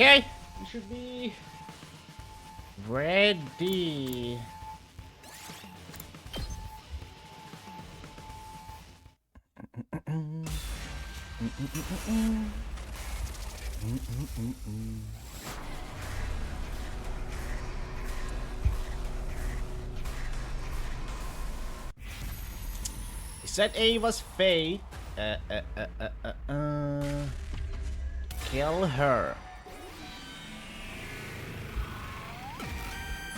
Okay, we should be ready. He said A was fate. Kill her.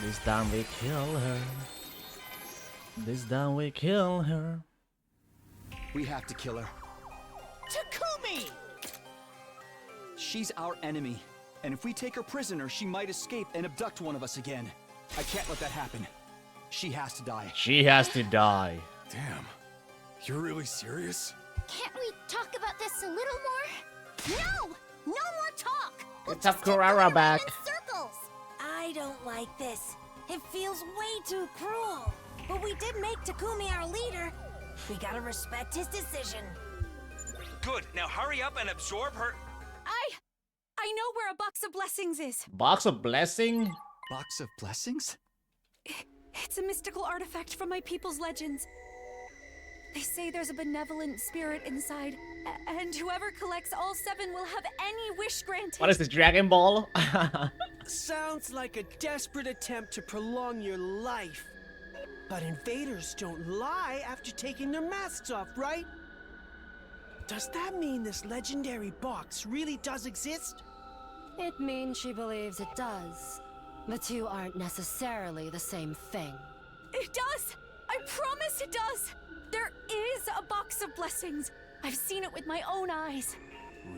This time we kill her. This time we kill her. We have to kill her. Takumi! She's our enemy. And if we take her prisoner, she might escape and abduct one of us again. I can't let that happen. She has to die. She has to die. Damn. You're really serious? Can't we talk about this a little more? No! No more talk! Let's have Kurara back. In circles. I don't like this. It feels way too cruel. But we did make Takumi our leader. We gotta respect his decision. Good, now hurry up and absorb her. I know where a box of blessings is. Box of blessing? Box of blessings? It's a mystical artifact from my people's legends. They say there's a benevolent spirit inside, and whoever collects all 7 will have any wish granted. What is this, Dragon Ball? Sounds like a desperate attempt to prolong your life. But invaders don't lie after taking their masks off, right? Does that mean this legendary box really does exist? It means she believes it does. The two aren't necessarily the same thing. It does! I promise it does! There is a box of blessings. I've seen it with my own eyes.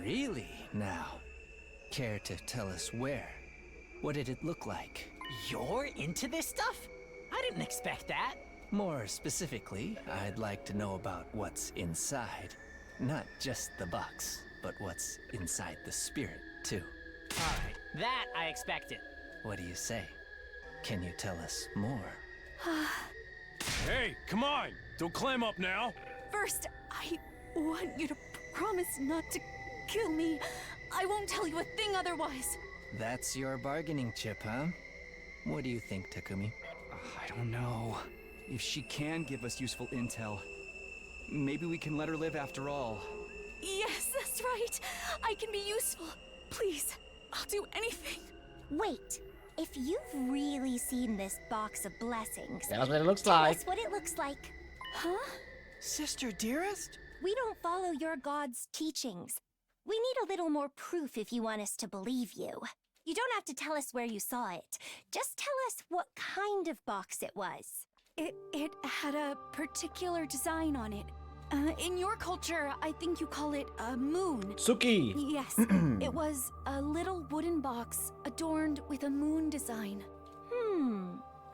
Really? Now, care to tell us where? What did it look like? You're into this stuff? I didn't expect that. More specifically, I'd like to know about what's inside. Not just the box, but what's inside the spirit, too. Alright, that I expected. What do you say? Can you tell us more? Hey, come on! Don't climb up now! First, I want you to promise not to kill me. I won't tell you a thing otherwise. That's your bargaining chip, huh? What do you think, Takumi? I don't know. If she can give us useful intel, maybe we can let her live after all. Yes, that's right. I can be useful. Please, I'll do anything. Wait. If you've really seen this box of blessings, That's what it looks tell like. us what it looks like. Huh? Sister dearest? We don't follow your god's teachings. We need a little more proof if you want us to believe you. You don't have to tell us where you saw it. Just tell us what kind of box it was. It had a particular design on it. In your culture, I think you call it a moon. Suki. Yes, it was a little wooden box adorned with a moon design.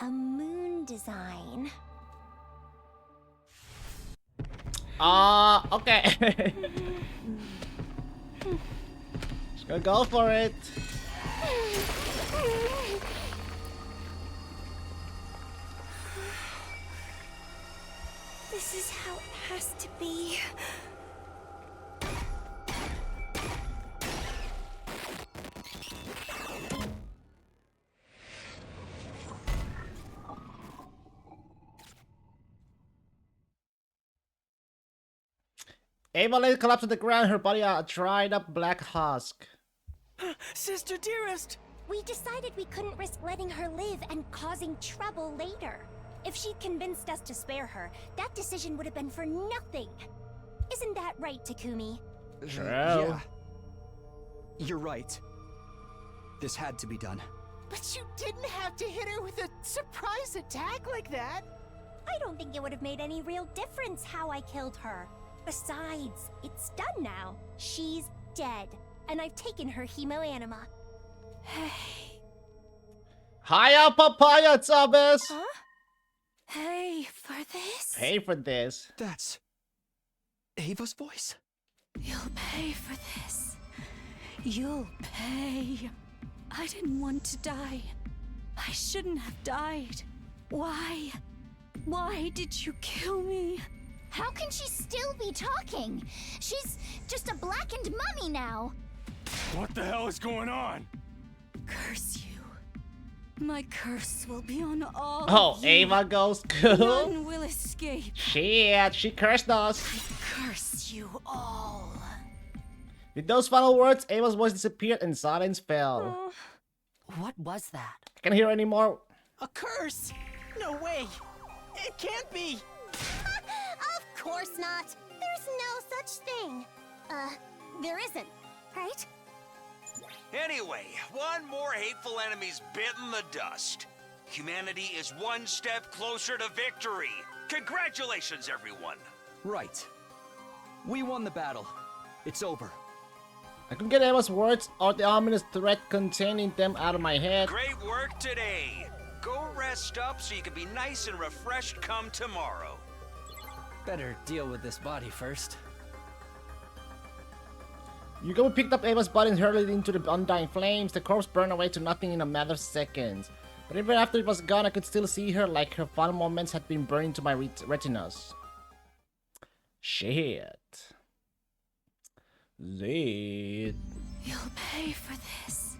A moon design. Okay. Just gonna go for it. This is how it has to be. Ava lay collapsed to the ground, her body a dried up black husk. Sister dearest! We decided we couldn't risk letting her live and causing trouble later. If she'd convinced us to spare her, that decision would have been for nothing. Isn't that right, Takumi? True. Yeah. You're right. This had to be done. But you didn't have to hit her with a surprise attack like that! I don't think it would have made any real difference how I killed her. Besides, it's done now. She's dead, and I've taken her hemoanima. Hey. Hiya, papaya, Tabes! Huh? Hey, for this? Pay for this. That's Ava's voice. You'll pay for this. You'll pay. I didn't want to die. I shouldn't have died. Why? Why did you kill me? How can she still be talking? She's just a blackened mummy now. What the hell is going on? curse you. My curse will be on all Oh, of you. Ava goes cool. None will escape. Shit, she cursed us. Curse you all. With those final words, Ava's voice disappeared and silence fell. What was that? I can't hear anymore. A curse? No way. It can't be. Of course not. There's no such thing. There isn't, right? Anyway, one more hateful enemy's bitten the dust. Humanity is one step closer to victory. Congratulations, everyone. Right. We won the battle. It's over. I couldn't get Ava's words or the ominous threat containing them out of my head. Great work today. Go rest up so you can be nice and refreshed come tomorrow. Better deal with this body first. Yugo picked up Ava's body and hurled it into the undying flames. The corpse burned away to nothing in a matter of seconds. But even after it was gone, I could still see her like her final moments had been burned into my retinas. Shit. Zed. You'll pay for this.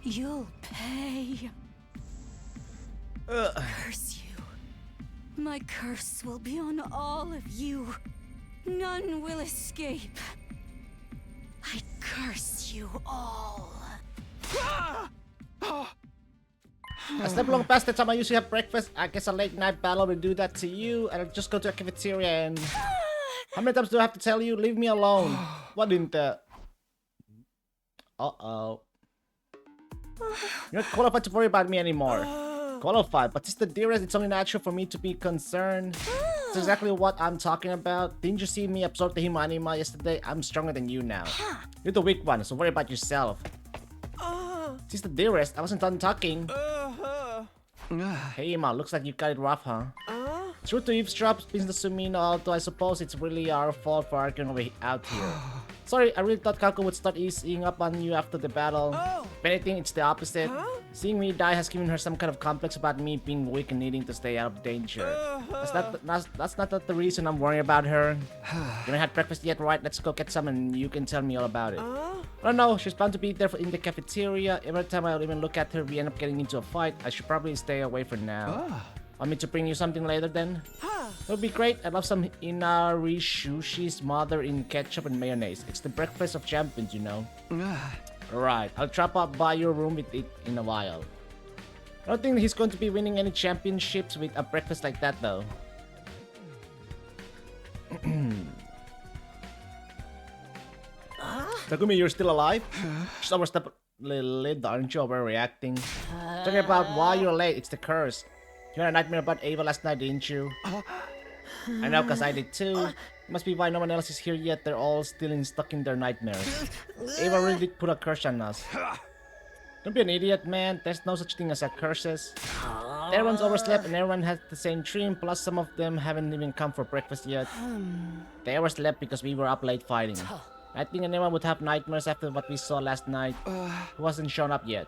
You'll pay. Curse you. My curse will be on all of you. None will escape. I curse you all. I slept long past the time I usually have breakfast. I guess a late night battle will do that to you. I'll just go to a cafeteria and... How many times do I have to tell you? Leave me alone. What didn't that? Uh-oh. You're not qualified to worry about me anymore. Qualified, but it's the dearest. It's only natural for me to be concerned. That's exactly what I'm talking about. Didn't you see me absorb the Himanima yesterday? I'm stronger than you now. You're the weak one, so worry about yourself. She's the dearest. I wasn't done talking. Hey Ima, looks like you got it rough, huh? It's rude to eavesdrop, Princess Sumino, although I suppose it's really our fault for arguing out here. Sorry, I really thought Kaku would start easing up on you after the battle. If anything, it's the opposite. Seeing me die has given her some kind of complex about me being weak and needing to stay out of danger. That's not the reason I'm worrying about her. You haven't had breakfast yet, right? Let's go get some and you can tell me all about it. I don't know, she's bound to be there in the cafeteria. Every time I even look at her, we end up getting into a fight. I should probably stay away for now. Want me to bring you something later then? It would be great. I love some inari sushi smothered in ketchup and mayonnaise. It's the breakfast of champions, you know. Alright, I'll drop up by your room with it in a while. I don't think he's going to be winning any championships with a breakfast like that though. Takumi, you're still alive? Just overstepped a little lid, aren't you overreacting? Talking about why you're late, it's the curse. You had a nightmare about Ava last night, didn't you? I know, cause I did too. Must be why no one else is here yet. They're all still stuck in their nightmares. Ava really did put a curse on us. Don't be an idiot, man. There's no such thing as a curses. Everyone's overslept and everyone has the same dream, plus some of them haven't even come for breakfast yet. They overslept because we were up late fighting. I think anyone would have nightmares after what we saw last night. Who hasn't shown up yet?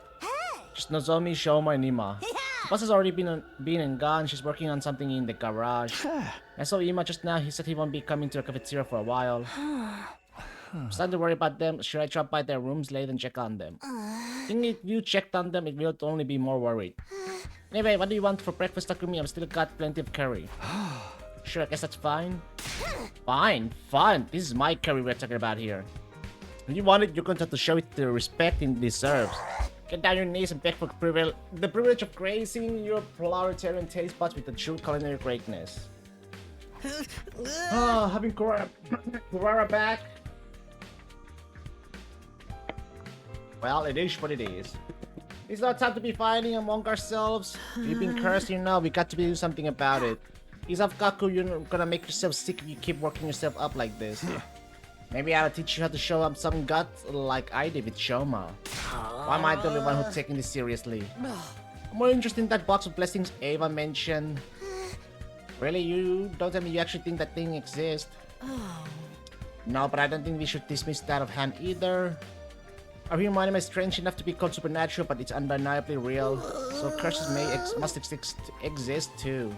Just Nozomi, Shoma, and Ima. The boss has already been and gone. She's working on something in the garage. I saw Ima just now. He said he won't be coming to the cafeteria for a while. I'm starting to worry about them. Should I drop by their rooms later and check on them? I think if you checked on them, it will only be more worried. Anyway, what do you want for breakfast, Takumi? I've still got plenty of curry. Sure, I guess that's fine. Fine, fine. This is my curry we're talking about here. If you want it, you're going to have to show it the respect it deserves. Get down your knees and beg for the privilege of gracing your proletarian taste buds with the true culinary greatness. Having Kurara back. Well, it is what it is. It's not time to be fighting among ourselves. You've been cursed, you know, we got to do something about it. Isaf Kaku, you're gonna make yourself sick if you keep working yourself up like this. Maybe I'll teach you how to show up some guts like I did with Shoma. Why am I the only one who's taking this seriously? I'm more interested in that box of blessings Ava mentioned. Really, you don't tell me you actually think that thing exists? No, but I don't think we should dismiss that of hand either. Our humanity is strange enough to be called supernatural, but it's undeniably real. So curses must exist too.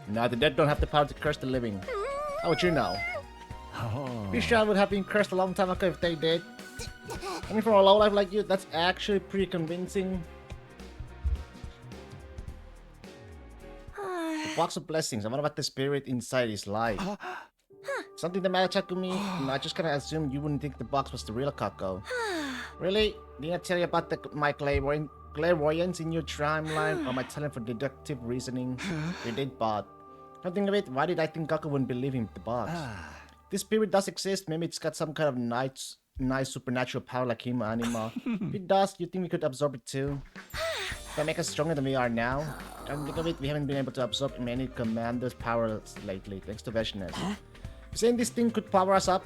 No, the dead don't have the power to curse the living. How would you know? Be sure I would have been cursed a long time ago if they did. Coming from a low life like you, that's actually pretty convincing. The box of blessings. I wonder what the spirit inside is like. Something the matter to me. I just kinda assumed you wouldn't think the box was the real Kako. Really? Didn't I tell you about my clairvoyance in your timeline or my talent for deductive reasoning? You did, but come think of it, why did I think Kako wouldn't believe in the box? This spirit does exist. Maybe it's got some kind of nice supernatural power like him, Anima. If it does, you think we could absorb it too? That make us stronger than we are now. Come think of it, we haven't been able to absorb many commander's powers lately, thanks to Veshness. You saying this thing could power us up?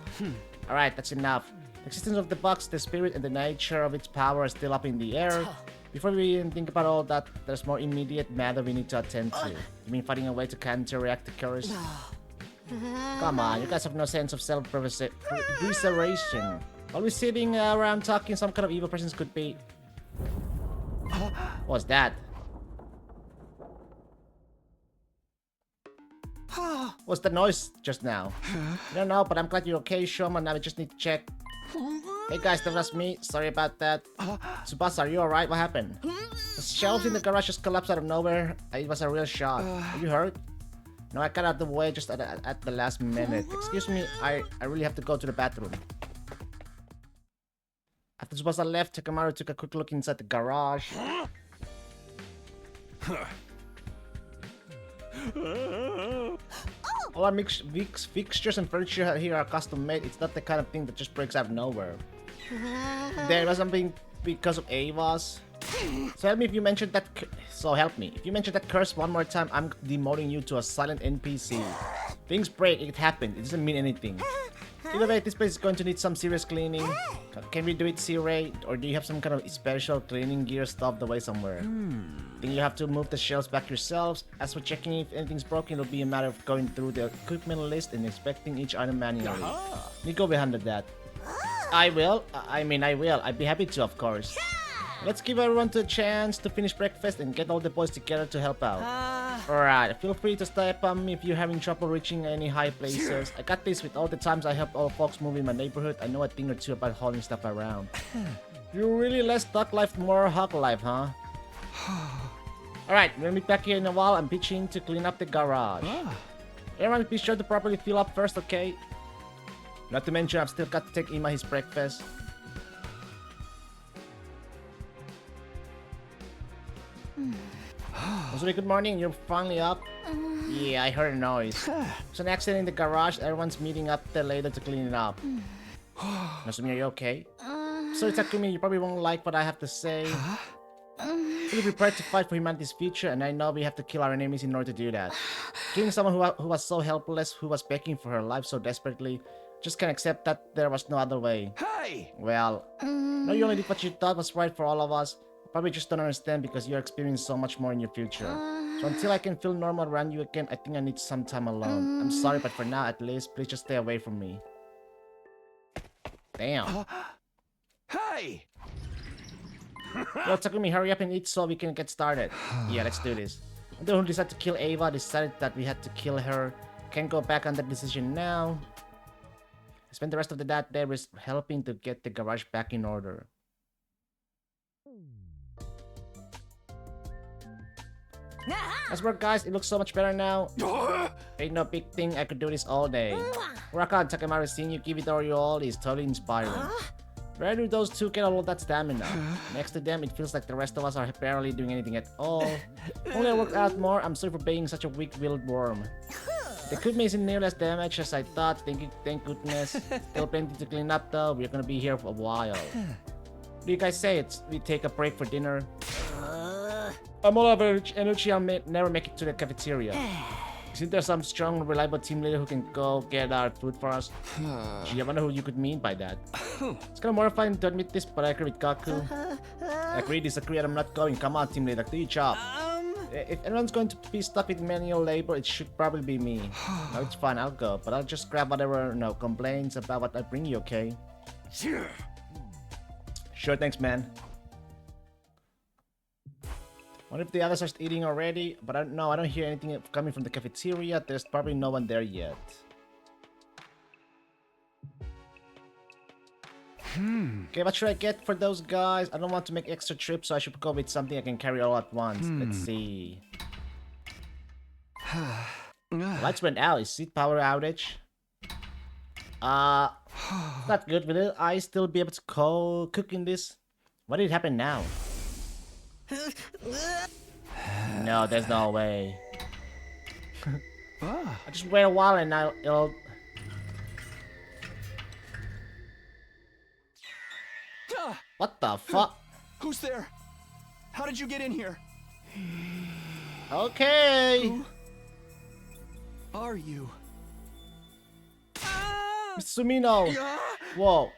Alright, that's enough. The existence of the box, the spirit, and the nature of its power are still up in the air. Before we even think about all that, there's more immediate matter we need to attend to. You mean finding a way to counteract the curse? Come on, you guys have no sense of self-preservation. Always sitting around talking some kind of evil presence could be... What's that? What's the noise just now? I don't know, but I'm glad you're okay, Shoma. Now we just need to check. Hey guys, that was me. Sorry about that. Tsubasa, are you alright? What happened? The shelves in the garage just collapsed out of nowhere. It was a real shock. Are you hurt? No, I got out of the way just at the last minute. Excuse me, I really have to go to the bathroom. After Tsubasa left, Takamaru took a quick look inside the garage. All our fixtures and furniture here are custom made. It's not the kind of thing that just breaks out of nowhere. There was something because of Ava's. So help me if you mentioned that. Help me. If you mention that curse one more time, I'm demoting you to a silent NPC. Things break. It happened. It doesn't mean anything. Either way, this place is going to need some serious cleaning. Can we do it, C-Ray? Or do you have some kind of special cleaning gear stuffed away somewhere? Think you have to move the shelves back yourselves? As for checking if anything's broken, it'll be a matter of going through the equipment list and inspecting each item manually. Nico will handle that. I will. I'd be happy to, of course. Let's give everyone a chance to finish breakfast and get all the boys together to help out. Alright, feel free to step on me if you're having trouble reaching any high places. I got this with all the times I helped all folks move in my neighborhood. I know a thing or two about hauling stuff around. You're really less duck life, more hog life, huh? Alright, we'll meet back here in a while. I'm pitching to clean up the garage. Everyone be sure to properly fill up first, okay? Not to mention I've still got to take Ima his breakfast. Osuri, good morning. You're finally up? Yeah, I heard a noise. There's an accident in the garage. Everyone's meeting up there later to clean it up. Nasumi, are you okay? Sorry, Takumi, you probably won't like what I have to say. We're prepared to fight for humanity's future, and I know we have to kill our enemies in order to do that. Killing someone who was so helpless, who was begging for her life so desperately, just can't accept that there was no other way. Hey! Well, no, you only did what you thought was right for all of us. Probably just don't understand because you're experiencing so much more in your future. So until I can feel normal around you again, I think I need some time alone. I'm sorry, but for now at least, please just stay away from me. Damn. Hey! Yo, Takumi, hurry up and eat so we can get started. Yeah, let's do this. The one who decided to kill Ava decided that we had to kill her. Can't go back on that decision now. I spent the rest of the day there helping to get the garage back in order. As work, guys, it looks so much better now. Ain't no big thing, I could do this all day. Rock on, Takamaru, seeing you give it all your all is totally inspiring. Where do those two get all of that stamina? Next to them, it feels like the rest of us are barely doing anything at all. Only I work out more, I'm sorry for being such a weak-willed worm. The equipment isn't nearly as damaged as I thought, thank goodness. Still plenty to clean up though, we're gonna be here for a while. What do you guys say? We take a break for dinner? I'm all out of energy, I'll never make it to the cafeteria. Isn't there some strong, reliable team leader who can go get our food for us? Gee, I wonder who you could mean by that. It's kind of mortifying to admit this, but I agree with Gaku. Agree, disagree, and I'm not going. Come on, team leader, do your job. If anyone's going to be stuck with manual labor, it should probably be me. No, it's fine, I'll go, but I'll just grab whatever, complaints about what I bring you, okay? Sure, thanks, man. What if the others are eating already? But I don't hear anything coming from the cafeteria. There's probably no one there yet. Okay, what should I get for those guys? I don't want to make extra trips, so I should go with something I can carry all at once. Let's see. Lights went out. Is it power outage? Not good. Will I still be able to cook in this? What did happen now? No, there's no way. I just wait a while and it'll... What the fuck? Who's there? How did you get in here? Okay. Who are you? Mr. Sumino. Whoa.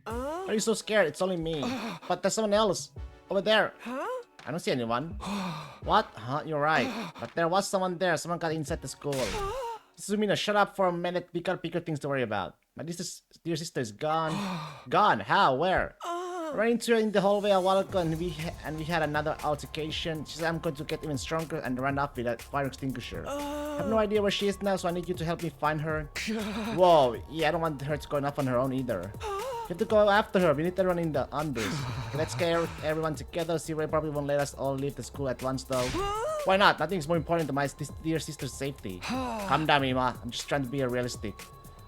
Are you so scared? It's only me. But there's someone else. Over there. I don't see anyone. What? Huh? You're right. But there was someone there. Someone got inside the school. Mr. Sumino, shut up for a minute. We got bigger things to worry about. My dear sister is gone. Gone? How? Where? I ran into her in the hallway a while ago and we had another altercation. She said I'm going to get even stronger and ran off with a fire extinguisher. I have no idea where she is now, so I need you to help me find her. Whoa, yeah, I don't want her to go off on her own either. You have to go after her. We need to run in the unders. Okay, let's get everyone together. Zero probably won't let us all leave the school at once though. Why not? Nothing's more important to my dear sister's safety. Calm down, Ima. I'm just trying to be realistic.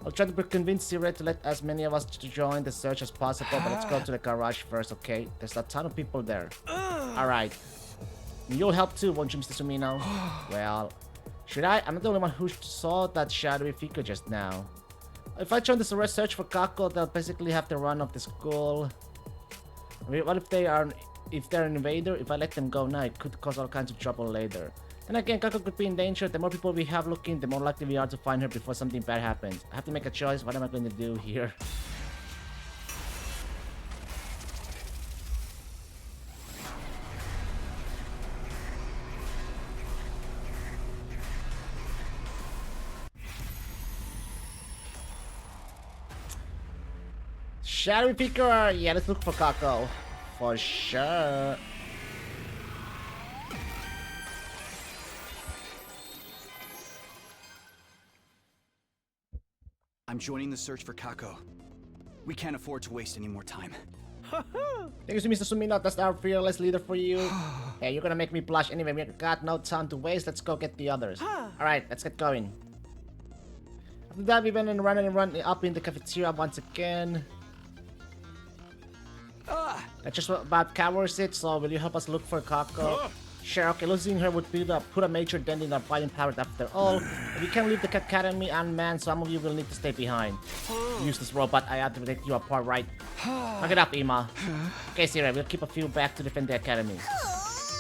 I'll try to convince Zero to let as many of us to join the search as possible, but let's go to the garage first, okay? There's a ton of people there. Alright. You'll help too, won't you, Mr. Sumino? Well, should I? I'm not the only one who saw that shadowy figure just now. If I join the search for Kako, they'll basically have to run off the school. I mean, what if they're an invader? If I let them go now, it could cause all kinds of trouble later. Then again, Kako could be in danger. The more people we have looking, the more likely we are to find her before something bad happens. I have to make a choice. What am I going to do here? Shadowy figure! Yeah, let's look for Kako. For sure. I'm joining the search for Kako. We can't afford to waste any more time. Thank you, Mr. Sumino. That's our fearless leader for you. Hey, you're gonna make me blush anyway. We got no time to waste. Let's go get the others. Alright, let's get going. After that, we went and run up in the cafeteria once again. That's just what about covers it, so will you help us look for Kako? Sure, okay, losing her would put a major dent in our fighting power after all. We can't leave the academy unmanned, some of you will need to stay behind. Useless robot, I have to take you apart, right? Knock it up, Ima. Okay, Zero, we'll keep a few back to defend the academy.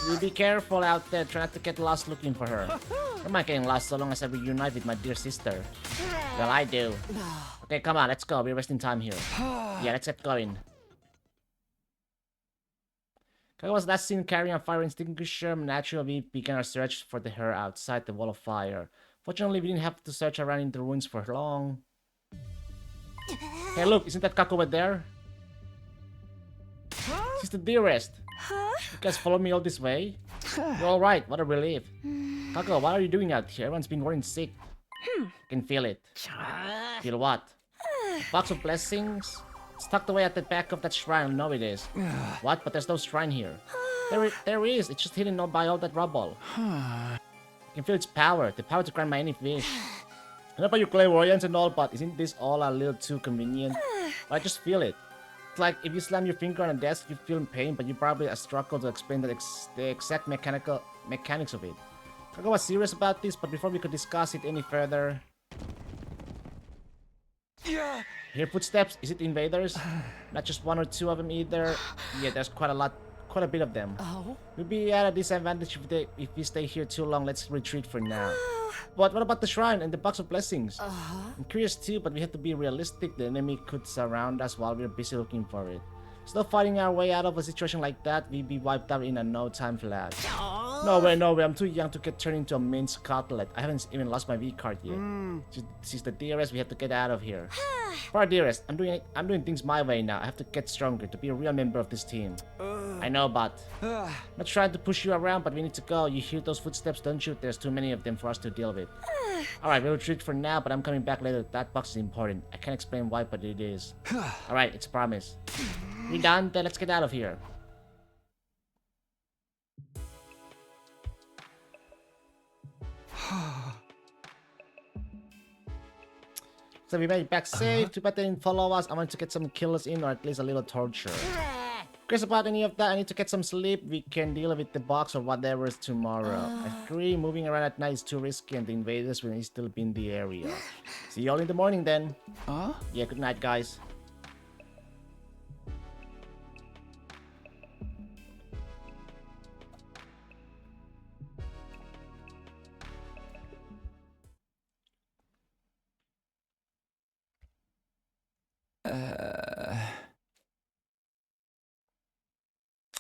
You be careful out there, try not to get lost looking for her. I don't mind getting lost so long as I reunite with my dear sister. Well, I do. Okay, come on, let's go, we're wasting time here. Yeah, let's get going. Kako was last seen carrying a fire extinguisher. Naturally, we began our search for her outside the wall of fire. Fortunately, we didn't have to search around in the ruins for long. Hey, look, isn't that Kako over there? She's the dearest. You guys follow me all this way? You're alright, what a relief. Kako, what are you doing out here? Everyone's been worrying sick. I can feel it. Feel what? Box of blessings? It's tucked away at the back of that shrine. I know it is. What? But there's no shrine here. There is. It's just hidden by all that rubble. I can feel its power. The power to grant my any wish. I know about your clairvoyance and all, but isn't this all a little too convenient? But I just feel it. It's like if you slam your finger on a desk, you feel pain, but you probably struggle to explain the exact mechanics of it. Kako was serious about this, but before we could discuss it any further... Hear footsteps? Is it invaders? Not just one or two of them either. Yeah, there's quite a bit of them. We'll be at a disadvantage if we stay here too long. Let's retreat for now. But what about the shrine and the box of blessings? I'm curious too, but we have to be realistic. The enemy could surround us while we're busy looking for it. Still fighting our way out of a situation like that, we'd be wiped out in a no time flat. No way, I'm too young to get turned into a minced cutlet. I haven't even lost my V card yet. She's the dearest, we have to get out of here. For dearest, I'm doing things my way now. I have to get stronger to be a real member of this team. I know, but I'm not trying to push you around, but we need to go. You hear those footsteps, don't you? There's too many of them for us to deal with. Alright, we'll retreat for now, but I'm coming back later. That box is important. I can't explain why, but it is. Alright, it's a promise. We done? Then let's get out of here. So we made it back safe. Too bad they didn't follow us. I want to get some kills in, or at least a little torture. Curious about any of that. I need to get some sleep. We can deal with the box or whatever is tomorrow. I agree. Moving around at night is too risky, and the invaders will still be in the area. See you all in the morning then. Yeah, good night, guys.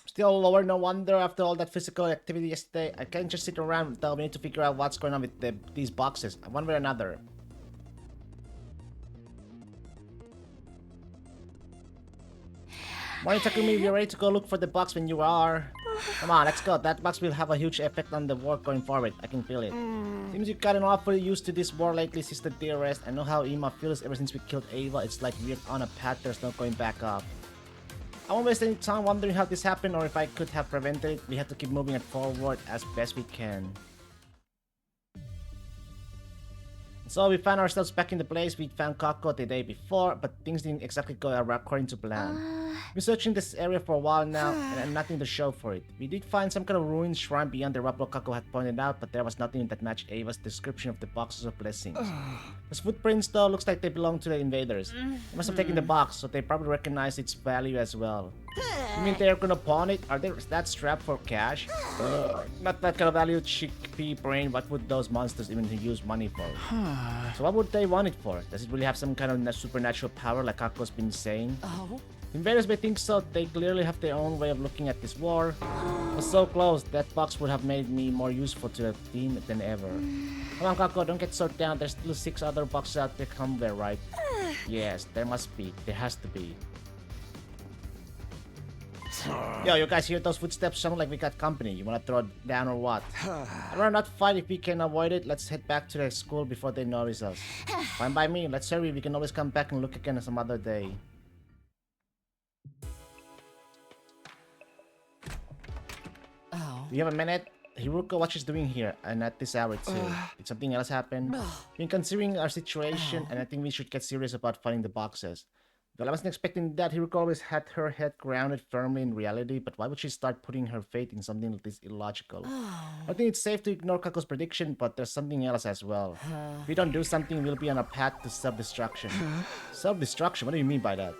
Still lower, no wonder after all that physical activity yesterday. I can't just sit around though. We need to figure out what's going on with these boxes, one way or another. Morning, Takumi, we're ready to go look for the box when you are. Come on, let's go. That box will have a huge effect on the war going forward. I can feel it. Seems you've gotten awfully used to this war lately, Sister Dearest. I know how Ima feels ever since we killed Ava. It's like we're on a path, there's no going back up. I won't waste any time wondering how this happened or if I could have prevented it. We have to keep moving it forward as best we can. So we found ourselves back in the place we found Kako the day before, but things didn't exactly go according to plan. We've been searching this area for a while now, and nothing to show for it. We did find some kind of ruined shrine beyond the rubble Kako had pointed out, but there was nothing that matched Ava's description of the boxes of blessings. Those footprints though, looks like they belong to the invaders. They must have taken the box, so they probably recognize its value as well. You mean they're gonna pawn it? Are they that strapped for cash? Not that kind of value, chickpea brain. What would those monsters even use money for? So what would they want it for? Does it really have some kind of supernatural power like Kako's been saying? Invaders may think so. They clearly have their own way of looking at this war. It was so close. That box would have made me more useful to the team than ever. Come on, Kako, don't get so down. There's still 6 other boxes out there somewhere, right? Yes, there must be. There has to be. Yo, you guys hear those footsteps? Sound like we got company. You wanna throw it down or what? I'd rather not fight if we can avoid it. Let's head back to the school before they notice us. Fine by me. Let's hurry. We can always come back and look again some other day. Do you have a minute? Hiruko, what she's doing here and at this hour too? Did something else happen? Been considering our situation, and I think we should get serious about finding the boxes. Well, I wasn't expecting that. Hiruko always had her head grounded firmly in reality, but why would she start putting her faith in something like this illogical? I think it's safe to ignore Kako's prediction, but there's something else as well. If we don't do something, we'll be on a path to self-destruction. Self-destruction? What do you mean by that?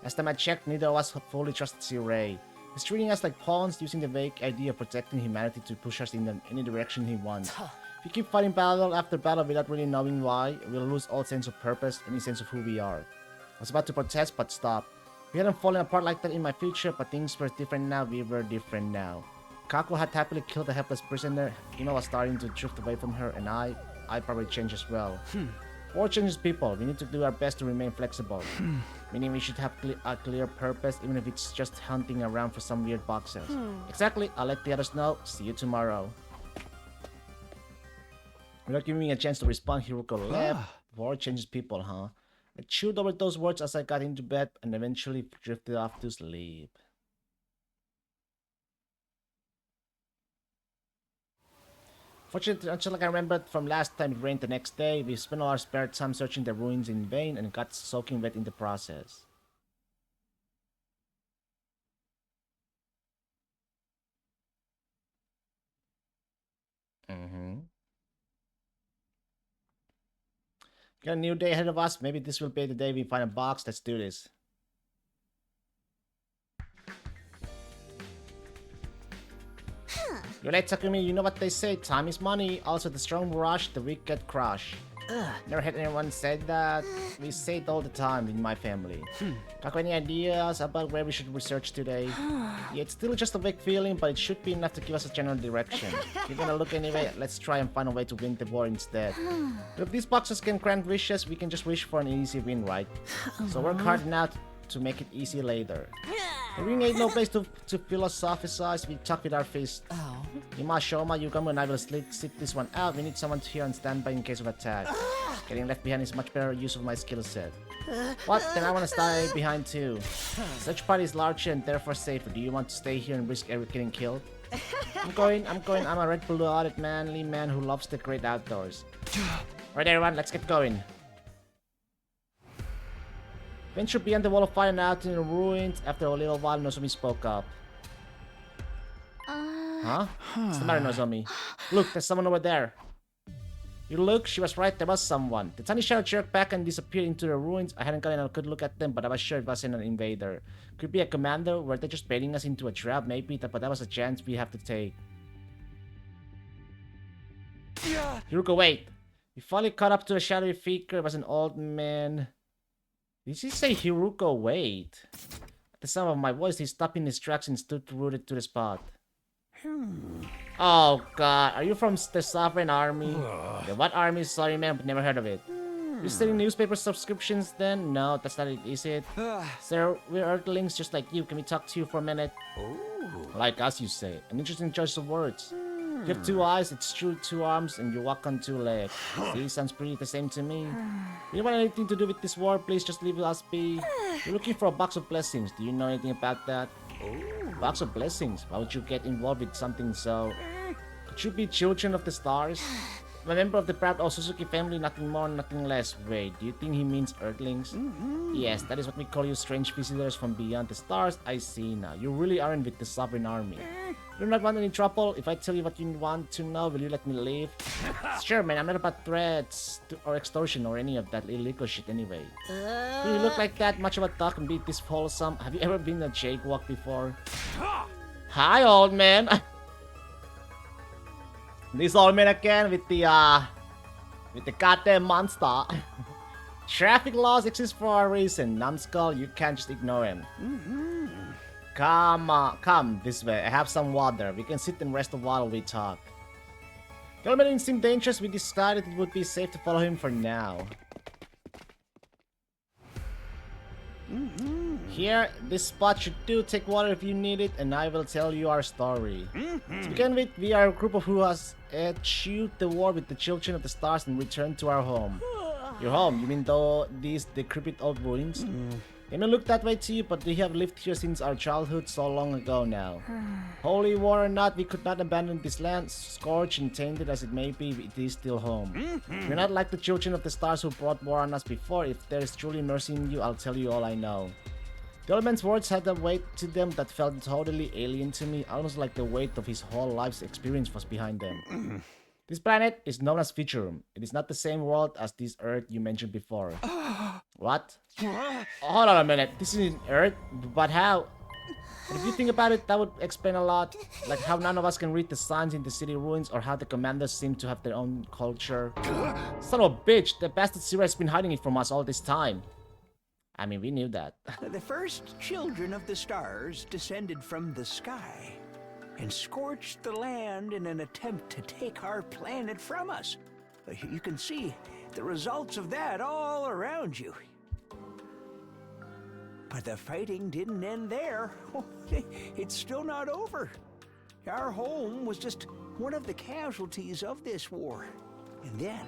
Last time I checked, neither of us fully trusted Sirei. He's treating us like pawns, using the vague idea of protecting humanity to push us in any direction he wants. If we keep fighting battle after battle without really knowing why, we'll lose all sense of purpose, any sense of who we are. I was about to protest, but stopped. We hadn't fallen apart like that in my future, but things were different now. We were different now. Kako had happily killed a helpless prisoner. Ima was starting to drift away from her, and I probably changed as well. War changes people. We need to do our best to remain flexible. Meaning we should have a clear purpose, even if it's just hunting around for some weird boxes. Exactly. I'll let the others know. See you tomorrow. Without giving me a chance to respond, Hiruko left. War changes people, huh? I chewed over those words as I got into bed and eventually drifted off to sleep. Fortunately, until like I remembered from last time it rained the next day, we spent all our spare time searching the ruins in vain and got soaking wet in the process. Got a new day ahead of us. Maybe this will be the day we find a box. Let's do this. You're late, Takumi. You know what they say. Time is money. Also, the strong rush, the weak get crushed. Never had anyone said that. We say it all the time in my family. Got any ideas about where we should research today? Yeah, it's still just a vague feeling, but it should be enough to give us a general direction. You're gonna look anyway, let's try and find a way to win the war instead. But if these boxes can grant wishes, we can just wish for an easy win, right? So work hard now to make it easy later. The ring ain't no place to philosophize, we talk with our fists. Ima, Shoma, Yukamo, and I will sit this one out. We need someone here on standby in case of attack. Getting left behind is much better use of my skill set. What? Then I want to stay behind too. Such party is larger and therefore safer. Do you want to stay here and risk everyone getting killed? I'm going. I'm a red-blooded manly man who loves the great outdoors. Alright everyone, let's get going. Venture beyond the wall of fire and out in the ruins. After a little while, Nozomi spoke up. Huh? What's the matter, Nozomi? Look, there's someone over there. You look, she was right, there was someone. The tiny shadow jerked back and disappeared into the ruins. I hadn't gotten a good look at them, but I was sure it wasn't an invader. Could be a commander. Were they just baiting us into a trap? Maybe, but that was a chance we have to take. Hiruko, wait. We finally caught up to the shadowy figure. It was an old man. Did he say Hiruko, wait? At the sound of my voice, he stopped in his tracks and stood rooted to the spot. Oh god, are you from the Sovereign Army? The what army? Sorry man, but never heard of it. You're selling newspaper subscriptions then? No, that's not it, is it? Sir, we're Earthlings just like you. Can we talk to you for a minute? Like us, you say. An interesting choice of words. You have 2 eyes, it's true, 2 arms, and you walk on 2 legs. See, sounds pretty the same to me. You don't want anything to do with this war, please just leave us be. You're looking for a box of blessings. Do you know anything about that? Box of blessings? Why would you get involved with something so... Could you be children of the stars? I'm a member of the proud Otsutsuki family, nothing more, nothing less. Wait, do you think he means Earthlings? Yes, that is what we call you, strange visitors from beyond the stars. I see now. You really aren't with the Sovereign Army. You do not want any trouble? If I tell you what you want to know, will you let me leave? Sure, man, I'm not about threats or extortion or any of that illegal shit anyway. Do you look like that much of a talk and be this wholesome? Have you ever been a jaywalk before? Hi, old man! This old man again with the goddamn monster. Traffic laws exist for a reason. Numbskull, you can't just ignore him. Come this way. I have some water. We can sit and rest a while we talk. The old man didn't seem dangerous. We decided it would be safe to follow him for now. Here, this spot should do. Take water if you need it, and I will tell you our story. To begin with, we are a group of who has achieved the war with the children of the stars and returned to our home. Your home? You mean though these decrepit old ruins? They may look that way to you, but we have lived here since our childhood so long ago now. Holy war or not, we could not abandon this land, scorched and tainted as it may be, it is still home. We're not like the children of the stars who brought war on us before. If there is truly mercy in you, I'll tell you all I know. The old man's words had a weight to them that felt totally alien to me, almost like the weight of his whole life's experience was behind them. This planet is known as Futurum. It is not the same world as this Earth you mentioned before. What? Hold on a minute. This isn't Earth? But how? But if you think about it, that would explain a lot. Like how none of us can read the signs in the city ruins, or how the commanders seem to have their own culture. Son of a bitch, the bastard Zero has been hiding it from us all this time. I mean, we knew that. The first children of the stars descended from the sky and scorched the land in an attempt to take our planet from us. You can see the results of that all around you. But the fighting didn't end there. It's still not over. Our home was just one of the casualties of this war. And then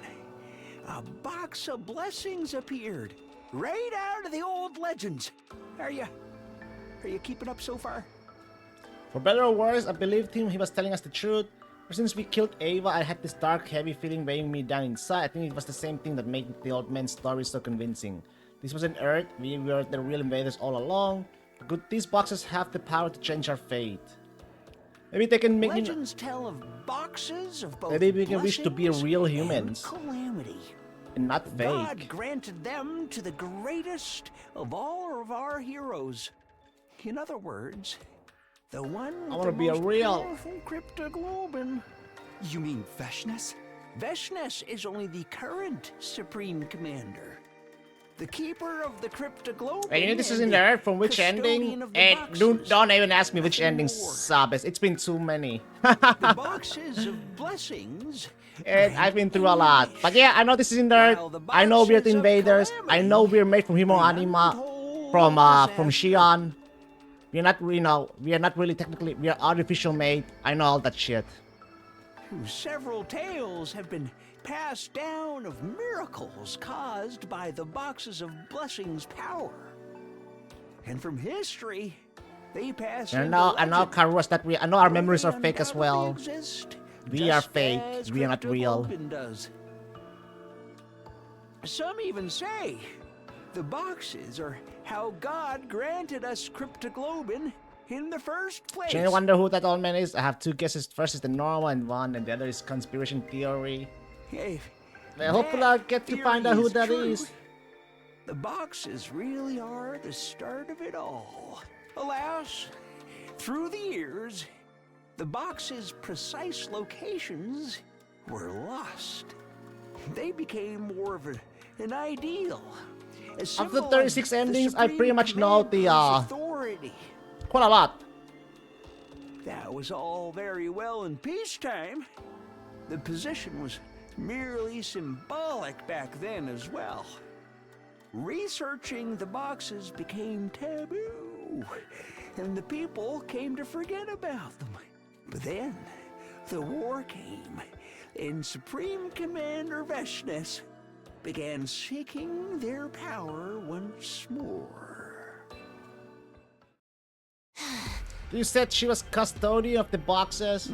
a box of blessings appeared, right out of the old legends. Are you keeping up so far? For better or worse, I believed him. He was telling us the truth. Ever since we killed Ava, I had this dark, heavy feeling weighing me down inside. I think it was the same thing that made the old man's story so convincing. This was an Earth. We were the real invaders all along. Could these boxes have the power to change our fate? Maybe they can make legends tell of boxes of both. Maybe we can wish to be real humans. Calamity. And not fake. God granted them to the greatest of all of our heroes. In other words, the one I want to be a real Cryptoglobin. You mean Vashnes? Veshnes is only the current Supreme Commander. The keeper of the Cryptoglobin. Hey, you know this is in and there from which custodian ending? of the And boxes don't even ask me which of the ending, war. Sabes. It's been too many. The boxes of blessings. And I've been through a lot. But yeah, I know this is in there. I know we're the invaders. I know we're made from Human Anima. From Xion. We're not, we are not really technically, we are artificial made. I know all that shit. Several tales have been passed down of miracles caused by the boxes of blessings power. And from history, they pass And into I know legend. Karuas that I know our memories are They fake as well. undoubtedly exist, We are just fake. as We are not real. Cryptoglobin does. Some even say the boxes are how God granted us Cryptoglobin in the first place. Do you wonder who that old man is? I have two guesses. First is the normal one, and the other is conspiracy theory. Hey, Well, hopefully I'll get to find out who that true. is. The boxes really are the start of it all. Alas, through the years, the boxes' precise locations were lost. They became more of an ideal. A Of symbol the 36 the endings, I Supreme pretty much know the Commander's authority. quite a lot. That was all very well in peacetime. The position was merely symbolic back then as well. Researching the boxes became taboo, and the people came to forget about them. But then, the war came, and Supreme Commander Veshnes began seeking their power once more. You said she was custodian of the boxes.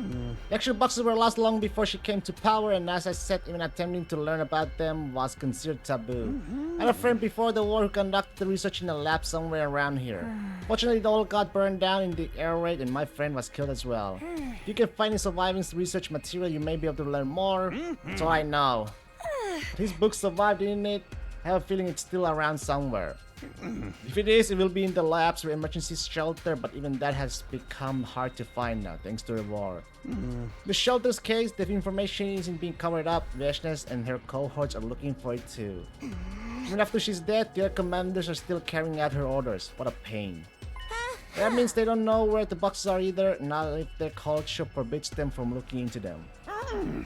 The actual boxes were lost long before she came to power, and as I said, even attempting to learn about them was considered taboo. I had a friend before the war who conducted the research in a lab somewhere around here. Fortunately, the all got burned down in the air raid, and my friend was killed as well. If you can find any surviving research material, you may be able to learn more. That's all I know. His book survived, didn't it? I have a feeling it's still around somewhere. If it is, it will be in the labs or emergency shelter, but even that has become hard to find now, thanks to the war. The shelter's case, the information isn't being covered up. Veshnes and her cohorts are looking for it too. Even after she's dead, their commanders are still carrying out her orders. What a pain. That means they don't know where the boxes are either, not if their culture forbids them from looking into them.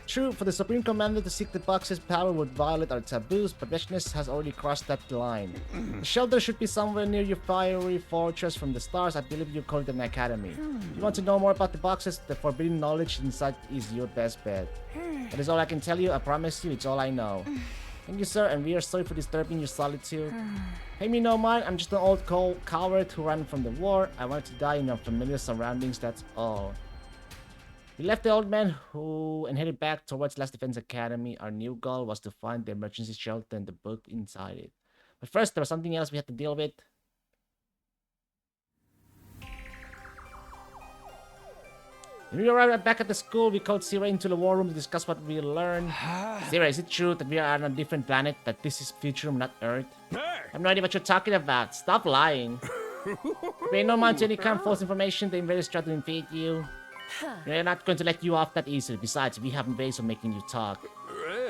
True, for the Supreme Commander to seek the box's power would violate our taboos, but Veshnes has already crossed that line. The shelter should be somewhere near your fiery fortress from the stars. I believe you call it an academy. If you want to know more about the boxes, the forbidden knowledge inside is your best bet. That is all I can tell you. I promise you, it's all I know. Thank you, sir, and we are sorry for disturbing your solitude. Pay me no mind, I'm just an old coward who ran from the war. I wanted to die in unfamiliar surroundings, that's all. We left the old man and headed back towards Last Defense Academy. Our new goal was to find the emergency shelter and the book inside it. But first, there was something else we had to deal with. When we arrived back at the school, we called Sira into the war room to discuss what we learned. Sira, is it true that we are on a different planet, that this is future, not Earth? I have no idea what you're talking about. Stop lying. Pay no mind to any kind of false information. The invaders try to invade you. We're not going to let you off that easily. Besides, we have ways of making you talk.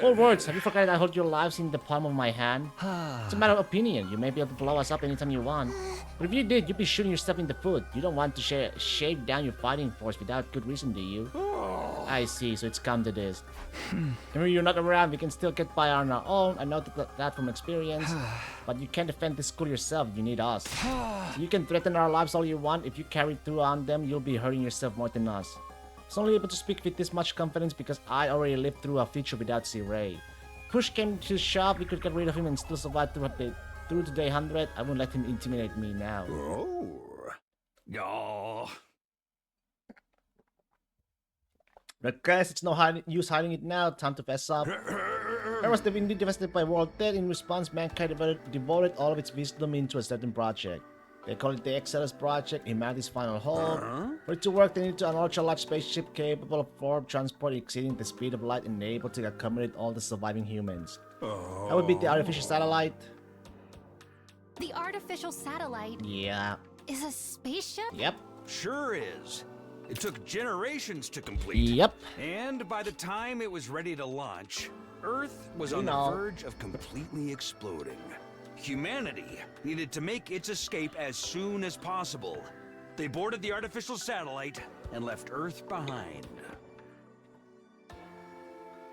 All words, have you forgotten I hold your lives in the palm of my hand? It's a matter of opinion. You may be able to blow us up anytime you want. But if you did, you'd be shooting yourself in the foot. You don't want to shave down your fighting force without good reason, do you? I see, so it's come to this. And when you're not around, we can still get by on our own. I know that from experience. But you can't defend this school yourself. You need us. You can threaten our lives all you want. If you carry through on them, you'll be hurting yourself more than us. I was only able to speak with this much confidence because I already lived through a future without Ray. Push came to shove, we could get rid of him and still survive through to day 100. I won't let him intimidate me now. But guys, it's no use hiding it now. Time to fess up. Earth was indeed devastated by world death. In response, mankind devoted all of its wisdom into a certain project. They call it the Exodus Project, humanity's final hope. For it to work, they need an ultra-large spaceship capable of warp transport exceeding the speed of light and able to accommodate all the surviving humans. That would be the artificial satellite. The artificial satellite Yeah. is a spaceship? Yep. Sure is. It took generations to complete. Yep. And by the time it was ready to launch, Earth was on the verge of completely exploding. Humanity needed to make its escape as soon as possible. They boarded the artificial satellite and left Earth behind.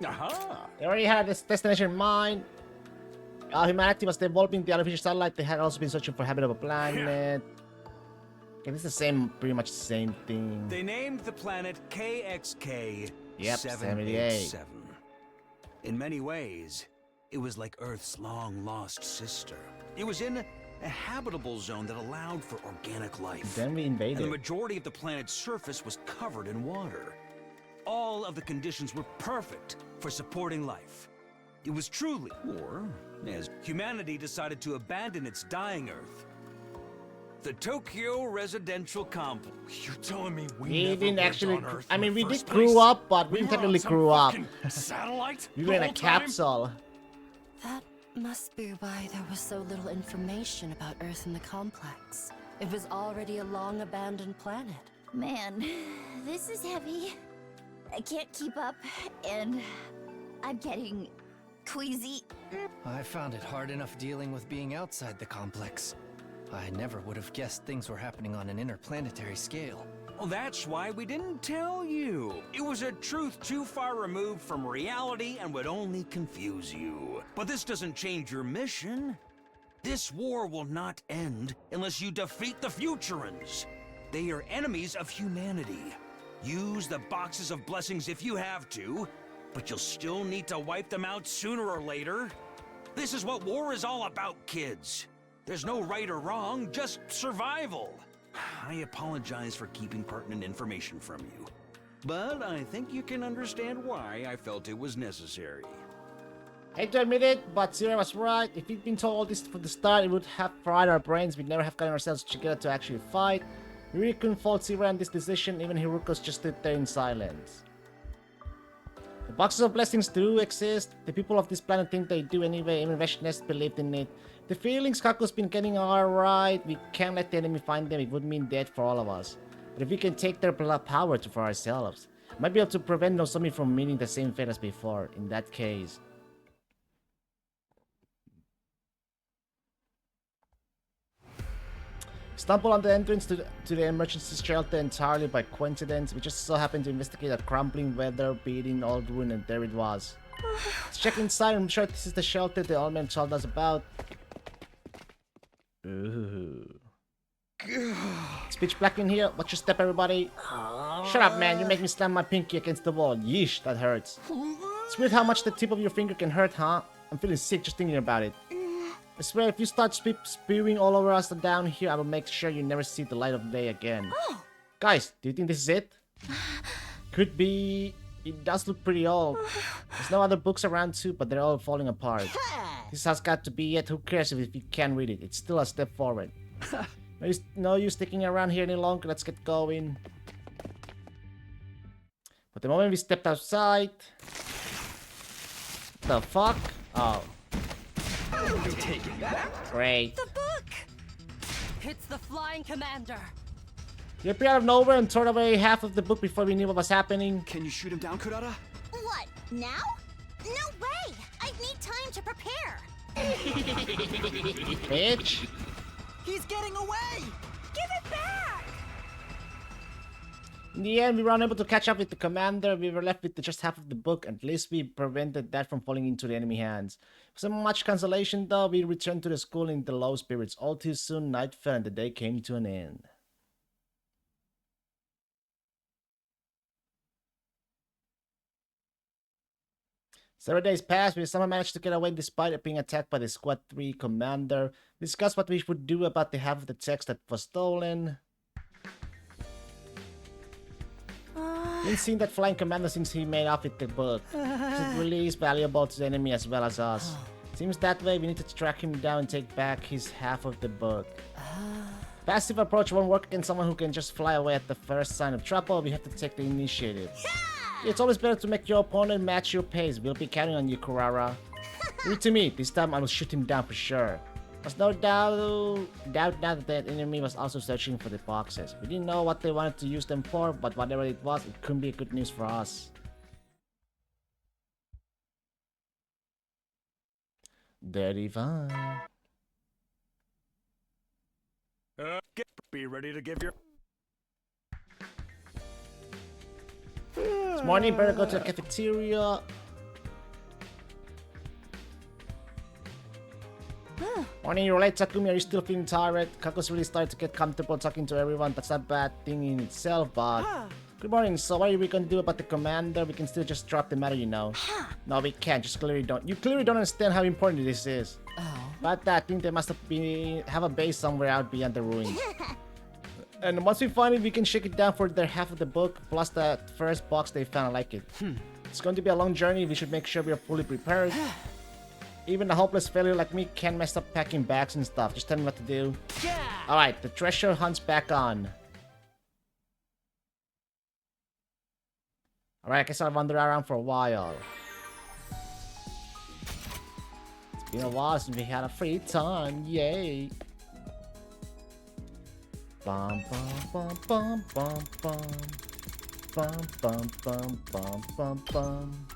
Aha! They already had this destination in mind. Humanity was developing the artificial satellite. They had also been searching for habitable planet. Okay, this is the same, pretty much the same thing. They named the planet KXK Yep, 787. In many ways, it was like Earth's long-lost sister. It was in a habitable zone that allowed for organic life. Then we invaded. And the majority of the planet's surface was covered in water. All of the conditions were perfect for supporting life. It was truly, or as humanity decided to abandon its dying Earth, the Tokyo Residential Complex. You're telling me We never didn't lived actually. on Earth I in mean, the we did first grew place? up, but we We didn't were on technically some grew up. fucking satellite? We the were in a whole time? capsule. That must be why there was so little information about Earth in the complex. It was already a long-abandoned planet. Man, this is heavy. I can't keep up, and I'm getting queasy. I found it hard enough dealing with being outside the complex. I never would have guessed things were happening on an interplanetary scale. Well, that's why we didn't tell you. It was a truth too far removed from reality and would only confuse you. But this doesn't change your mission. This war will not end unless you defeat the Futurans. They are enemies of humanity. Use the boxes of blessings if you have to, but you'll still need to wipe them out sooner or later. This is what war is all about, kids. There's no right or wrong, just survival. I apologize for keeping pertinent information from you, but I think you can understand why I felt it was necessary. Hate to admit it, but Zero was right. If we'd been told all this from the start, it would have fried our brains. We'd never have gotten ourselves together to actually fight. We really couldn't fault Zero on this decision, even Hiruko's just stood there in silence. The boxes of blessings do exist. The people of this planet think they do anyway, even Veshnest believed in it. The feelings Kaku's been getting are right. We can't let the enemy find them. It would mean death for all of us. But if we can take their power for ourselves, might be able to prevent Nozomi from meeting the same fate as before, in that case. Stumble on the entrance to the emergency shelter entirely by coincidence. We just so happened to investigate a crumbling, weather-beaten old ruin, and there it was. Let's check inside. I'm sure this is the shelter the old man told us about. Ooh. It's pitch black in here. Watch your step, everybody. Shut up, man. You make me slam my pinky against the wall. Yeesh, that hurts. It's weird how much the tip of your finger can hurt, huh? I'm feeling sick just thinking about it. I swear, if you start spewing all over us down here, I will make sure you never see the light of day again. Guys, do you think this is it? Could be. It does look pretty old. There's no other books around too, but they're all falling apart. This has got to be it. Who cares if you can't read it? It's still a step forward. No use sticking around here any longer. Let's get going. But the moment we stepped outside... The fuck? Oh. Take it back. Great. The book! It's the Flying Commander. He appeared out of nowhere and tore away half of the book before we knew what was happening. Can you shoot him down, Kurata? What, now? No way! I need time to prepare! Bitch. He's getting away! Give it back! In the end, we were unable to catch up with the commander. We were left with just half of the book. At least we prevented that from falling into the enemy hands. For so much consolation, though, we returned to the school in the low spirits. All too soon, night fell and the day came to an end. Several days passed. We somehow managed to get away despite being attacked by the Squad 3 commander. We discussed what we would do about the half of the text that was stolen. Didn't seem that flying commander since he made off with the book. It really is valuable to the enemy as well as us. Seems that way. We need to track him down and take back his half of the book. Passive approach won't work against someone who can just fly away at the first sign of trouble. We have to take the initiative. It's always better to make your opponent match your pace. We'll be counting on you, Kurara. Leave it to me. This time I will shoot him down for sure. There's no doubt now that the enemy was also searching for the boxes. We didn't know what they wanted to use them for, but whatever it was, it couldn't be good news for us. Dirty fun. Be ready to give your... This morning, better go to the cafeteria. Morning, you're late, Takumi. Are you still feeling tired? Kako's really started to get comfortable talking to everyone. That's a bad thing in itself, but... Good morning. So what are we gonna do about the commander? We can still just drop the matter, you know. No, we can't. Just clearly don't. You clearly don't understand how important this is. But I think they must have a base somewhere out beyond the ruins. And once we find it, we can shake it down for their half of the book, plus that first box they found. I like it. It's going to be a long journey. We should make sure we are fully prepared. Even a hopeless failure like me can't mess up packing bags and stuff. Just tell me what to do. Alright, the treasure hunt's back on. Alright, I guess I'll wander around for a while. It's been a while since we had a free time. Yay! Bum bum bum bum bum bum bum bum bum bum bum.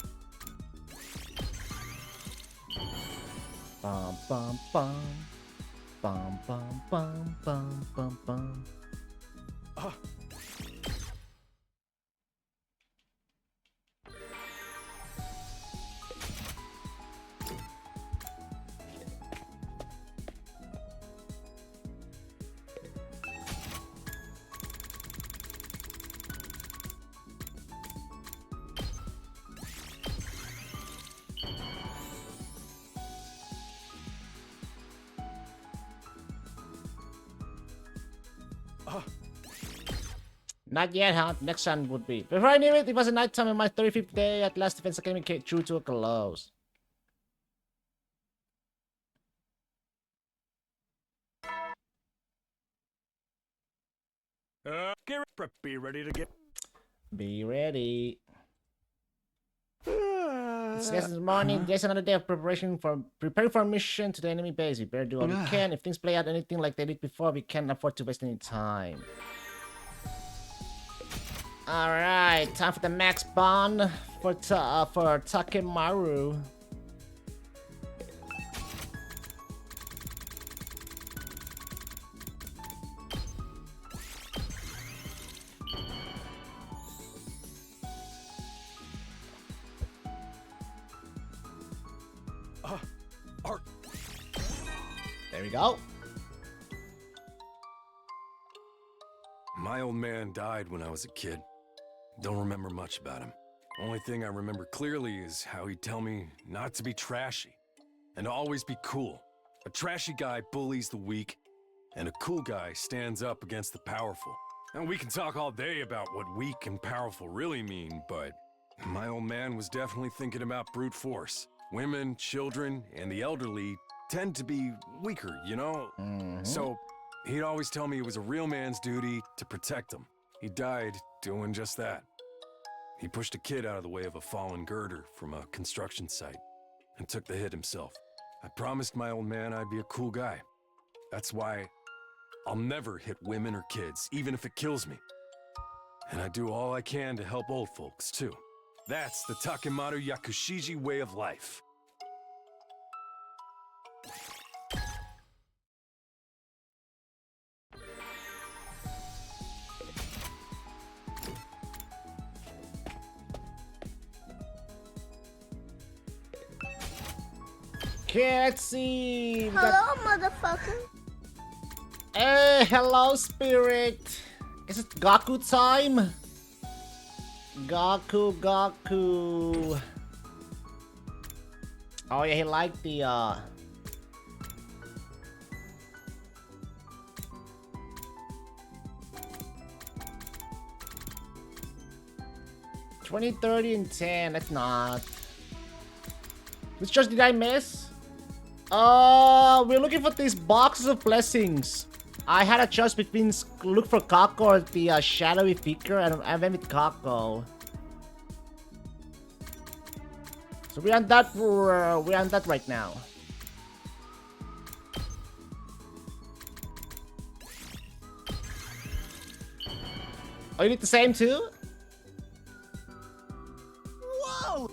Bum bum bum bum bum bum bum bum bum. Not yet, huh? Next sun would be. Before I knew it, it was a nighttime on my 35th day. At last, Defense Academy drew to a close. Be ready to get... Be ready. It's this morning. There's another day of preparing for a mission to the enemy base. We better do all we can. If things play out anything like they did before, we can't afford to waste any time. Alright, time for the max bond for Takemaru. There we go. My old man died when I was a kid. Don't remember much about him. Only thing I remember clearly is how he'd tell me not to be trashy and to always be cool. A trashy guy bullies the weak, and a cool guy stands up against the powerful. And we can talk all day about what weak and powerful really mean, but my old man was definitely thinking about brute force. Women, children, and the elderly tend to be weaker, you know? So he'd always tell me it was a real man's duty to protect them. He died doing just that. He pushed a kid out of the way of a fallen girder from a construction site and took the hit himself. I promised my old man I'd be a cool guy. That's why I'll never hit women or kids, even if it kills me. And I do all I can to help old folks, too. That's the Takemaru Yakushiji way of life. Okay, let's see. Hello, motherfucker. Hey, hello, Spirit. Is it Gaku time? Gaku. Oh yeah, he liked the 20, 30, and 10. That's not. Which choice did I miss? We're looking for these boxes of blessings. I had a choice between look for Kako or the shadowy figure, and I went with Kako. So we're on that right now. Oh, you did the same too? Whoa!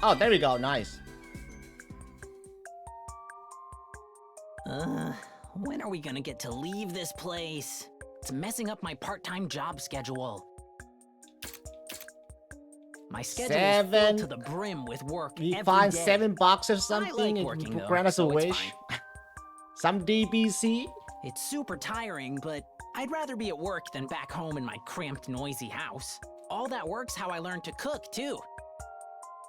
Oh, there we go. Nice. When are we gonna get to leave this place? It's messing up my part-time job schedule. My schedule is filled to the brim with work We every find day. 7 boxes or I something like working, and though, grant us a so it's wish. fine. Some DBC. It's super tiring, but I'd rather be at work than back home in my cramped, noisy house. All that work's how I learned to cook, too.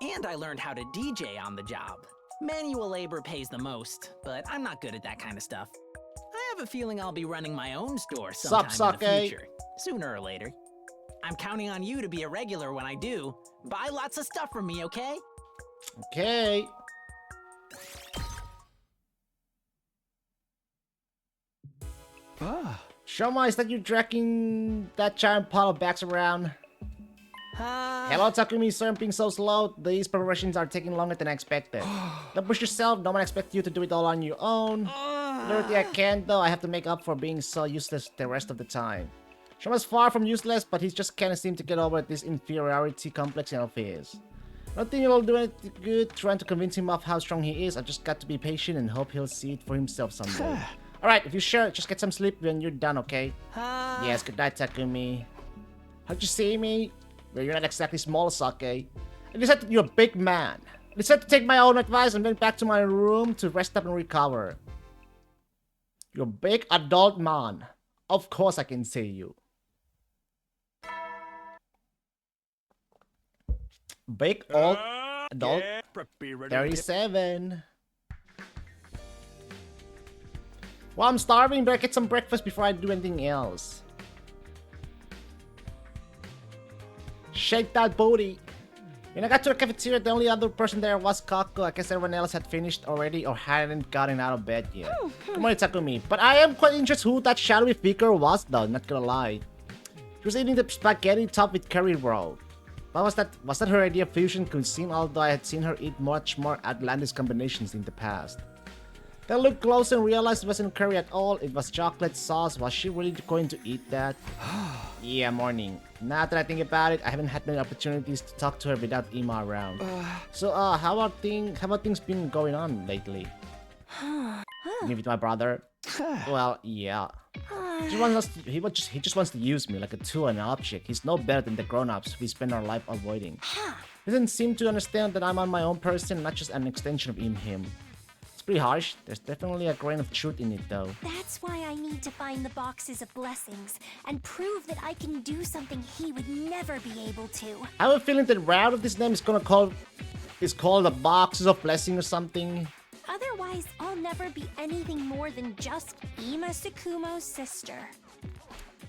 And I learned how to DJ on the job. Manual labor pays the most, but I'm not good at that kind of stuff. I have a feeling I'll be running my own store sometime in the future, sooner or later. I'm counting on you to be a regular when I do. Buy lots of stuff from me, okay? Okay. Shoma, is that you dragging that giant pile of bags around? Hello, Takumi. Sorry I'm being so slow. These preparations are taking longer than I expected. Don't push yourself. No one expects you to do it all on your own. Literally, I can't, though. I have to make up for being so useless the rest of the time. Shoma's far from useless, but he just can't seem to get over this inferiority complex of his. I don't think it'll do any good trying to convince him of how strong he is. I just got to be patient and hope he'll see it for himself someday. Alright, if you're sure, just get some sleep when you're done, okay? Yes, good night, Takumi. How'd you see me? Well, you're not exactly small, Sake. I decided you're a big man. I decided to take my own advice and went back to my room to rest up and recover. You're a big adult man. Of course I can see you. Big old adult 37. Well, I'm starving, but I get some breakfast before I do anything else. Shake that booty. When I got to the cafeteria, the only other person there was Kako. I guess everyone else had finished already or hadn't gotten out of bed yet. Good morning, Takumi. But I am quite interested who that shadowy figure was, though, not gonna lie. She was eating the spaghetti topped with curry roll. But was that her idea of fusion cuisine, although I had seen her eat much more outlandish combinations in the past? Then I looked close and realized it wasn't curry at all, it was chocolate sauce. Was she really going to eat that? Yeah, morning. Now that I think about it, I haven't had many opportunities to talk to her without Ima around. So, how about things been going on lately? Me with my brother? Well, yeah. He just wants to use me like a tool and an object. He's no better than the grown-ups we spend our life avoiding. He doesn't seem to understand that I'm on my own person, not just an extension of him. It's pretty harsh. There's definitely a grain of truth in it, though. That's why I need to find the boxes of blessings and prove that I can do something he would never be able to. I have a feeling that route of this name is called the Boxes of Blessing or something. Otherwise, I'll never be anything more than just Ima Tsukumo's sister.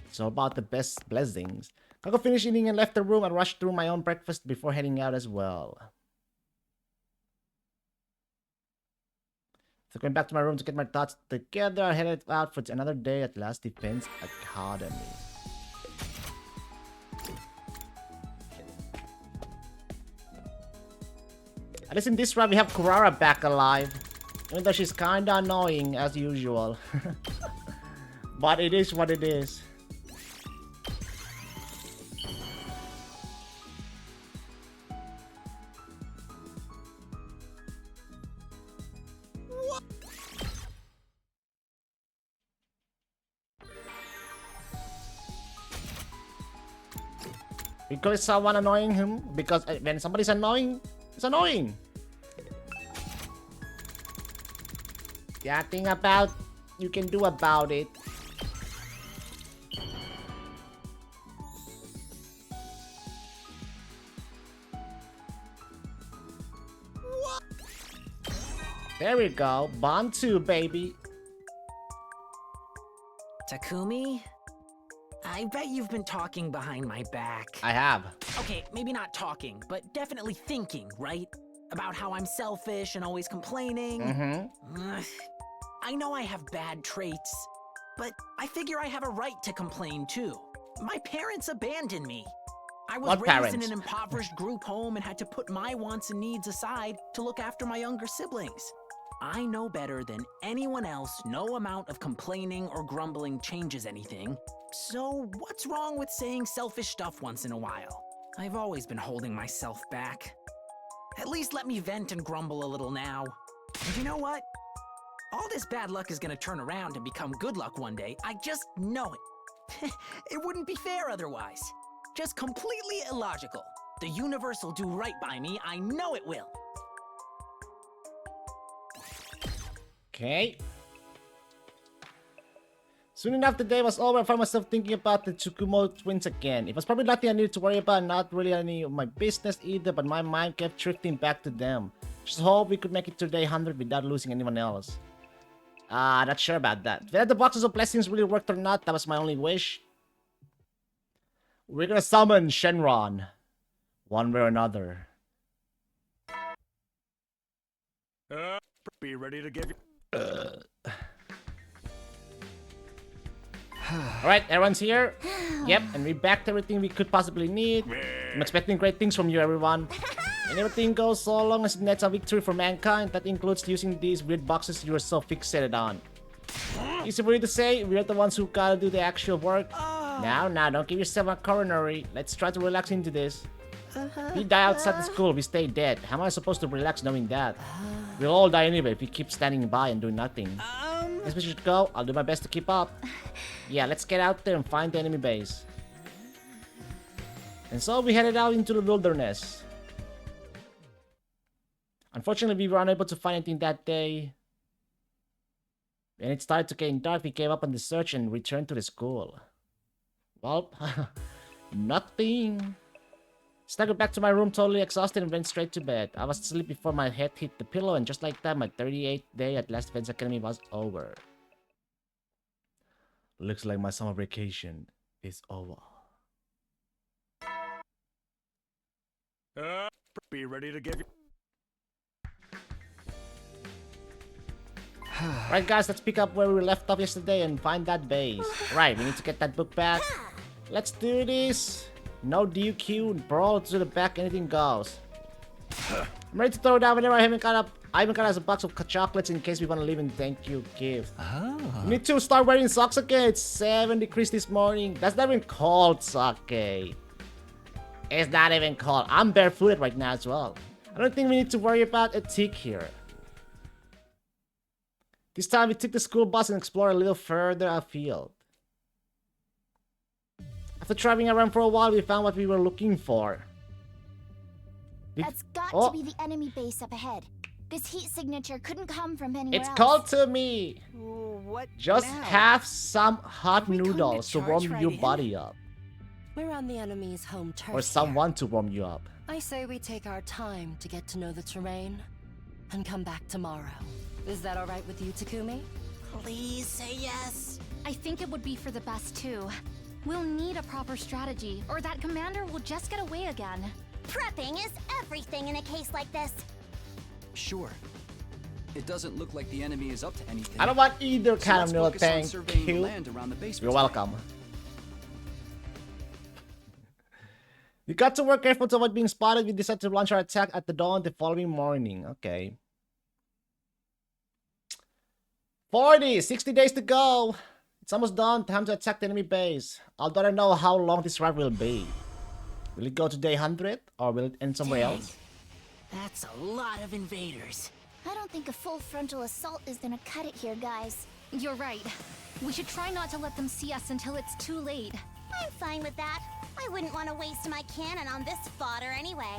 It's all about the best blessings. Kako finished eating and left the room and rushed through my own breakfast before heading out as well. So going back to my room to get my thoughts together, I headed out for another day at Last Defense Academy. At least in this round we have Kurara back alive. Even though she's kinda annoying as usual. But it is what it is. Because someone annoying him, because when somebody's annoying, it's annoying. Nothing about you can do about it. There we go. Bantu, baby. Takumi? I bet you've been talking behind my back. I have. Okay, maybe not talking, but definitely thinking, right? About how I'm selfish and always complaining. Mm-hmm. I know I have bad traits, but I figure I have a right to complain too. My parents abandoned me. I was raised in an impoverished group home and had to put my wants and needs aside to look after my younger siblings. I know better than anyone else no amount of complaining or grumbling changes anything. So what's wrong with saying selfish stuff once in a while? I've always been holding myself back. At least let me vent and grumble a little now. And you know what? All this bad luck is gonna turn around and become good luck one day. I just know it. It wouldn't be fair otherwise. Just completely illogical. The universe will do right by me. I know it will. Okay. Soon enough, the day was over. I found myself thinking about the Tsukumo twins again. It was probably nothing I needed to worry about, not really any of my business either, but my mind kept drifting back to them. Just hope we could make it to day 100 without losing anyone else. Not sure about that. Whether the boxes of blessings really worked or not, that was my only wish. We're gonna summon Shenron. One way or another. Be ready to give you... Alright, everyone's here. Yep, and we backed everything we could possibly need. I'm expecting great things from you, everyone. And everything goes so long as it nets a victory for mankind. That includes using these weird boxes you were so fixated on. Easy for you to say, we're the ones who gotta do the actual work. Now, don't give yourself a coronary. Let's try to relax into this. If we die outside the school, we stay dead. How am I supposed to relax knowing that? We'll all die anyway if we keep standing by and doing nothing. Guess we should go. I'll do my best to keep up. Yeah, let's get out there and find the enemy base. And so we headed out into the wilderness. Unfortunately, we were unable to find anything that day. When it started to get dark, we gave up on the search and returned to the school. Well, nothing. Staggered back to my room totally exhausted and went straight to bed. I was asleep before my head hit the pillow, and just like that, my 38th day at Last Defense Academy was over. Looks like my summer vacation is over. Be ready to give you... Right, guys, let's pick up where we left off yesterday and find that base. Right, we need to get that book back. Let's do this. No DQ, brawl to the back, anything goes. I'm ready to throw down whenever I even got us a box of chocolates in case we want to leave and thank you gift. We need to start wearing socks again. It's 7 degrees this morning. That's not even cold, Sake. It's not even cold. I'm barefooted right now as well. I don't think we need to worry about a tick here. This time we took the school bus and explored a little further afield. After driving around for a while, we found what we were looking for. That's got to be the enemy base up ahead. This heat signature couldn't come from anywhere else. It's called to me. What Just now? have some hot noodles to warm your body up. We're on the enemy's home turf. Or someone to warm you up. I say we take our time to get to know the terrain and come back tomorrow. Is that all right with you, Takumi? Please say yes. I think it would be for the best too. We'll need a proper strategy, or that commander will just get away again. Prepping is everything in a case like this. Sure. It doesn't look like the enemy is up to anything. I don't want either kind of let's noodle, focus on thank surveying the you. land around the base You're for today. welcome. We got to work careful to avoid being spotted. We decided to launch our attack at the dawn the following morning. Okay. 60 days to go. It's almost done. Time to attack the enemy base. Although I don't know how long this ride will be. Will it go to day 100 or will it end somewhere else? That's a lot of invaders. I don't think a full frontal assault is gonna cut it here, guys. You're right. We should try not to let them see us until it's too late. I'm fine with that. I wouldn't want to waste my cannon on this fodder anyway.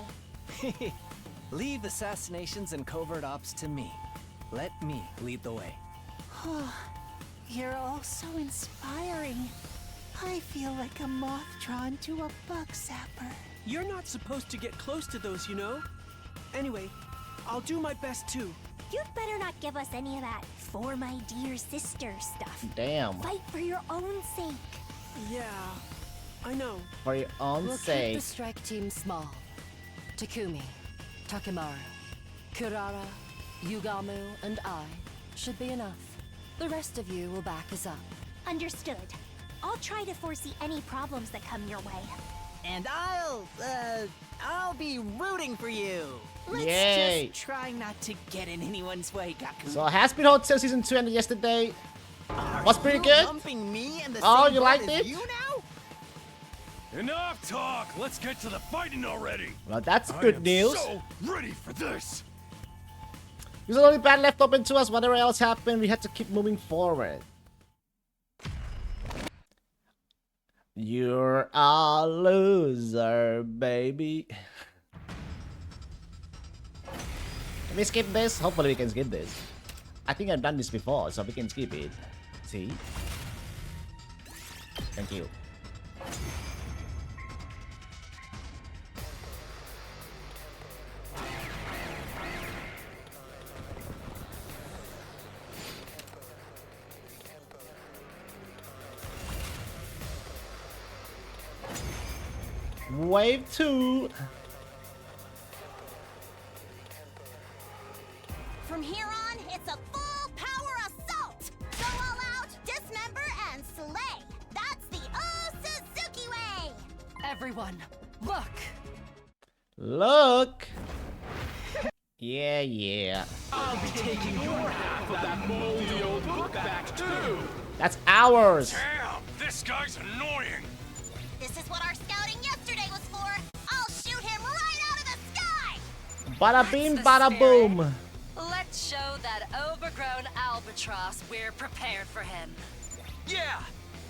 Leave assassinations and covert ops to me. Let me lead the way. You're all so inspiring. I feel like a moth drawn to a bug zapper. You're not supposed to get close to those, you know? Anyway, I'll do my best too. You'd better not give us any of that for my dear sister stuff. Damn. Fight for your own sake. Yeah, I know. For your own We'll keep sake. the strike team small. Takumi, Takimaru, Kurara, Yugamu, and I should be enough. The rest of you will back us up. Understood. I'll try to foresee any problems that come your way. And I'll be rooting for you. Let's Yay. Just try not to get in anyone's way, Gaku. So Hazbin Hotel Season 2 ended yesterday. Was pretty good. Lumping me in the Oh, same you boat liked as it? You now? Enough talk! Let's get to the fighting already! Well, that's I good am news. so ready for this! There's only bad left open to us. Whatever else happened, we had to keep moving forward. You're a loser, baby. Can we skip this? Hopefully we can skip this. I think I've done this before, so we can skip it. See? Thank you. Wave 2. From here on, it's a full power assault! Go all out, dismember, and slay! That's the Suzuki way! Everyone, look! Look. Yeah. I'll be taking your half of that moldy old book back too. That's ours. Damn! This guy's annoying! This is what our scouting yesterday was for! I'll shoot him right out of the sky! Bada bing, That's the bada spirit. boom. Let's show that overgrown albatross we're prepared for him. Yeah!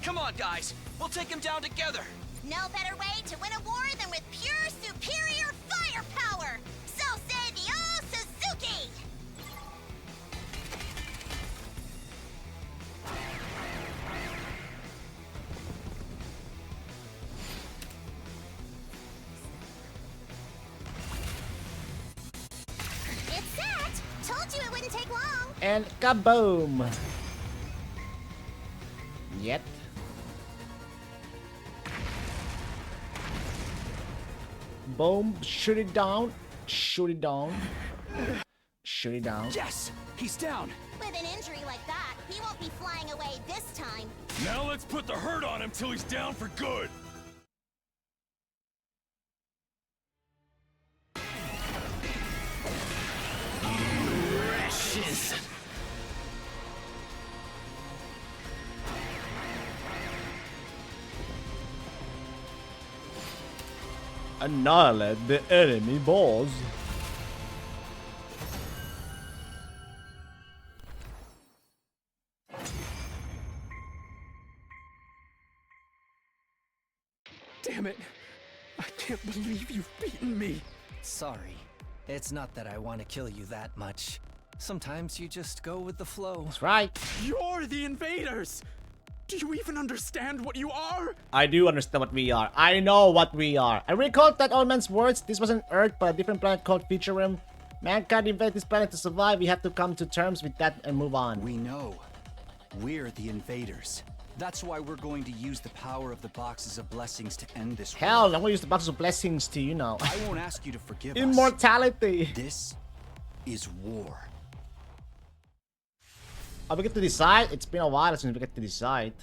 Come on, guys. We'll take him down together. No better way to win a war than with pure superior firepower! So say the Suzuki! It's set! Told you it wouldn't take long! And kaboom. Yet. Boom. Shoot it down. Shoot it down. Shoot it down. Yes! He's down! With an injury like that, he won't be flying away this time. Now let's put the hurt on him till he's down for good! Precious. Annihilate the enemy boss. Damn it! I can't believe you've beaten me! Sorry. It's not that I want to kill you that much. Sometimes you just go with the flow. That's right. You're the invaders! Do you even understand what you are? I do understand what we are. I know what we are. I recall that old man's words. This wasn't Earth, but a different planet called Futurum. Mankind invaded this planet to survive. We have to come to terms with that and move on. We know. We're the invaders. That's why we're going to use the power of the Boxes of Blessings to end this war. Hell, I'm gonna use the boxes of blessings to, you know. I won't ask you to forgive us. Immortality. This is war. Oh, we get to decide? It's been a while since we get to decide.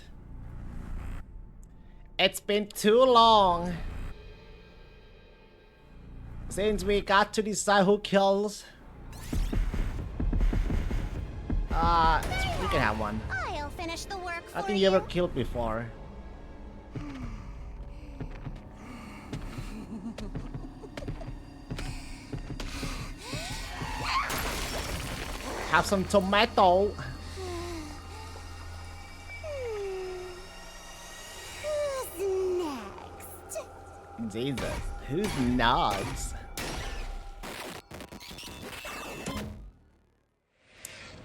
It's been too long since we got to decide who kills. You can have one. I'll finish the work for I think you ever killed before. Have some tomato. Who's next? Jesus, who's nuts?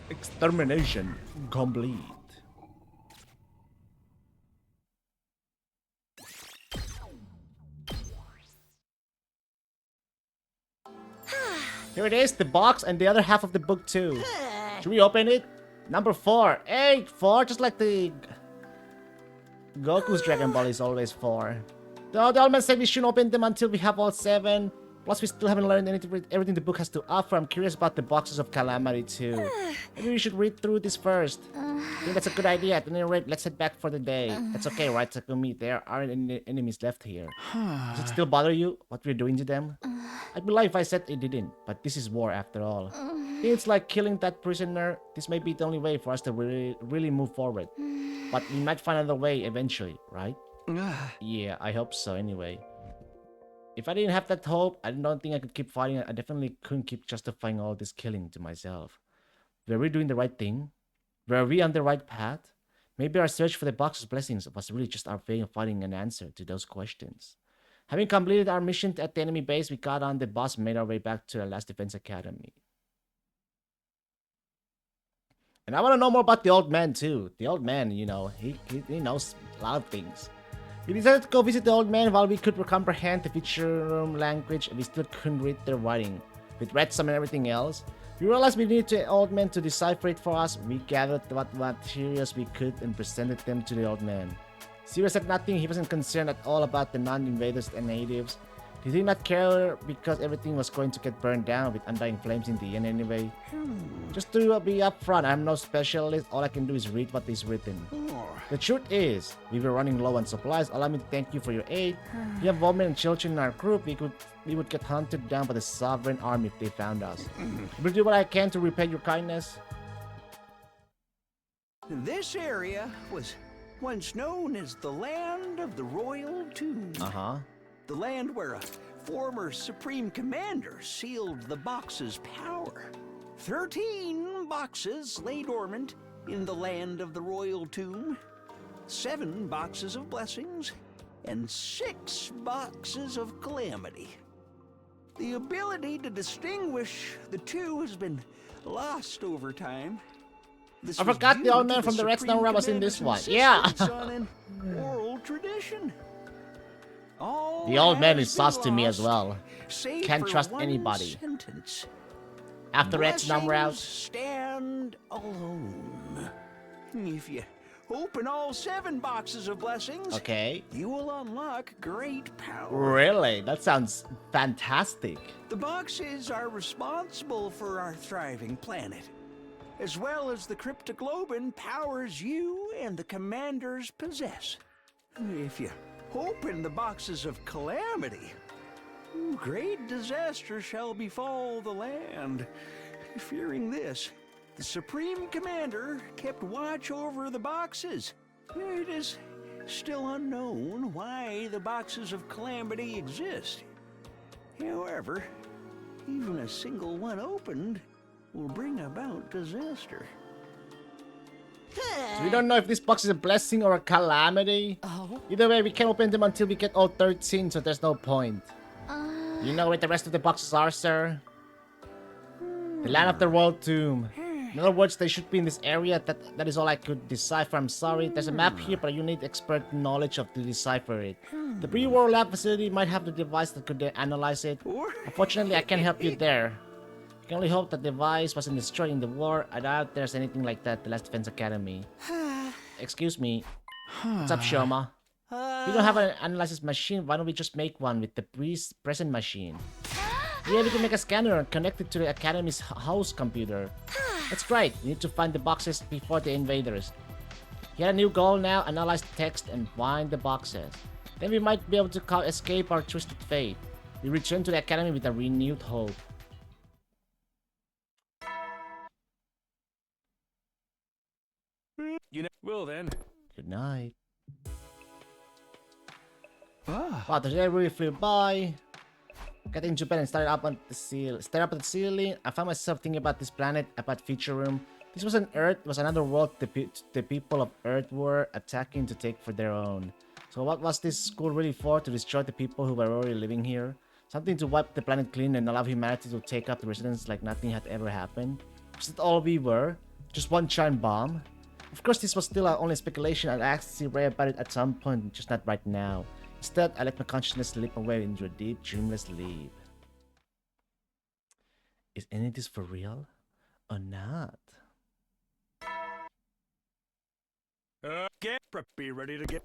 Extermination complete. Here it is, the box and the other half of the book too. Should we open it? Number 4. Hey, 4, just like the Goku's Dragon Ball is always 4. The old man said we shouldn't open them until we have all 7. Plus, we still haven't learned everything the book has to offer. I'm curious about the Boxes of Calamity too. Maybe we should read through this first. I think that's a good idea. At any rate, let's head back for the day. That's okay, right, Takumi? There aren't any enemies left here. Does it still bother you what we're doing to them? I'd be lying if I said it didn't, but this is war after all. I think it's like killing that prisoner. This may be the only way for us to really move forward. But we might find another way eventually, right? Yeah, I hope so anyway. If I didn't have that hope, I don't think I could keep fighting. I definitely couldn't keep justifying all this killing to myself. Were we doing the right thing? Were we on the right path? Maybe our search for the box of blessings was really just our way of finding an answer to those questions. Having completed our mission at the enemy base, we got on the bus and made our way back to the Last Defense Academy. And I want to know more about the old man too. The old man, you know, he knows a lot of things. We decided to go visit the old man. While we could comprehend the feature room language, we still couldn't read their writing. With red sum and everything else, we realized we needed the old man to decipher it for us. We gathered what materials we could and presented them to the old man. Zero said nothing. He wasn't concerned at all about the non-invaders and natives. He did not care because everything was going to get burned down with undying flames in the end anyway. Just to be upfront, I'm no specialist. All I can do is read what is written. The truth is, we were running low on supplies. Allow me to thank you for your aid. We have women and children in our group. We would get hunted down by the Sovereign Army if they found us. I will do what I can to repay your kindness. This area was once known as the Land of the Royal Tomb. The land where a former Supreme Commander sealed the box's power. 13 boxes lay dormant in the Land of the Royal Tomb. 7 boxes of blessings and 6 boxes of calamity. The ability to distinguish the two has been lost over time. I forgot the old man from the Red Snow was in this one. Yeah. Oral tradition. The old man is sus to me as well. Can't trust anybody. After Red Snow stand alone. If you open all 7 boxes of blessings, you will unlock great power. Really? That sounds fantastic. The boxes are responsible for our thriving planet, as well as the Cryptoglobin powers you and the commanders possess. If you open the boxes of calamity, great disaster shall befall the land. Fearing this, the Supreme Commander kept watch over the boxes. It is still unknown why the boxes of calamity exist. However, even a single one opened will bring about disaster. So we don't know if this box is a blessing or a calamity. Either way, we can't open them until we get all 13, so there's no point. You know where the rest of the boxes are, sir? The Land of the Royal Tomb. In other words, they should be in this area. That is all I could decipher. I'm sorry. There's a map here, but you need expert knowledge to decipher it. The pre-war lab facility might have the device that could analyze it. Unfortunately, I can't help you there. I can only hope that the device wasn't destroyed in the war. I doubt there's anything like that at the Last Defense Academy. Excuse me. What's up, Shoma? We don't have an analysis machine. Why don't we just make one with the present machine? Yeah, we can make a scanner and connect it to the Academy's house computer. That's right. We need to find the boxes before the invaders. He had a new goal now. Analyze the text and find the boxes. Then we might be able to escape our twisted fate. We return to the Academy with a renewed hope. You know, well then. Good night. Wow, the day really flew by. Got into bed and started up at the ceiling. I found myself thinking about this planet, about Feature Room. This wasn't Earth, it was another world the people of Earth were attacking to take for their own. So what was this school really for? To destroy the people who were already living here? Something to wipe the planet clean and allow humanity to take up the residents like nothing had ever happened? Was that all we were? Just one giant bomb? Of course, this was still only speculation. I'd actually read about it at some point, just not right now. Instead, I let my consciousness slip away into a deep, dreamless sleep. Is any of this for real? Or not? Get preppy, ready to get...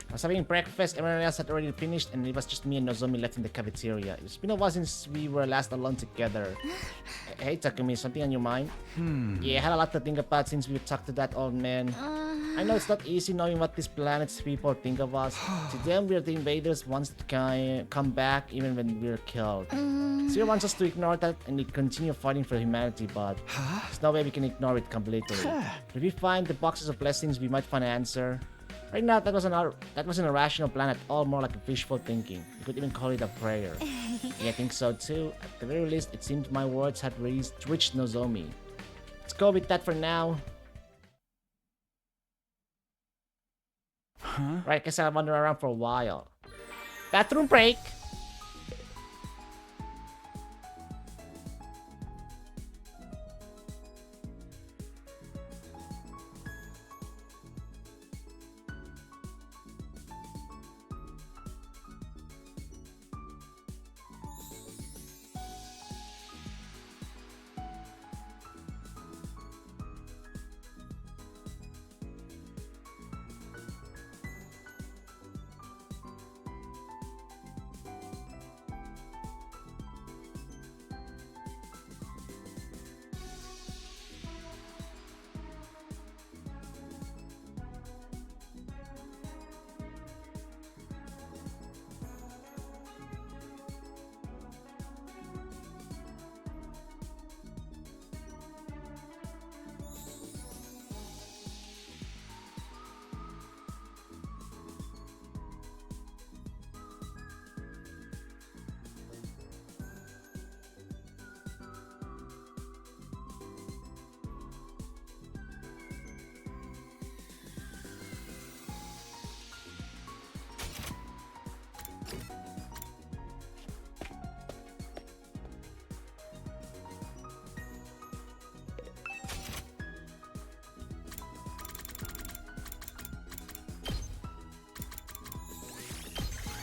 I was having breakfast, everyone else had already finished, and it was just me and Nozomi left in the cafeteria. It's been a while since we were last alone together. Hey Takumi, something on your mind? Yeah, I had a lot to think about since we talked to that old man. I know it's not easy knowing what these planet's people think of us. To them, we're the invaders wants to come back even when we're killed. Zero wants us to ignore that and we continue fighting for humanity, but there's no way we can ignore it completely. If we find the boxes of blessings, we might find an answer. Right now, that wasn't a rational plan at all, more like a wishful thinking. You could even call it a prayer. Yeah, I think so too. At the very least, it seemed my words had reached Nozomi. Let's go with that for now. Right, guess I'll wander around for a while. Bathroom break!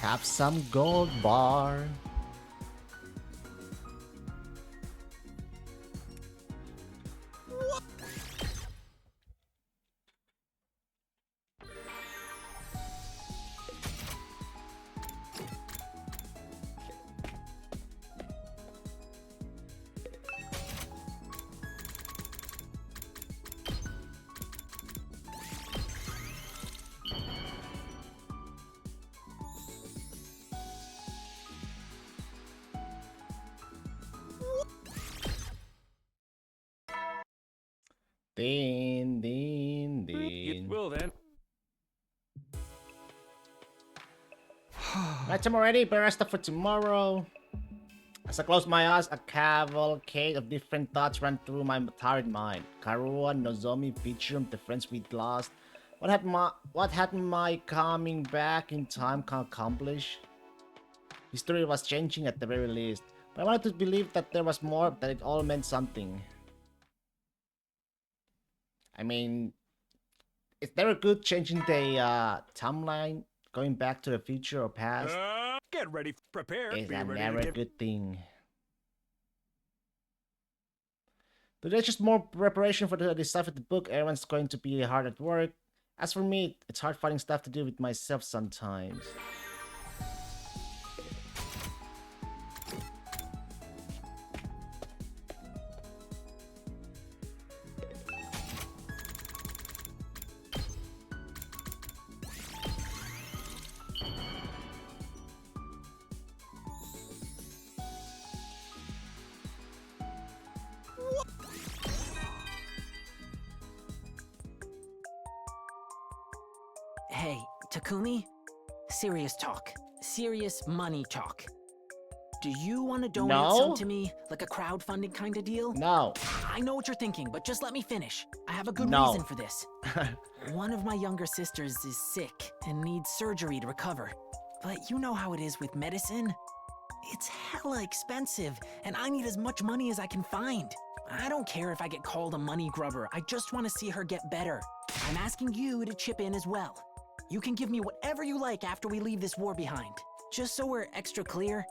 Have some gold bar. It will then. Right, I'm already, but rest up for tomorrow. As I close my eyes, a cavalcade of different thoughts ran through my tired mind. Karua, Nozomi, Pichum, the friends we'd lost. What had my coming back in time accomplish? History was changing at the very least, but I wanted to believe that there was more, that it all meant something. I mean, is there a good changing the timeline, going back to the future or past? Get ready, prepare. Is be that ready never to a get... good thing? But there's just more preparation for the stuff at the book. Everyone's going to be hard at work. As for me, it's hard finding stuff to do with myself sometimes. Hey, Takumi? Serious talk. Serious money talk. Do you want to donate some to me? Like a crowdfunding kind of deal? No. I know what you're thinking, but just let me finish. I have a good No. reason for this. One of my younger sisters is sick and needs surgery to recover. But you know how it is with medicine. It's hella expensive, and I need as much money as I can find. I don't care if I get called a money grubber. I just want to see her get better. I'm asking you to chip in as well. You can give me whatever you like after we leave this war behind. Just so we're extra clear,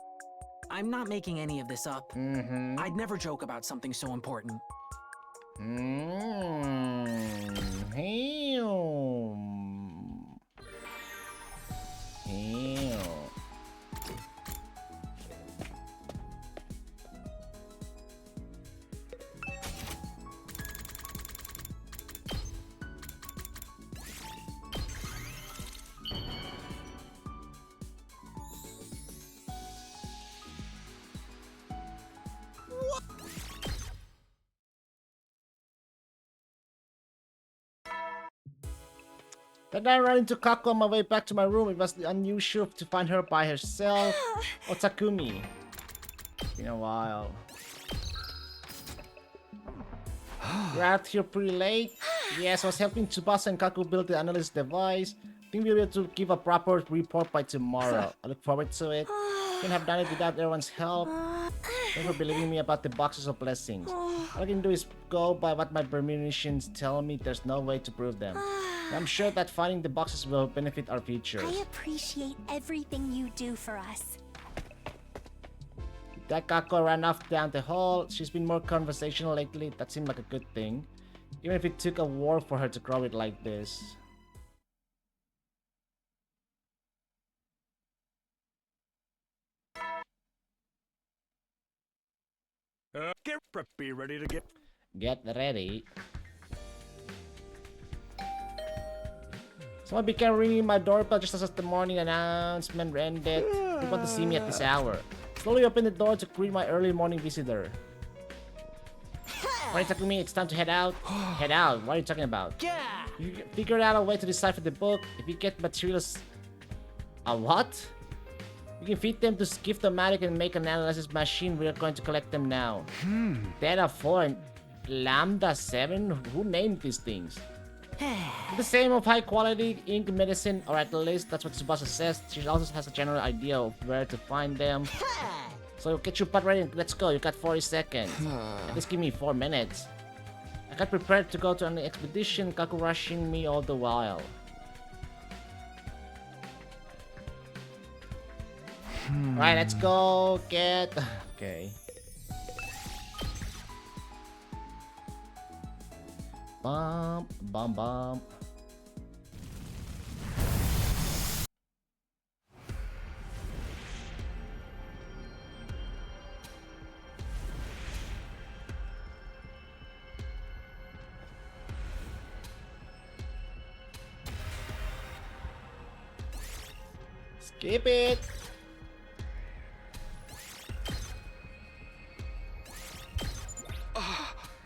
I'm not making any of this up. I'd never joke about something so important. Then I ran into Kaku on my way back to my room. It was unusual to find her by herself. Oh, Takumi. It's been a while. You're out here pretty late? Yes, I was helping Tsubasa and Kaku build the analysis device. I think we'll be able to give a proper report by tomorrow. I look forward to it. Couldn't have done it without everyone's help. Thanks for believing me about the boxes of blessings. All I can do is go by what my premonitions tell me. There's no way to prove them. I'm sure that finding the boxes will benefit our future. I appreciate everything you do for us. That Kako ran off down the hall. She's been more conversational lately. That seemed like a good thing. Even if it took a war for her to grow it like this. Be ready to get... Get ready. Someone began ringing my doorbell just as the morning announcement ended. They want to see me at this hour. Slowly opened the door to greet my early morning visitor. Alright, Takumi, it's time to head out. Head out? What are you talking about? Yeah. You figured out a way to decipher the book. If you get materials... A what? You can feed them to Skiff-O-Matic and make an analysis machine. We are going to collect them now. Theta 4 and Lambda 7? Who named these things? The same of high quality ink medicine, or at least that's what Tsubasa says. She also has a general idea of where to find them. So get your butt ready and let's go. You got 40 seconds. At least give me 4 minutes. I got prepared to go to an expedition, Kaku rushing me all the while. Right, let's go get... Okay. Bump, bump, bump. Skip it.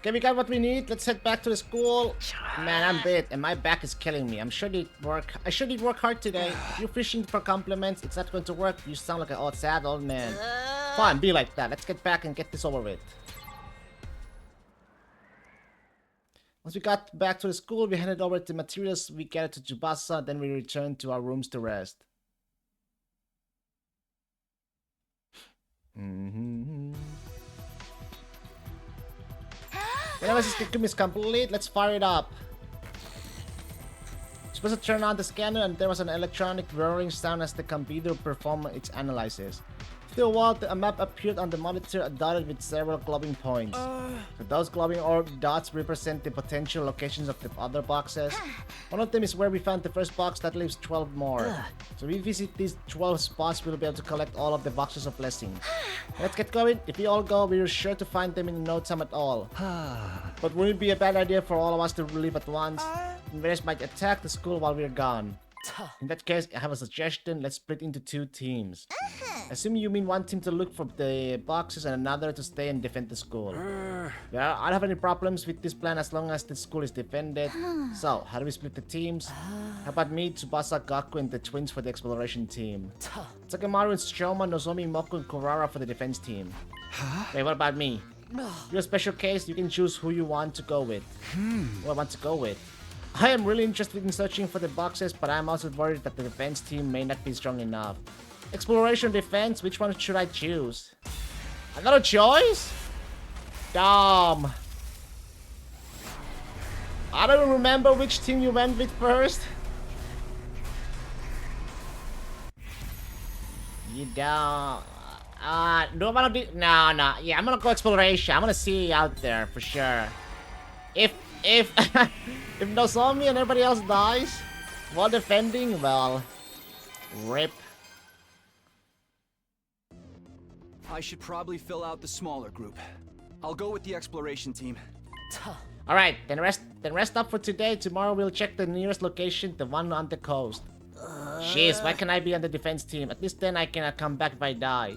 Okay, we got what we need. Let's head back to the school. Man, I'm bit, and my back is killing me. I should work hard today. If you're fishing for compliments, it's not going to work. You sound like an sad old man. Fine, be like that. Let's get back and get this over with. Once we got back to the school, we handed over the materials. We gathered to Tsubasa, then we returned to our rooms to rest. The analysis system is complete. Let's fire it up. Supposed to turn on the scanner, and there was an electronic roaring sound as the computer performed its analysis. After a while, a map appeared on the monitor, dotted with several glowing points. So those glowing orb dots represent the potential locations of the other boxes. One of them is where we found the first box. That leaves 12 more. So if we visit these 12 spots, we'll be able to collect all of the boxes of blessing. Let's get going. If we all go, we're sure to find them in no time at all. But wouldn't it be a bad idea for all of us to leave at once? Invaders might attack the school while we're gone. In that case, I have a suggestion. Let's split into 2 teams. Assume you mean one team to look for the boxes and another to stay and defend the school. Yeah, I don't have any problems with this plan as long as the school is defended. So, how do we split the teams? How about me, Tsubasa, Gaku, and the twins for the exploration team? Sakamaru and Shoma, Nozomi, Moku, and Kurara for the defense team. Wait, what about me? You're a special case. You can choose who you want to go with. Who I want to go with. I am really interested in searching for the boxes, but I'm also worried that the defense team may not be strong enough. Exploration, defense, which one should I choose? I got a choice? Dumb. I don't remember which team you went with first. You don't... do I wanna do... No. Yeah, I'm gonna go exploration. I'm gonna see you out there for sure. If Nozomi and everybody else dies while defending, well, rip. I should probably fill out the smaller group. I'll go with the exploration team. Alright, then rest up for today. Tomorrow we'll check the nearest location, the one on the coast. Jeez, why can't I be on the defense team? At least then I can come back if I die.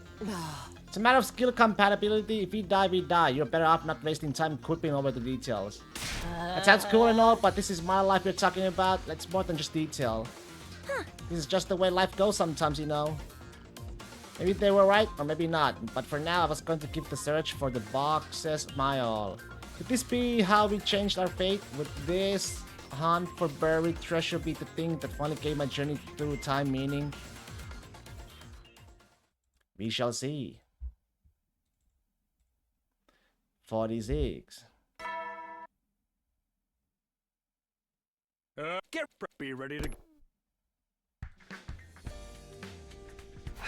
It's a matter of skill compatibility. If we die, we die. You're better off not wasting time quipping over the details. That sounds cool and all, but this is my life you're talking about. That's more than just detail. This is just the way life goes sometimes, you know. Maybe they were right, or maybe not. But for now, I was going to give the search for the boxes my all. Could this be how we changed our fate? Would this hunt for buried treasure be the thing that finally gave my journey through time meaning? We shall see. 46. Be ready to...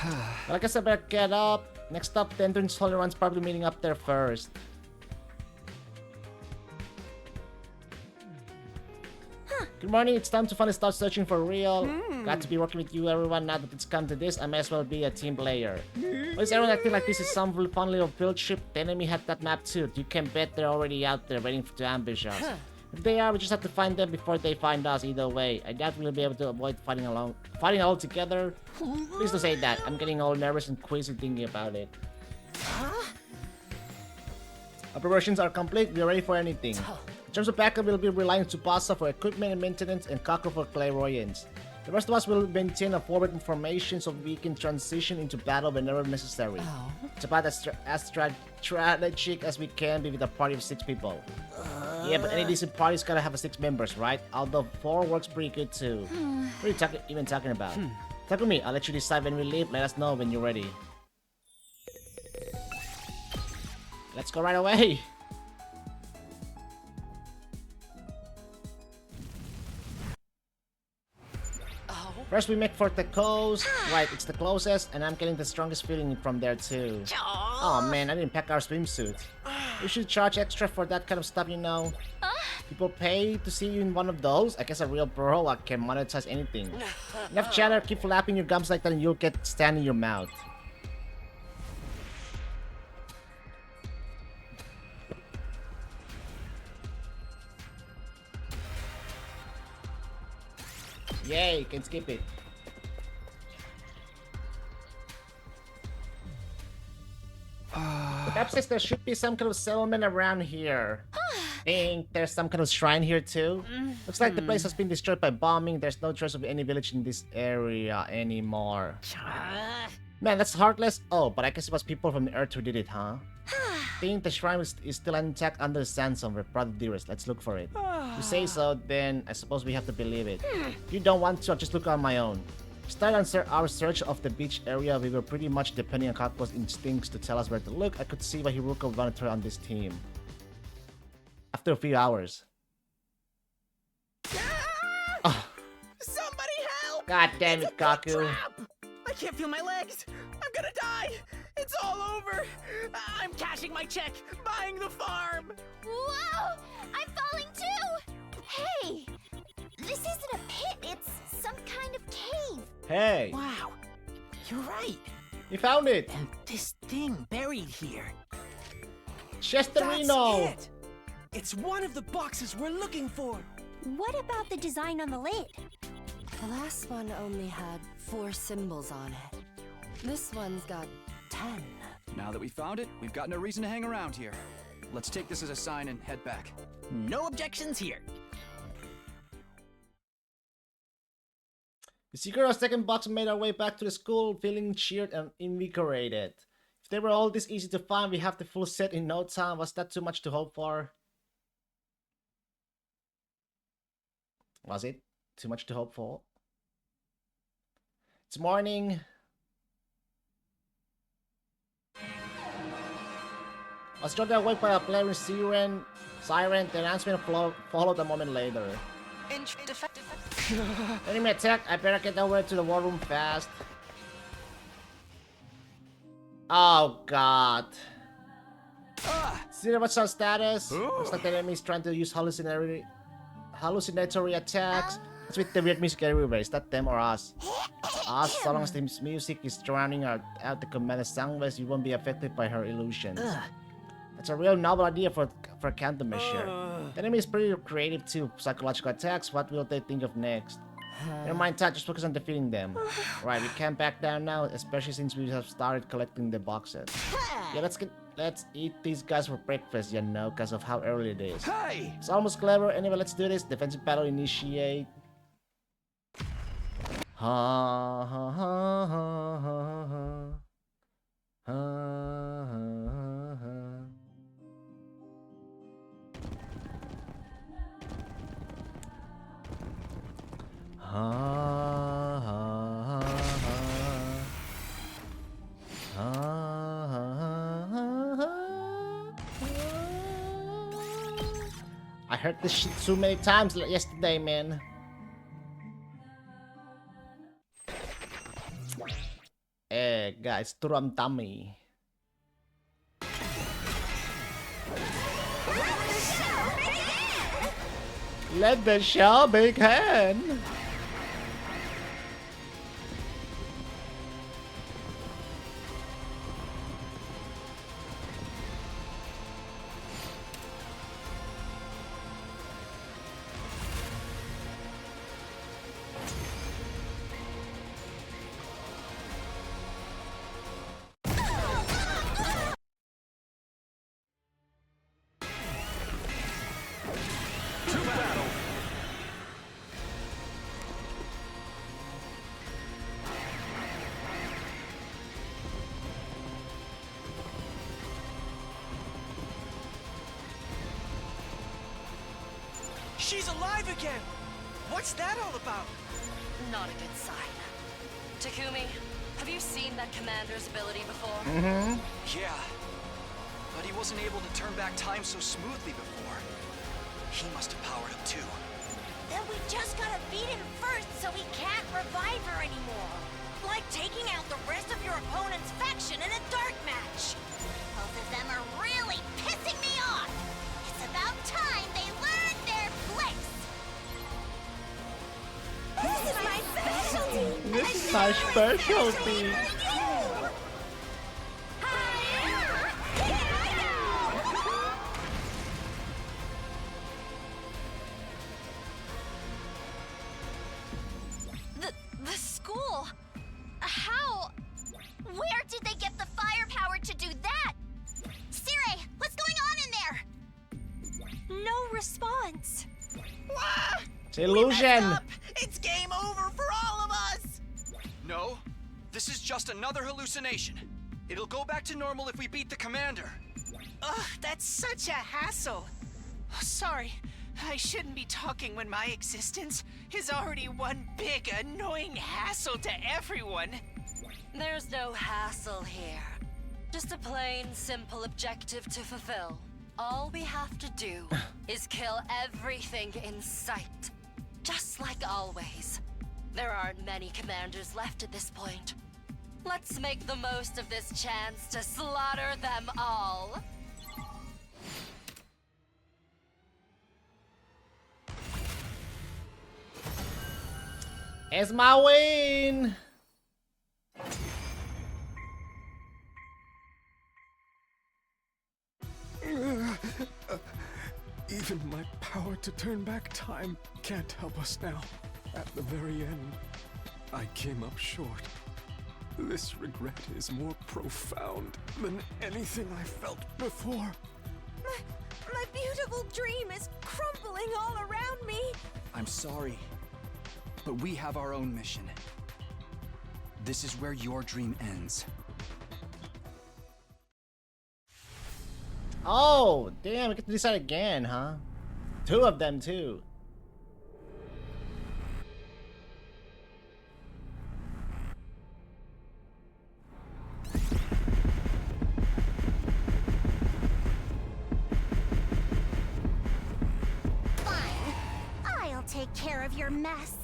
Well, I guess I better get up. Next up, the entrance tolerance probably meeting up there first. Good morning, it's time to finally start searching for real. Glad to be working with you everyone. Now that it's come to this, I may as well be a team player. Why is everyone acting like this is some fun little field trip? The enemy had that map too. You can bet they're already out there waiting to ambush us. If they are, we just have to find them before they find us. Either way, I doubt we'll be able to avoid fighting all together. Please don't say that. I'm getting all nervous and queasy thinking about it. Our preparations are complete. We're ready for anything. In terms of backup, we'll be relying on Tsubasa for equipment and maintenance and Kaku for clairvoyance. The rest of us will maintain a forward formation so we can transition into battle whenever necessary. It's about as strategic as we can be with a party of 6 people. Yeah, but any decent party's gotta have 6 members, right? Although 4 works pretty good too. What are you even talking about? Talk with me, I'll let you decide when we leave. Let us know when you're ready. Let's go right away! First we make for the coast. Right, it's the closest, and I'm getting the strongest feeling from there too. Oh man, I didn't pack our swimsuit. We should charge extra for that kind of stuff, you know. People pay to see you in one of those. I guess a real pro can monetize anything. Enough chatter, keep flapping your gums like that and you'll get stand in your mouth. Yay, can skip it. Perhaps says there should be some kind of settlement around here. Think there's some kind of shrine here too? Looks like the place has been destroyed by bombing. There's no trace of any village in this area anymore. Man, that's heartless. Oh, but I guess it was people from the earth who did it, huh? Think the shrine is still intact under the sand somewhere. Brother dearest, let's look for it. You say so, then I suppose we have to believe it. If you don't want to, I'll just look on my own. Start on our search of the beach area. We were pretty much depending on Kaku's instincts to tell us where to look. I could see why Hiruka would want to turn on this team. After a few hours. Oh. Somebody help! God damn it, Kaku. I can't feel my legs. I'm gonna die. It's all over. I'm cashing my check, buying the farm. Whoa! I'm falling too! Hey! This isn't a pit, it's some kind of cave. Hey! Wow, you're right. You found it! And this thing buried here. Chesterino! That's it! It's one of the boxes we're looking for. What about the design on the lid? The last one only had 4 symbols on it. This one's got 10. Now that we found it, we've got no reason to hang around here. Let's take this as a sign and head back. No objections here. The secret of second box made our way back to the school, feeling cheered and invigorated. If they were all this easy to find, we have the full set in no time. Was that too much to hope for? Was it too much to hope for? It's morning. I was struck awake by a blaring siren. The announcement followed a moment later. Enemy attack. I better get over to the war room fast. Oh god. See what's our status? Looks like the enemy is trying to use hallucinatory attacks. It's with the weird music everywhere. Is that them or us? Us, so long as the music is drowning out the commander Sangwes, you won't be affected by her illusions. That's a real novel idea for a countermeasure. The enemy is pretty creative too. Psychological attacks, what will they think of next? Never mind, Tad. Just focus on defeating them. Right, we can't back down now, especially since we have started collecting the boxes. Yeah, let's eat these guys for breakfast, you know, because of how early it is. Hey! It's almost clever. Anyway, let's do this. Defensive battle initiate. Ha ha ha ha ha ha. Ha ha ha. Ha ha ha ha. I heard this shit so many times yesterday, man. Guys, turam tummy. Let the show begin. She's alive again! What's that all about? Not a good sign. Takumi, have you seen that commander's ability before? Yeah. But he wasn't able to turn back time so smoothly before. He must have powered up too. Then we just gotta beat him first so he can't revive her anymore. Like taking out the rest of your opponent's faction in a dark match. Both of them are really pissing me off. It's about time they learned their place. This is my specialty. This is my specialty. The school? How? Where did they get the firepower to do that? Sire, what's going on in there? No response. It's illusion. It's game over for all of us! No, this is just another hallucination. It'll go back to normal if we beat the commander. Ugh, that's such a hassle. Sorry, I shouldn't be talking when my existence is already one big, annoying hassle to everyone. There's no hassle here. Just a plain, simple objective to fulfill. All we have to do is kill everything in sight. Just like always. There aren't many commanders left at this point. Let's make the most of this chance to slaughter them all. It's my win. Even my power to turn back time can't help us now. At the very end, I came up short. This regret is more profound than anything I felt before. My beautiful dream is crumbling all around me. I'm sorry, but we have our own mission. This is where your dream ends. Oh, damn, we get to decide again, huh? Two of them, too. Fine. I'll take care of your mess.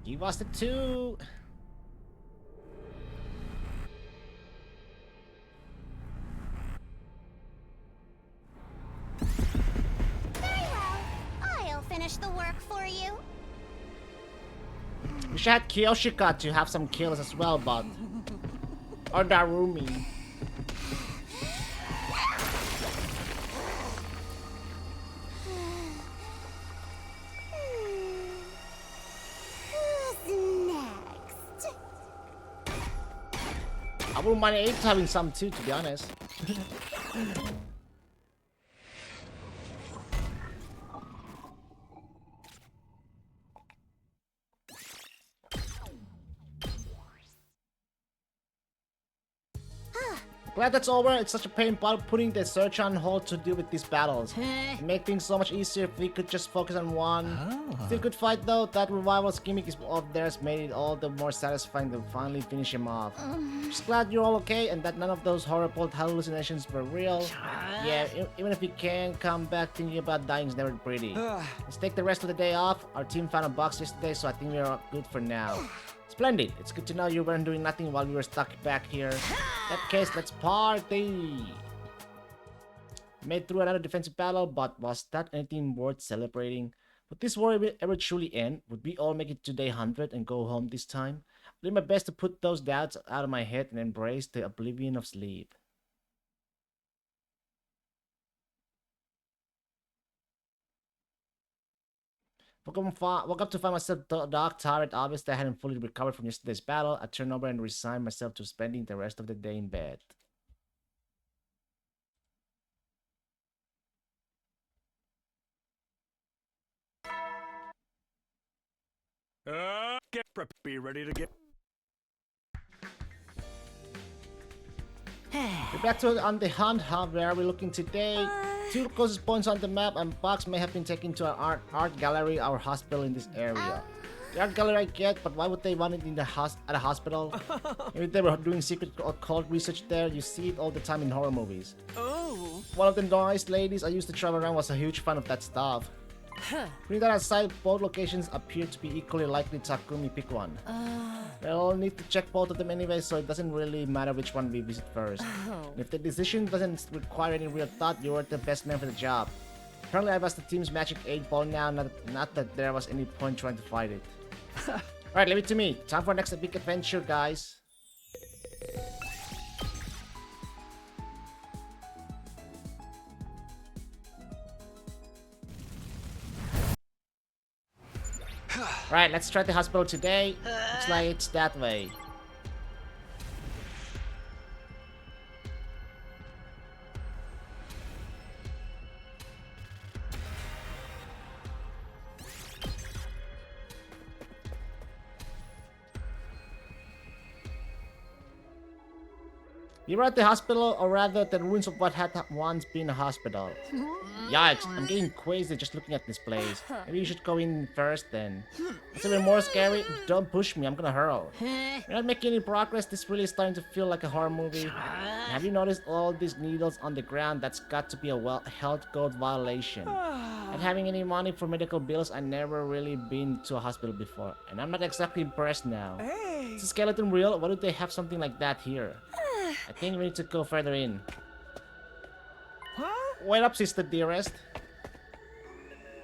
Give us the 2. Very well. I'll finish the work for you. We should have Kyoshika to have some kills as well, but... Or Darumi. Who's next? I wouldn't mind Ape having some too, to be honest. Glad that's over. It's such a pain putting the search on hold to deal with these battles. It'd make things so much easier if we could just focus on one. Still good fight though. That revival's gimmick of theirs made it all the more satisfying to finally finish him off. Just glad you're all okay and that none of those horrible hallucinations were real. Yeah, even if we can come back, thinking about dying is never pretty. Let's take the rest of the day off. Our team found a box yesterday, so I think we're good for now. Splendid. It's good to know you weren't doing nothing while we were stuck back here. In that case, let's party. Made through another defensive battle, but was that anything worth celebrating? Would this war ever truly end? Would we all make it to day 100 and go home this time? I did my best to put those doubts out of my head and embrace the oblivion of sleep. Woke up to find myself dark, tired. Obviously, I hadn't fully recovered from yesterday's battle. I turned over and resigned myself to spending the rest of the day in bed. Get prepped. Be ready to get. We're back to on the hunt. Where are we looking today? 2 closest points on the map, and Box may have been taken to an art gallery, our hospital in this area. The art gallery I get, but why would they want it in the at a hospital? Maybe they were doing secret occult research there. You see it all the time in horror movies. Oh. One of the nice ladies I used to travel around was a huge fan of that stuff. Putting that aside, both locations appear to be equally likely. Takumi, pick one. We'll need to check both of them anyway, so it doesn't really matter which one we visit first. And if the decision doesn't require any real thought, you're the best man for the job. Apparently I've asked the team's magic 8-ball now, not that there was any point trying to fight it. Alright, leave it to me. Time for our next big adventure, guys. Right, let's try the hospital today. Looks like it's that way. You're at the hospital, or rather the ruins of what had once been a hospital. Yikes, I'm getting crazy just looking at this place. Maybe you should go in first then. It's even more scary. Don't push me, I'm gonna hurl. You're not making any progress. This really is starting to feel like a horror movie. Have you noticed all these needles on the ground? That's got to be a health code violation. Not having any money for medical bills, I've never really been to a hospital before. And I'm not exactly impressed now. Is the skeleton real? Why do they have something like that here? I think we need to go further in. Wait up, sister dearest.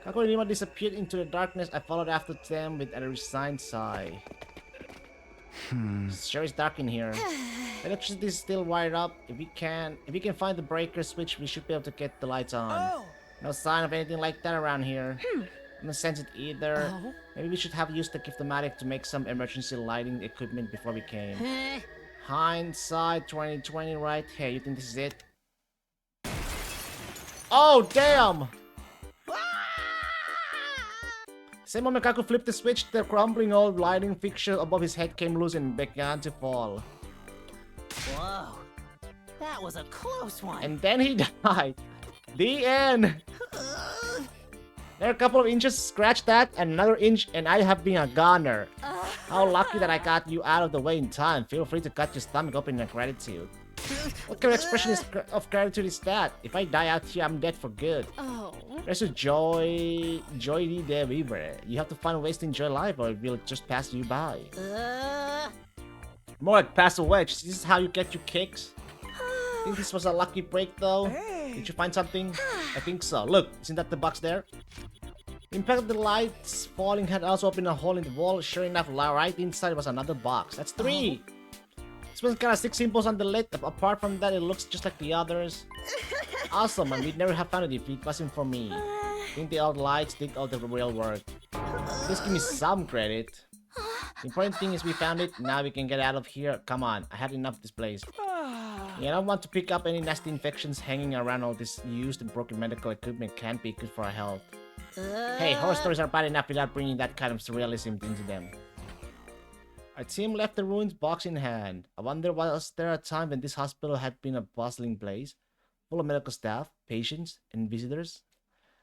Kako and Rima disappeared into the darkness. I followed after them with a resigned sigh. Sure is dark in here. The electricity is still wired up. If we can find the breaker switch, we should be able to get the lights on. No sign of anything like that around here. I don't sense it either. Maybe we should have used the Gift-O-Matic to make some emergency lighting equipment before we came. Hindsight 2020 right here. You think this is it? Oh, damn! Same moment Kaku flipped the switch, the crumbling old lighting fixture above his head came loose and began to fall. Whoa. That was a close one. And then he died. The end! There are a couple of inches, scratch that, and another inch, and I have been a goner. How lucky that I got you out of the way in time. Feel free to cut your stomach open in gratitude. What kind of expression of gratitude is that? If I die out here, I'm dead for good. There's a Joy the Weaver. You have to find ways to enjoy life or it will just pass you by. More like pass away. This is how you get your kicks. Think this was a lucky break though? Did you find something? I think so. Look, isn't that the box there? The impact of the lights falling had also opened a hole in the wall. Sure enough, right inside was another box. That's 3! This one's got 6 symbols on the lid. Apart from that, it looks just like the others. Awesome, and we'd never have found it if it wasn't for me. I think the old lights did all the real work. Please give me some credit. The important thing is we found it. Now we can get out of here. Come on, I had enough of this place. Yeah, I don't want to pick up any nasty infections hanging around. All this used and broken medical equipment can't be good for our health. Hey, horror stories are bad enough without bringing that kind of surrealism into them. Our team left the ruins box in hand. I wonder, was there a time when this hospital had been a bustling place, full of medical staff, patients, and visitors?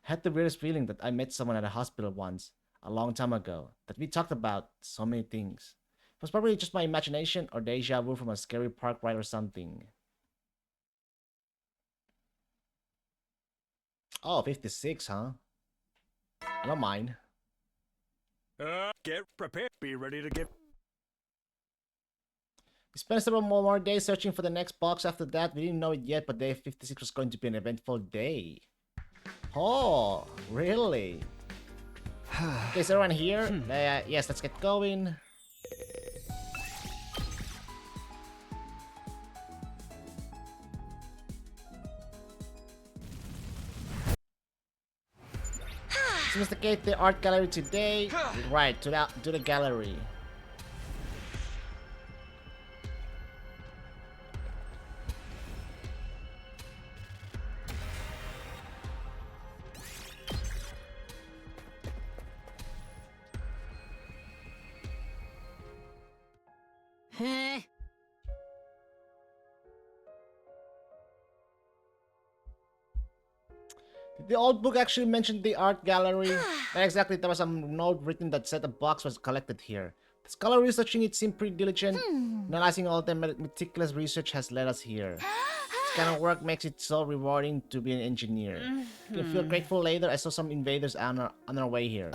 I had the weirdest feeling that I met someone at a hospital once, a long time ago, that we talked about so many things. It was probably just my imagination or deja vu from a scary park ride or something. Oh, 56, huh? I don't mind. Get prepared. Be ready to get... We spent several more days searching for the next box after that. We didn't know it yet, but day 56 was going to be an eventful day. Oh, really? Okay, is everyone here? Yes, let's get going. So investigate the art gallery today. Right, to the gallery. The old book actually mentioned the art gallery. Not exactly, there was some note written that said a box was collected here. The scholar researching it seemed pretty diligent. Analyzing all the meticulous research has led us here. This kind of work makes it so rewarding to be an engineer. You'll feel grateful later. I saw some invaders on our way here.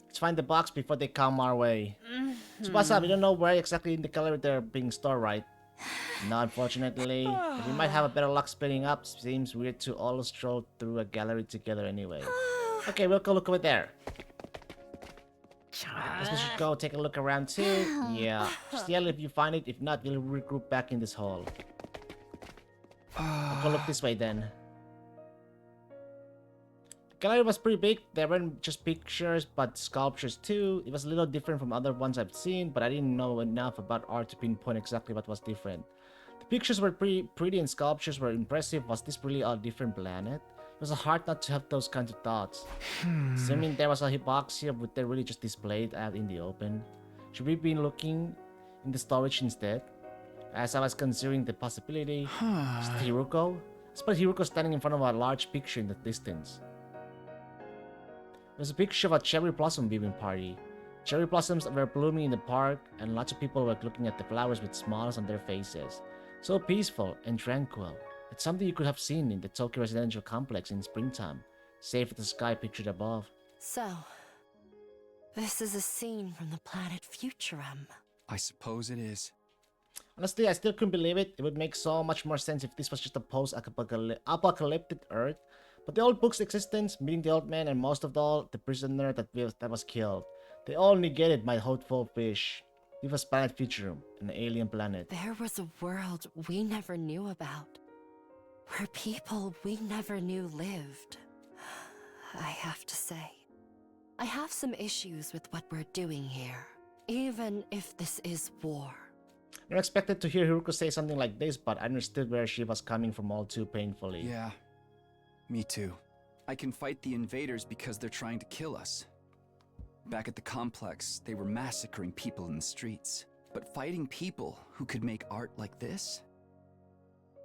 Let's find the box before they come our way. So what's up? You don't know where exactly in the gallery they're being stored, right? No, unfortunately. But we might have a better luck splitting up. Seems weird to all stroll through a gallery together anyway. Okay, we'll go look over there. Guess we should go take a look around too. Yeah, just yell if you find it. If not, we'll regroup back in this hall. I'll go look this way then. The gallery was pretty big. There weren't just pictures, but sculptures too. It was a little different from other ones I've seen, but I didn't know enough about art to pinpoint exactly what was different. The pictures were pretty and sculptures were impressive. Was this really a different planet? It was hard not to have those kinds of thoughts. Assuming there was a box here, would they really just displayed out in the open? Should we be looking in the storage instead? As I was considering the possibility, is it Hiruko? I spotted Hiruko standing in front of a large picture in the distance. There's a picture of a cherry blossom viewing party. Cherry blossoms were blooming in the park, and lots of people were looking at the flowers with smiles on their faces. So peaceful and tranquil. It's something you could have seen in the Tokyo residential complex in springtime, save for the sky pictured above. So, this is a scene from the planet Futurum. I suppose it is. Honestly, I still couldn't believe it. It would make so much more sense if this was just a post-apocalyptic Earth. But the old book's existence, meeting the old man, and most of all, the prisoner that was killed, they all negated my hopeful wish. It was planet Futurum, an alien planet. There was a world we never knew about, where people we never knew lived. I have to say, I have some issues with what we're doing here, even if this is war. I never expected to hear Hiruko say something like this, but I understood where she was coming from all too painfully. Yeah, me too. I can fight the invaders because they're trying to kill us. Back at the complex, they were massacring people in the streets. But fighting people who could make art like this?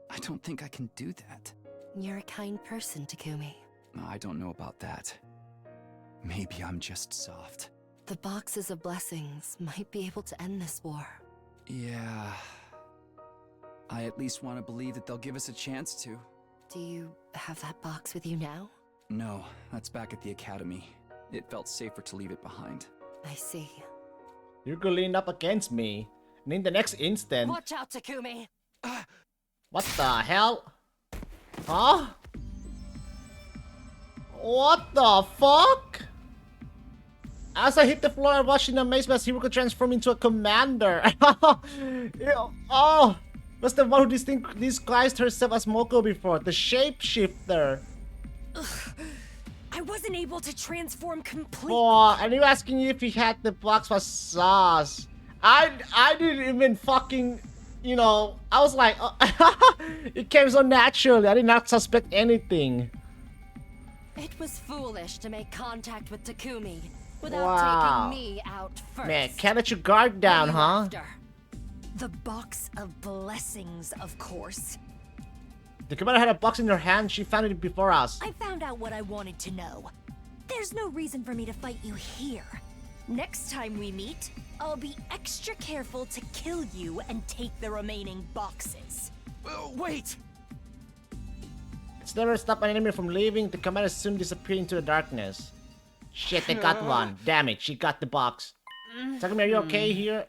I don't think I can do that. You're a kind person, Takumi. I don't know about that. Maybe I'm just soft. The boxes of blessings might be able to end this war. Yeah. I at least want to believe that they'll give us a chance to. Do you have that box with you now? No, that's back at the academy. It felt safer to leave it behind. I see. You're gonna lean up against me. And in the next instant... Watch out, Takumi! What the hell? Huh? What the fuck? As I hit the floor, I watched in amazement as Hiruko transform into a commander. Oh! Was the one who disguised herself as Moko before, the shapeshifter. I wasn't able to transform completely. Oh, and you asking if he had the box was sauce. I didn't even fucking, you know, I was like, it came so naturally. I did not suspect anything. It was foolish to make contact with Takumi without Wow. taking me out first. Man, can't let your guard down, What are you huh? after? The box of blessings, of course. The commander had a box in her hand. She found it before us. I found out what I wanted to know. There's no reason for me to fight you here. Next time we meet, I'll be extra careful to kill you and take the remaining boxes. Wait! It's never stopped an enemy from leaving. The commander soon disappeared into the darkness. Shit, they got one. Damn it, she got the box. Takumi, are you okay here?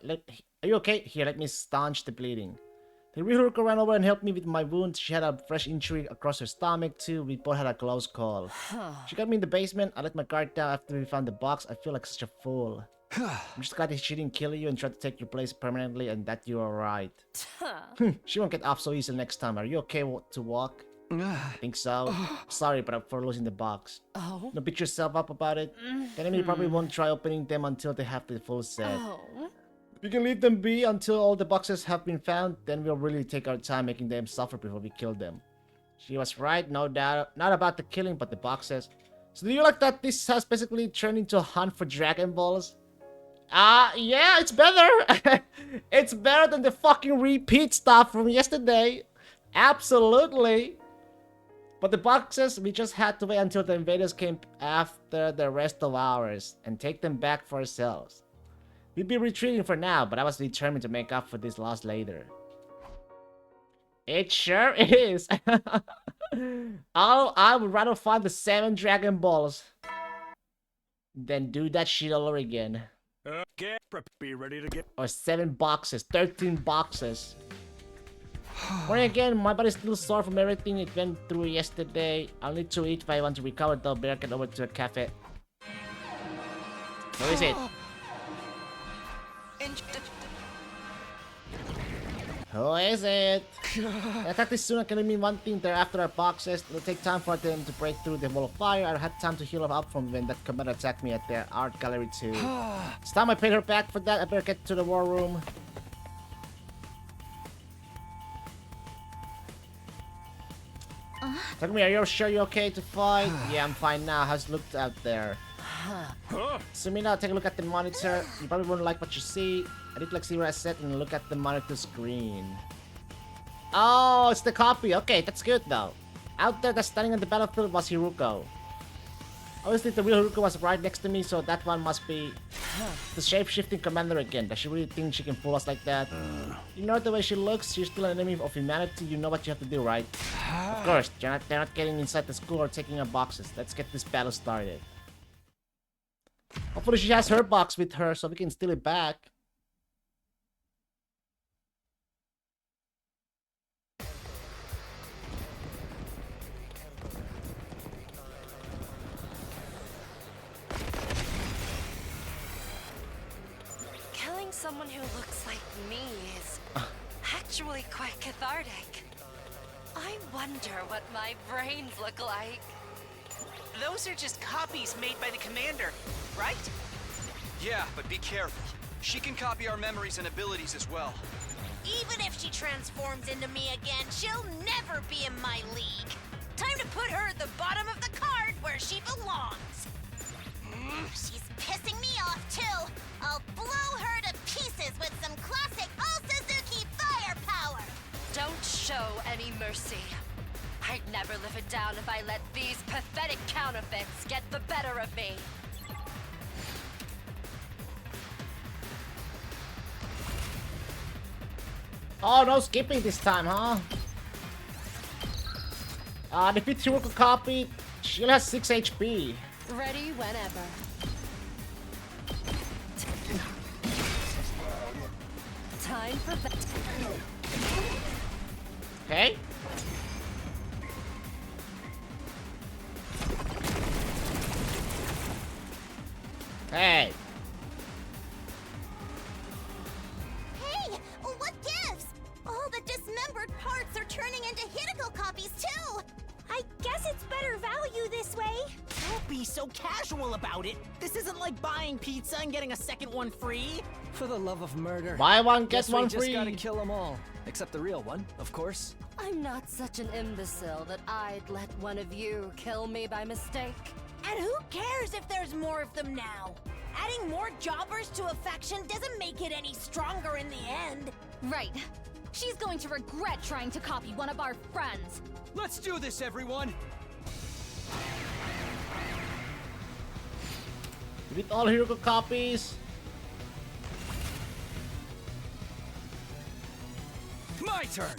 Are you okay? Here, let me staunch the bleeding. The real Hiruko ran over and helped me with my wound. She had a fresh injury across her stomach too. We both had a close call. She got me in the basement. I let my guard down after we found the box. I feel like such a fool. I'm just glad that she didn't kill you and try to take your place permanently and that you're alright. She won't get off so easily next time. Are you okay to walk? I think so. Sorry, but for losing the box. Oh. Don't beat yourself up about it. The enemy probably won't try opening them until they have the full set. Oh. We can leave them be until all the boxes have been found, then we'll really take our time making them suffer before we kill them. She was right, no doubt. Not about the killing, but the boxes. So do you like that this has basically turned into a hunt for Dragon Balls? Yeah, it's better. It's better than the fucking repeat stuff from yesterday. Absolutely. But the boxes, we just had to wait until the invaders came after the rest of ours and take them back for ourselves. We'd be retreating for now, but I was determined to make up for this loss later. It sure is. I would rather find the 7 Dragon Balls than do that shit all over again. Okay, be ready to get... Or 7 boxes, 13 boxes. When again, my body's still sore from everything it went through yesterday. I'll need to eat if I want to recover though. Better get over to a cafe. Where is it? Who is it? I attacked this soon. Can mean one thing. They're after our boxes. It'll take time for them to break through the wall of fire. I had time to heal up from when that commander attacked me at the art gallery too. It's time I paid her back for that. I better get to the war room. Takumi, are you sure you're okay to fight? Yeah, I'm fine now. How's it looked out there? Sumina, take a look at the monitor. You probably won't like what you see. I did like see what I said and look at the monitor screen. Oh, it's the copy. Okay, that's good though. Out there that's standing on the battlefield was Hiruko. Obviously the real Hiruko was right next to me, so that one must be the shape-shifting commander again. Does she really think she can fool us like that? You know the way she looks, she's still an enemy of humanity. You know what you have to do, right? Of course, they're not getting inside the school or taking our boxes. Let's get this battle started. Hopefully she has her box with her so we can steal it back. Killing someone who looks like me is actually quite cathartic. I wonder what my brains look like. Those are just copies made by the commander, right? Yeah, but be careful. She can copy our memories and abilities as well. Even if she transforms into me again, she'll never be in my league. Time to put her at the bottom of the card where she belongs. She's pissing me off too. I'll blow her to pieces with some classic All Suzuki firepower. Don't show any mercy. I'd never live it down if I let these pathetic counterfeits get the better of me. Oh, no skipping this time, huh? Defeat Hiruko copy. She only has 6 HP. Ready whenever. Time for Okay. Hey. Hey, what gives? All the dismembered parts are turning into Hideko copies too. I guess it's better value this way. Don't be so casual about it. This isn't like buying pizza and getting a second one free. For the love of murder. Buy one, get Guess one we just free. gotta kill them all. Except the real one, of course. I'm not such an imbecile that I'd let one of you kill me by mistake. And who cares if there's more of them now? Adding more jobbers to a faction doesn't make it any stronger in the end. Right. She's going to regret trying to copy one of our friends. Let's do this, everyone! With all Hiruko copies. My turn!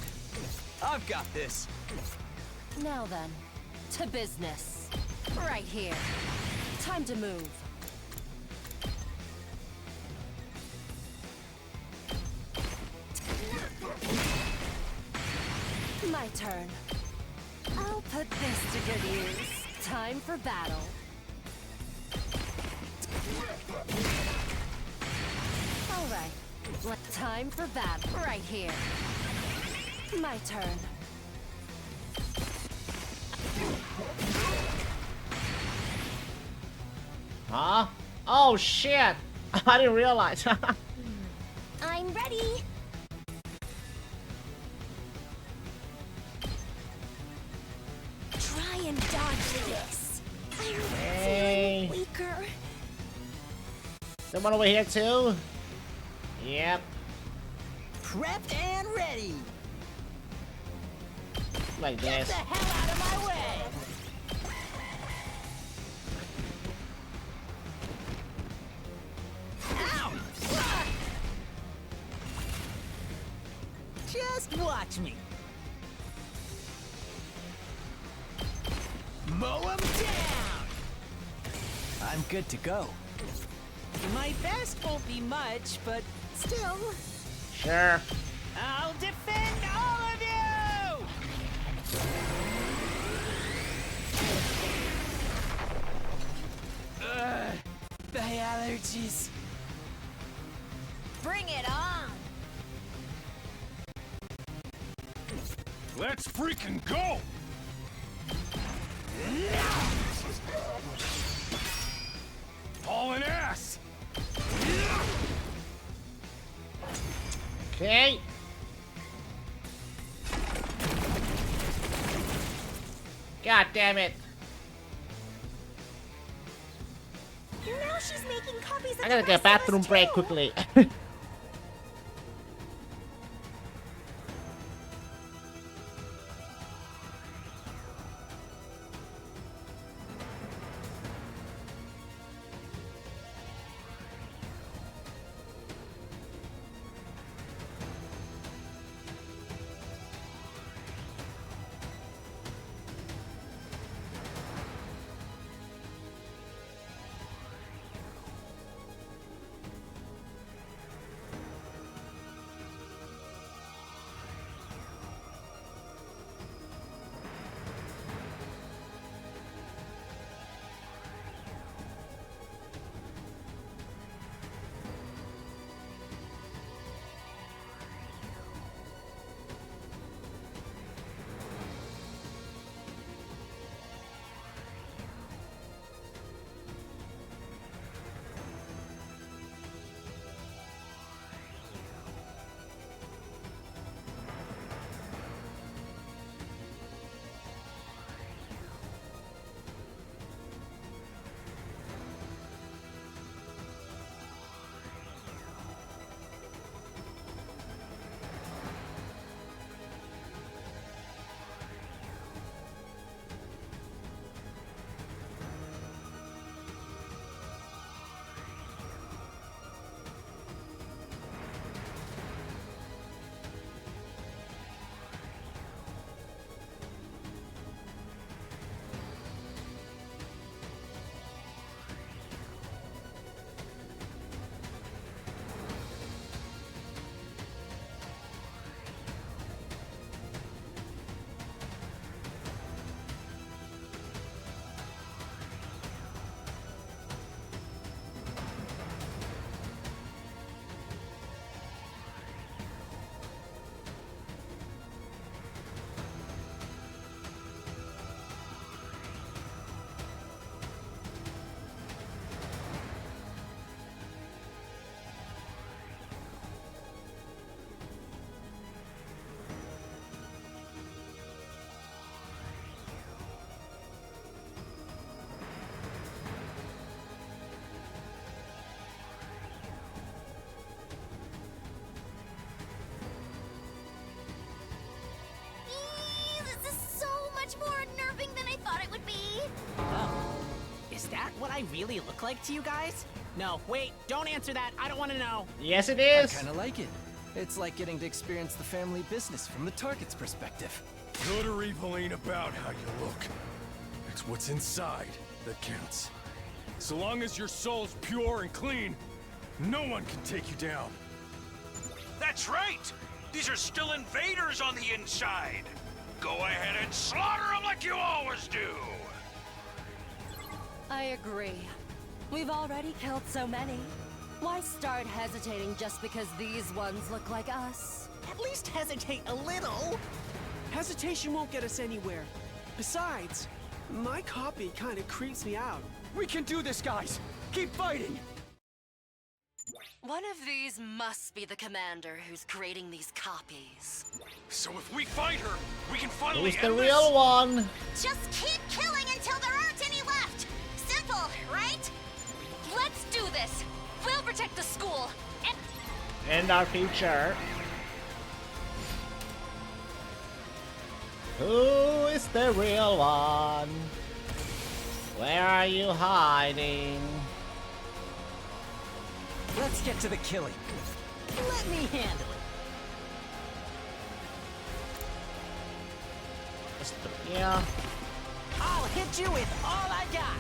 I've got this. Now then, to business. Right here. Time to move. My turn. I'll put this to good use. Time for battle. All right. Time for battle. Right here. My turn. Huh? Oh shit! I didn't realize. I'm ready. Try and dodge this. I'm Hey. feeling weaker. Someone over here too? Yep. Prepped and ready. Like Get this. the hell out of my way. Ow! Ah! Just watch me. Mow 'em down. I'm good to go. My best won't be much, but still. Sure. I'll defend all of you! The allergies. Bring it on. Let's freaking go! Hauling ass! Okay. God damn it. Now she's making copies of I the gotta get a rest of us, bathroom break too. quickly. much more unnerving than I thought it would be. Oh. Is that what I really look like to you guys? No, wait, don't answer that. I don't want to know. Yes, it I is. kinda like it. It's like getting to experience the family business from the target's perspective. Good or evil ain't about how you look. It's what's inside that counts. So long as your soul's pure and clean, no one can take you down. That's right! These are still invaders on the inside! Go ahead and slaughter them like you always do! I agree. We've already killed so many. Why start hesitating just because these ones look like us? At least hesitate a little. Hesitation won't get us anywhere. Besides, my copy kind of creeps me out. We can do this, guys! Keep fighting! One of these must be the commander who's creating these copies. So if we fight her, we can finally Who's the end real this? one? Just keep killing until there aren't any left. Simple, right? Let's do this! We'll protect the school, and And our future. Who is the real one? Where are you hiding? Let's get to the killing. Let me handle it. Yeah. I'll hit you with all I got.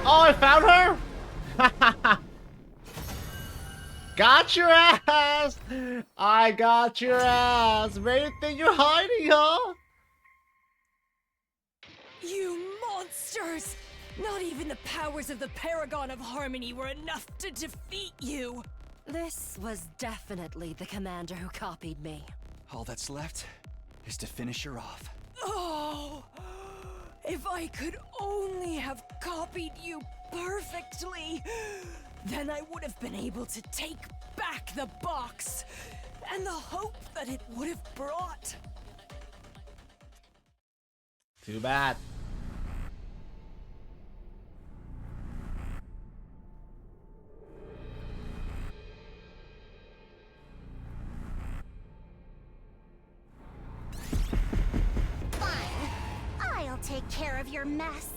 Oh, I found her! Got your ass! I got your ass! Where do you think you're hiding, huh? You monsters! Not even the powers of the Paragon of Harmony were enough to defeat you! this was definitely the commander who copied me. All that's left is to finish her off. Oh! If I could only have copied you perfectly, then I would have been able to take back the box and the hope that it would have brought. Too bad. Fine. I'll take care of your mess.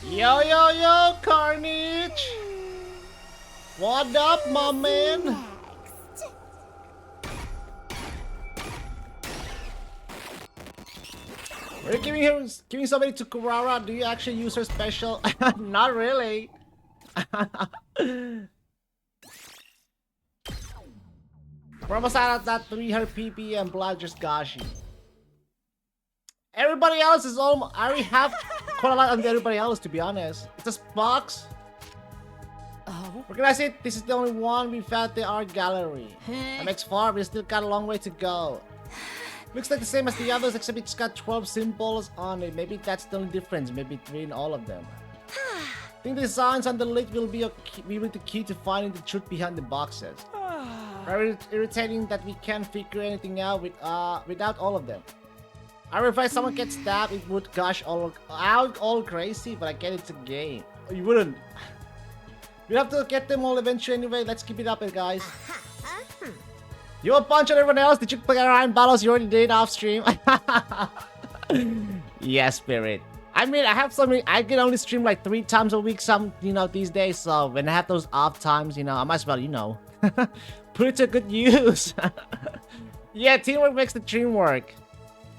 Yo, yo, yo, Carnage! What up, my man? We're giving somebody to Kurara. Do you actually use her special? Not really. We're almost out of that 300 PP and blood just Gashi. Everybody else is almost. I already have quite a lot on everybody else, to be honest. It's a box. Oh? We're gonna say this is the only one we found at the art gallery. MX Farm, we still got a long way to go. Looks like the same as the others, except it's got 12 symbols on it. Maybe that's the only difference, maybe between all of them. I think the designs on the lid will be the key to finding the truth behind the boxes. Very irritating that we can't figure anything out without all of them. I remember if someone gets stabbed, it would gush all crazy, but I get it's a game. You wouldn't. We'd have to get them all eventually anyway. Let's keep it up, guys. You want to punch on everyone else? Did you play Iron Battles? You already did off stream. Yes, Spirit. I mean, I can only stream like 3 times a week these days. So when I have those off times, I might as well, put it to good use. Yeah, teamwork makes the dream work.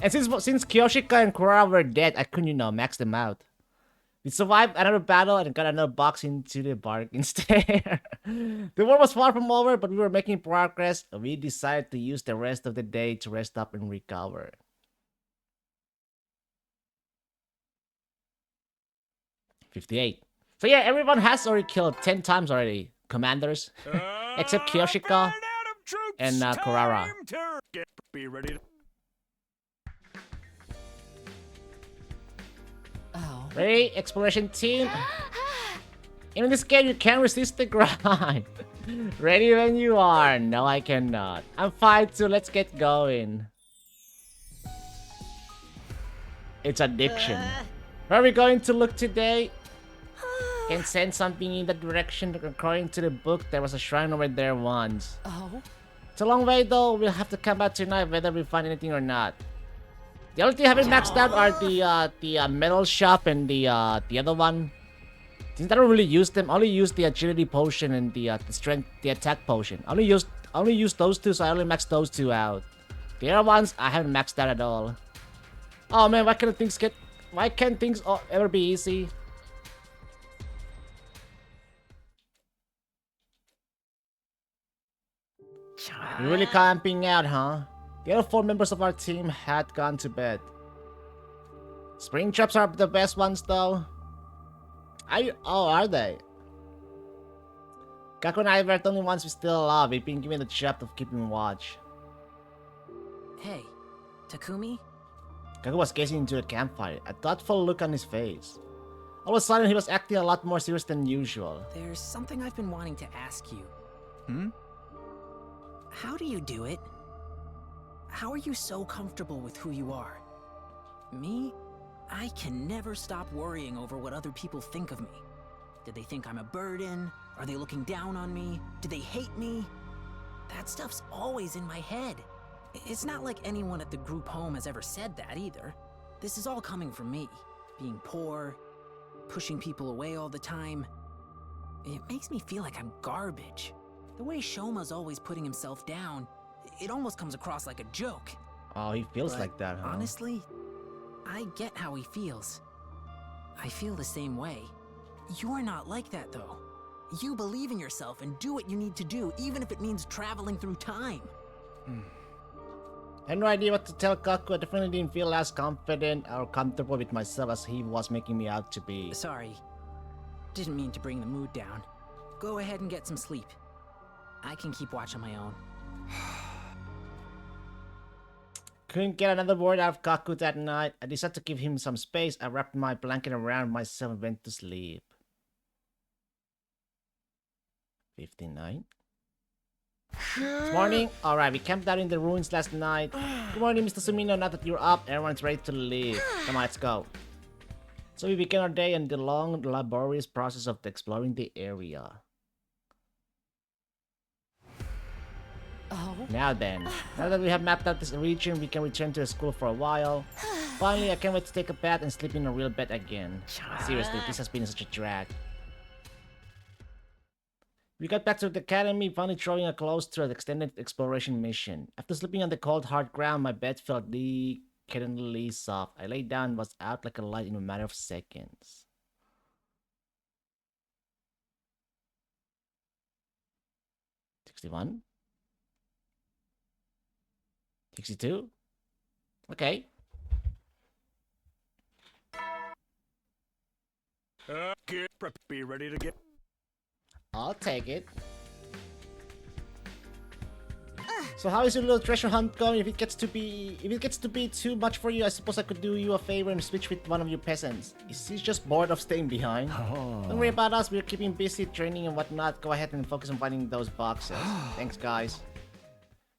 And since Kyoshika and Kurara were dead, I couldn't, max them out. We survived another battle and got another box into the bargain stair. The war was far from over, but we were making progress. We decided to use the rest of the day to rest up and recover. $58. So yeah, everyone has already killed 10 times already. Commanders. Except Kyoshika and Kurara. Be ready to... Oh. Ready? Exploration team. In this game, you can't resist the grind. Ready when you are. No, I cannot. I'm fine too. Let's get going. It's addiction. Where are we going to look today? Can sense something in that direction. According to the book, there was a shrine over there once. Oh? It's a long way though. We'll have to come back tonight whether we find anything or not. The only thing I haven't maxed out are the metal shop and the other one. Since I don't really use them, I only use the agility potion and the strength, the attack potion. I only use those two, so I only maxed those two out. The other ones I haven't maxed out at all. Oh man, why can't things ever be easy? You're really camping out, huh? The other 4 members of our team had gone to bed. Spring traps are the best ones, though. Are they? Kaku and I were the only ones we still alive. We've been given the job of keeping watch. Hey, Takumi? Kaku was gazing into the campfire, a thoughtful look on his face. All of a sudden, he was acting a lot more serious than usual. There's something I've been wanting to ask you. Hmm? How do you do it? How are you so comfortable with who you are? Me? I can never stop worrying over what other people think of me. Do they think I'm a burden? Are they looking down on me? Do they hate me? That stuff's always in my head. It's not like anyone at the group home has ever said that either. This is all coming from me. Being poor, pushing people away all the time. It makes me feel like I'm garbage. The way Shoma's always putting himself down, it almost comes across like a joke. Oh, he feels But like that, huh? honestly, I get how he feels. I feel the same way. You're not like that, though. You believe in yourself and do what you need to do, even if it means traveling through time. I had no idea what to tell Kaku. I definitely didn't feel as confident or comfortable with myself as he was making me out to be. Sorry. Didn't mean to bring the mood down. Go ahead and get some sleep. I can keep watch on my own. Couldn't get another word out of Kaku that night. I decided to give him some space. I wrapped my blanket around myself and went to sleep. 59. It's morning. Alright, we camped out in the ruins last night. Good morning, Mr. Sumino. Now that you're up, everyone's ready to leave. Come on, let's go. So we began our day and the long, laborious process of exploring the area. Oh? Now then, now that we have mapped out this region, we can return to the school for a while. Finally, I can't wait to take a bath and sleep in a real bed again. Seriously, this has been such a drag. We got back to the academy, finally drawing a close to an extended exploration mission. After sleeping on the cold, hard ground, my bed felt decadently soft. I lay down and was out like a light in a matter of seconds. $61? 62? Okay. Be ready to get. I'll take it. So how is your little treasure hunt going? If it gets to be too much for you, I suppose I could do you a favor and switch with one of your peasants. Is he just bored of staying behind? Don't worry about us, we're keeping busy training and whatnot. Go ahead and focus on finding those boxes. Thanks, guys.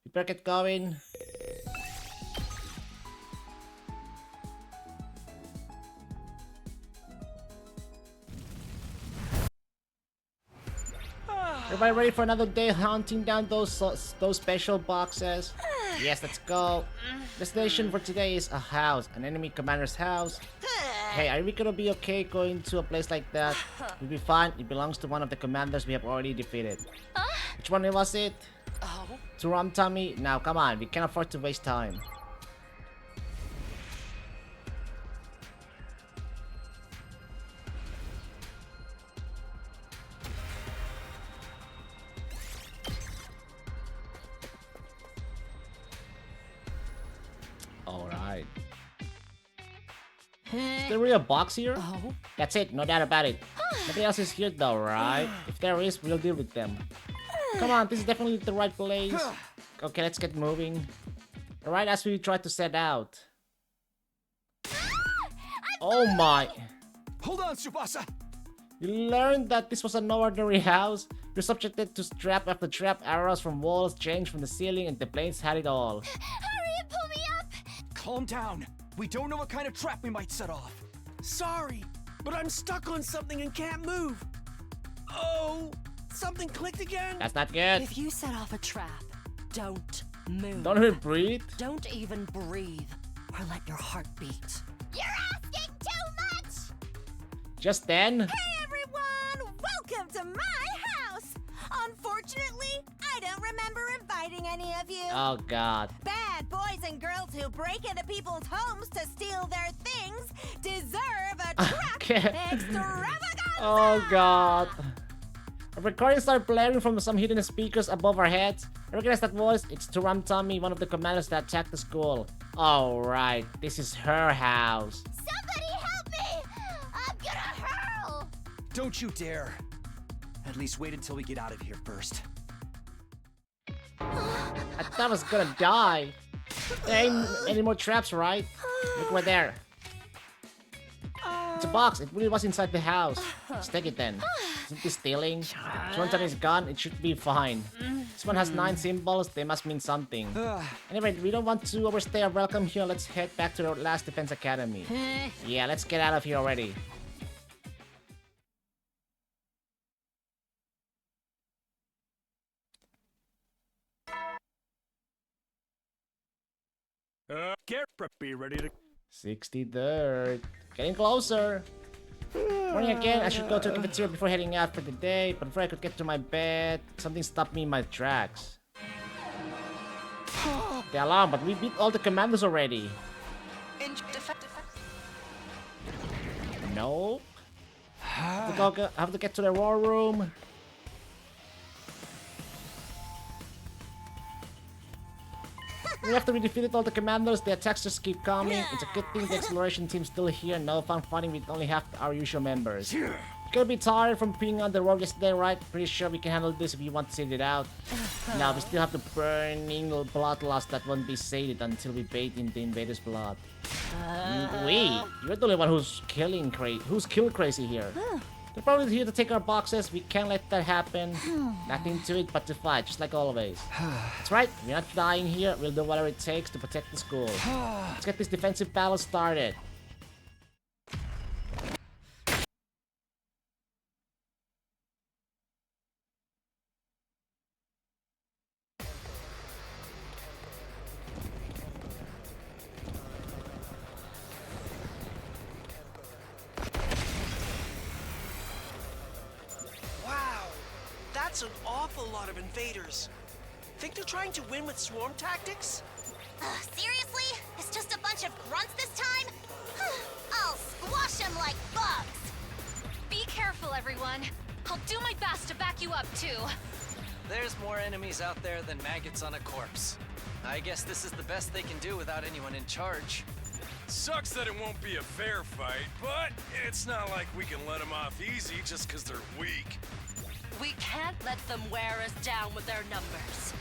We better get going. Everybody ready for another day hunting down those special boxes? Yes, let's go. Destination for today is a house, an enemy commander's house. Hey, are we gonna be okay going to a place like that? We'll be fine. It belongs to one of the commanders we have already defeated. Which one was it? To Ram Tummy? Now, come on. We can't afford to waste time. Alright. Is there really a box here? That's it, no doubt about it. Nobody else is here though, right? If there is, we'll deal with them. Come on, this is definitely the right place. Okay, let's get moving. Alright, as we try to set out. Oh my! Hold on, Tsubasa! You learned that this was an ordinary house? You're subjected to trap after trap, arrows from walls, chains from the ceiling, and the planes had it all. Hurry and pull me up! Calm down. We don't know what kind of trap we might set off. Sorry, but I'm stuck on something and can't move. Oh, something clicked again? That's not good. If you set off a trap, don't move. Don't even breathe. Don't even breathe or let your heart beat. You're asking too much! Just then. Hey everyone! Welcome to my house! Unfortunately, I don't remember inviting any of you. Oh god. Bad boys and girls who break into people's homes to steal their things deserve a trap extravaganza! Oh god. A recording started blaring from some hidden speakers above our heads. I recognize that voice. It's Turam Tommy, one of the commanders that attacked the school. Alright, this is her house. Somebody help me! I'm gonna hurl! Don't you dare. At least wait until we get out of here first. I thought I was gonna die. There ain't any more traps, right? Look right there. It's a box. It really was inside the house. Let's take it then. Isn't this stealing? If one time is gone, it should be fine. This one has 9 symbols. They must mean something. Anyway, we don't want to overstay our welcome here. Let's head back to our last defense academy. Yeah, let's get out of here already. Get be ready to... 63rd. Getting closer. Morning again. I should go to the cafeteria before heading out for the day, but before I could get to my bed, something stopped me in my tracks. The alarm, but we beat all the commandos already. No. Have to get to the war room. We have to defeat all the commandos. The attacks just keep coming. It's a good thing the exploration team's still here. No fun fighting with only half our usual members. You're gonna be tired from being on the road yesterday, right? Pretty sure we can handle this if you want to sit it out. Now we still have the burning bloodlust that won't be sated until we bathe in the invaders' blood. Wait, you're the only one who's killed crazy here. They're probably here to take our boxes. We can't let that happen. Nothing to it but to fight, just like always. That's right, we're not dying here. We'll do whatever it takes to protect the school. Let's get this defensive battle started. That's an awful lot of invaders. Think they're trying to win with swarm tactics? Seriously? It's just a bunch of grunts this time? I'll squash them like bugs! Be careful, everyone. I'll do my best to back you up, too. There's more enemies out there than maggots on a corpse. I guess this is the best they can do without anyone in charge. Sucks that it won't be a fair fight, but it's not like we can let them off easy just because they're weak. We can't let them wear us down with their numbers.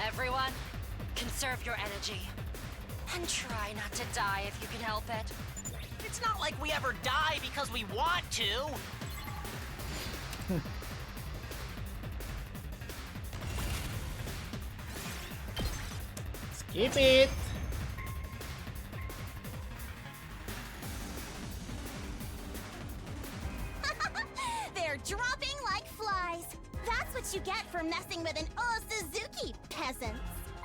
Everyone, conserve your energy. And try not to die if you can help it. It's not like we ever die because we want to. Skip it. They're dropping like flies. That's what you get for messing with an Suzuki, peasants.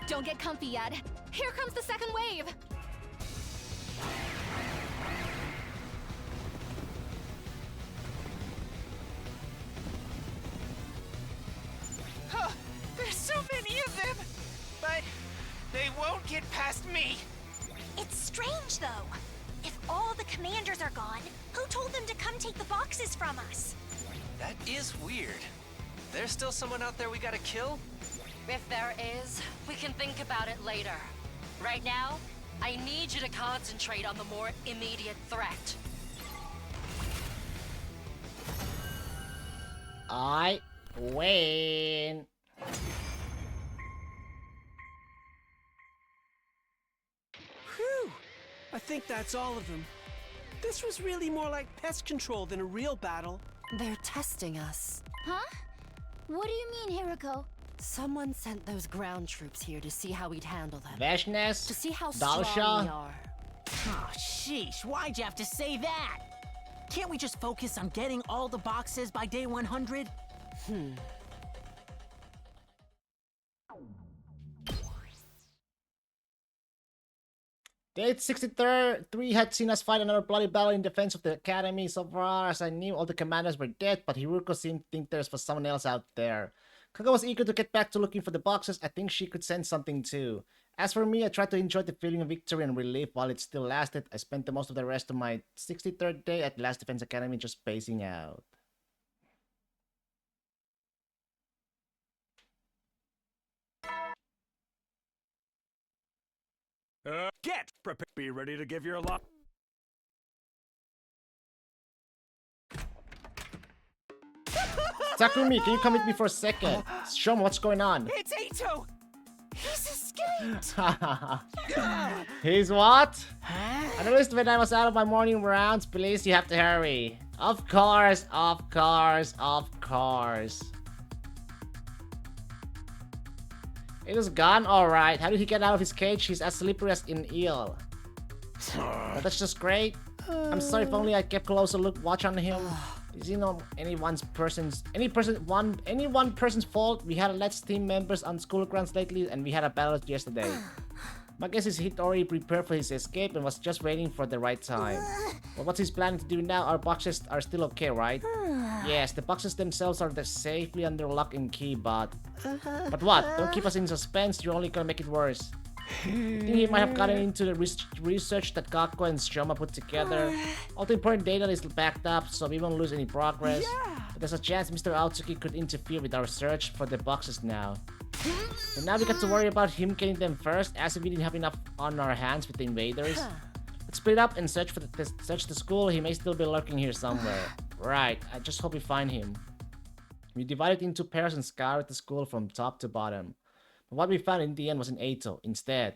Don't get comfy yet. Here comes the second wave. Huh, there's so many of them. But they won't get past me. It's strange, though. If all the commanders are gone, who told them to come take the boxes from us? That is weird. There's still someone out there we gotta kill? If there is, we can think about it later. Right now, I need you to concentrate on the more immediate threat. I win. Whew! I think that's all of them. This was really more like pest control than a real battle. They're testing us. Huh? What do you mean, Hiroko? Someone sent those ground troops here to see how we'd handle them. Vashnes, To see how strong Dalsha. we are. Oh, sheesh, why'd you have to say that? Can't we just focus on getting all the boxes by day 100? Day 63 had seen us fight another bloody battle in defense of the academy. So far as I knew, all the commanders were dead, but Hiruko seemed to think there was someone else out there. Kaga was eager to get back to looking for the boxes. I think she could sense something too. As for me, I tried to enjoy the feeling of victory and relief while it still lasted. I spent the most of the rest of my 63rd day at Last Defense Academy just spacing out. Get prepared. Be ready to give your lot. Takumi, can you come with me for a second? Show me what's going on. It's Ito! He's escaped! He's what? I noticed when I was out of my morning rounds. Please, you have to hurry. Of course, of course, of course. It was gone, alright. How did he get out of his cage? He's as slippery as an eel. But that's just great. I'm sorry, if only I kept closer watch on him. Is any one person's fault? We had less team members on school grounds lately, and we had a battle yesterday. My guess is he'd already prepared for his escape and was just waiting for the right time. But what's he planning to do now? Our boxes are still okay, right? Yes, the boxes themselves are safely under lock and key, but what? Don't keep us in suspense. You're only gonna make it worse. I think he might have gotten into the research that Kako and Shoma put together. All the important data is backed up, so we won't lose any progress. But there's a chance Mr. Aotsuki could interfere with our search for the boxes now. So now we got to worry about him getting them first, as if we didn't have enough on our hands with the invaders. Let's split up and search the school. He may still be lurking here somewhere. Right, I just hope we find him. We divided into pairs and scoured the school from top to bottom. But what we found in the end was an Ito instead.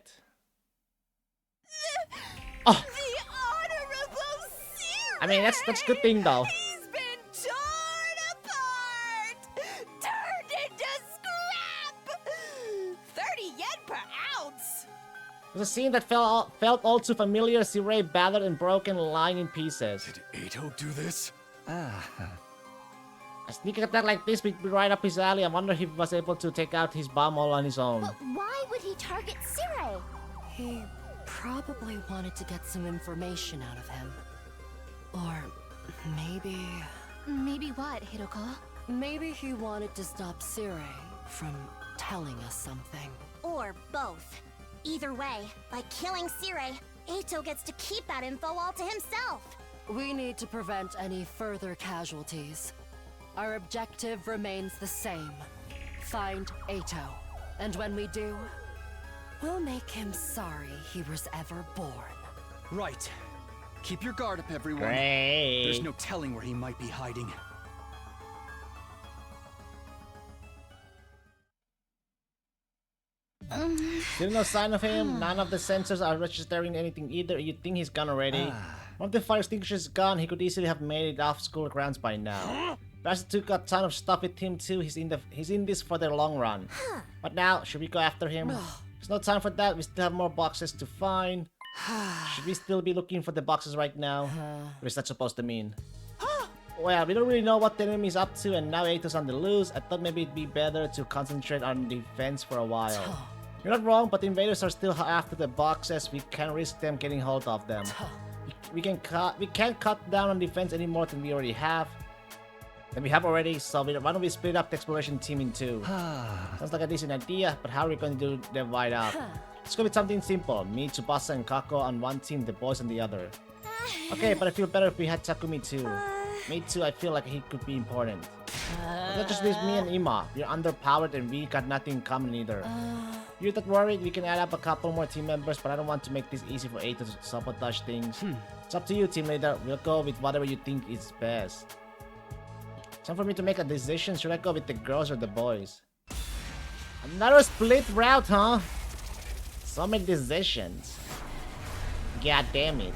Oh! The Honorable Siri! I mean, that's a good thing though. He's been torn apart! Turned into scrap! 30 yen per ounce! It was a scene that felt all too familiar. Sirei battered and broken, lying in pieces. Did Ito do this? A sneak attack like this would be right up his alley. I wonder if he was able to take out his bomb all on his own. But why would he target Sirei? He probably wanted to get some information out of him. Or maybe... Maybe what, Hiroko? Maybe he wanted to stop Sirei from telling us something. Or both. Either way, by killing Sirei, Ito gets to keep that info all to himself. We need to prevent any further casualties. Our objective remains the same. Find Ito. And when we do, we'll make him sorry he was ever born. Right. Keep your guard up, everyone. Great. There's no telling where he might be hiding. Still no sign of him. None of the sensors are registering anything either. You'd think he's gone already. One of the fire extinguishers is gone. He could easily have made it off school grounds by now. Bastard 2 got a ton of stuff with him too. He's in this for the long run. But now, should we go after him? There's no time for that. We still have more boxes to find. Should we still be looking for the boxes right now? What is that supposed to mean? Well, we don't really know what the enemy is up to, and now Ito's on the loose. I thought maybe it'd be better to concentrate on defense for a while. You're not wrong, but the invaders are still after the boxes. We can't risk them getting hold of them. We can't cut down on defense any more than we already have. And we have already, so why don't we split up the exploration team in two? Sounds like a decent idea, but how are we going to divide up? It's going to be something simple. Me, Tsubasa, and Kako on one team, the boys on the other. Okay, but I feel better if we had Takumi too. Me too, I feel like he could be important. But that just leaves me and Ima. We're underpowered and we got nothing in common either. You're not worried, we can add up a couple more team members, but I don't want to make this easy for Ito to sabotage things. It's up to you, team leader. We'll go with whatever you think is best. Time for me to make a decision. Should I go with the girls or the boys? Another split route, huh? So many decisions. God damn it.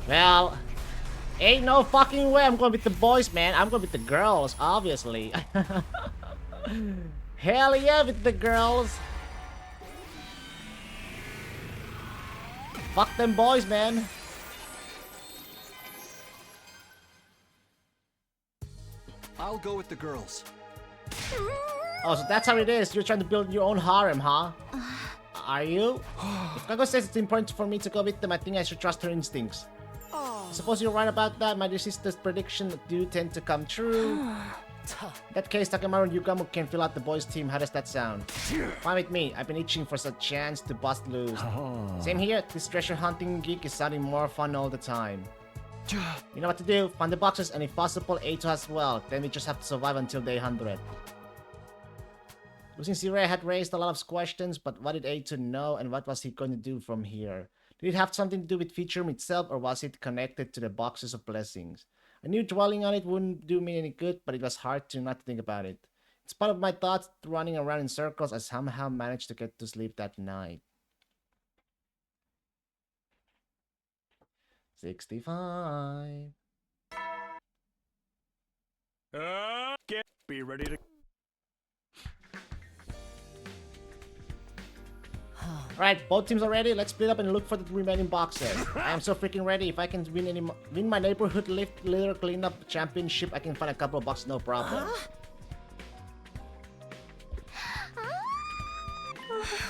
Well, ain't no fucking way I'm going with the boys, man. I'm going with the girls, obviously. Hell yeah, with the girls. Fuck them boys, man. I'll go with the girls. Oh, so that's how it is. You're trying to build your own harem, huh? Are you? If Kago says it's important for me to go with them, I think I should trust her instincts. Suppose you're right about that. My dear sister's predictions do tend to come true. In that case, Takemaru and Yugamu can fill out the boys' team. How does that sound? Fine with me. I've been itching for such chance to bust loose. Same here. This treasure hunting gig is sounding more fun all the time. You know what to do. Find the boxes and if possible, A2 as well. Then we just have to survive until day 100. Losing Sirei had raised a lot of questions, but what did A2 know and what was he going to do from here? Did it have something to do with Featurum itself or was it connected to the boxes of blessings? I knew dwelling on it wouldn't do me any good, but it was hard to not think about it. In spite of my thoughts running around in circles, I somehow managed to get to sleep that night. 65. Be ready to... Alright, both teams are ready. Let's split up and look for the remaining boxes. I am so freaking ready. If I can win my neighborhood litter cleanup championship, I can find a couple of boxes, no problem.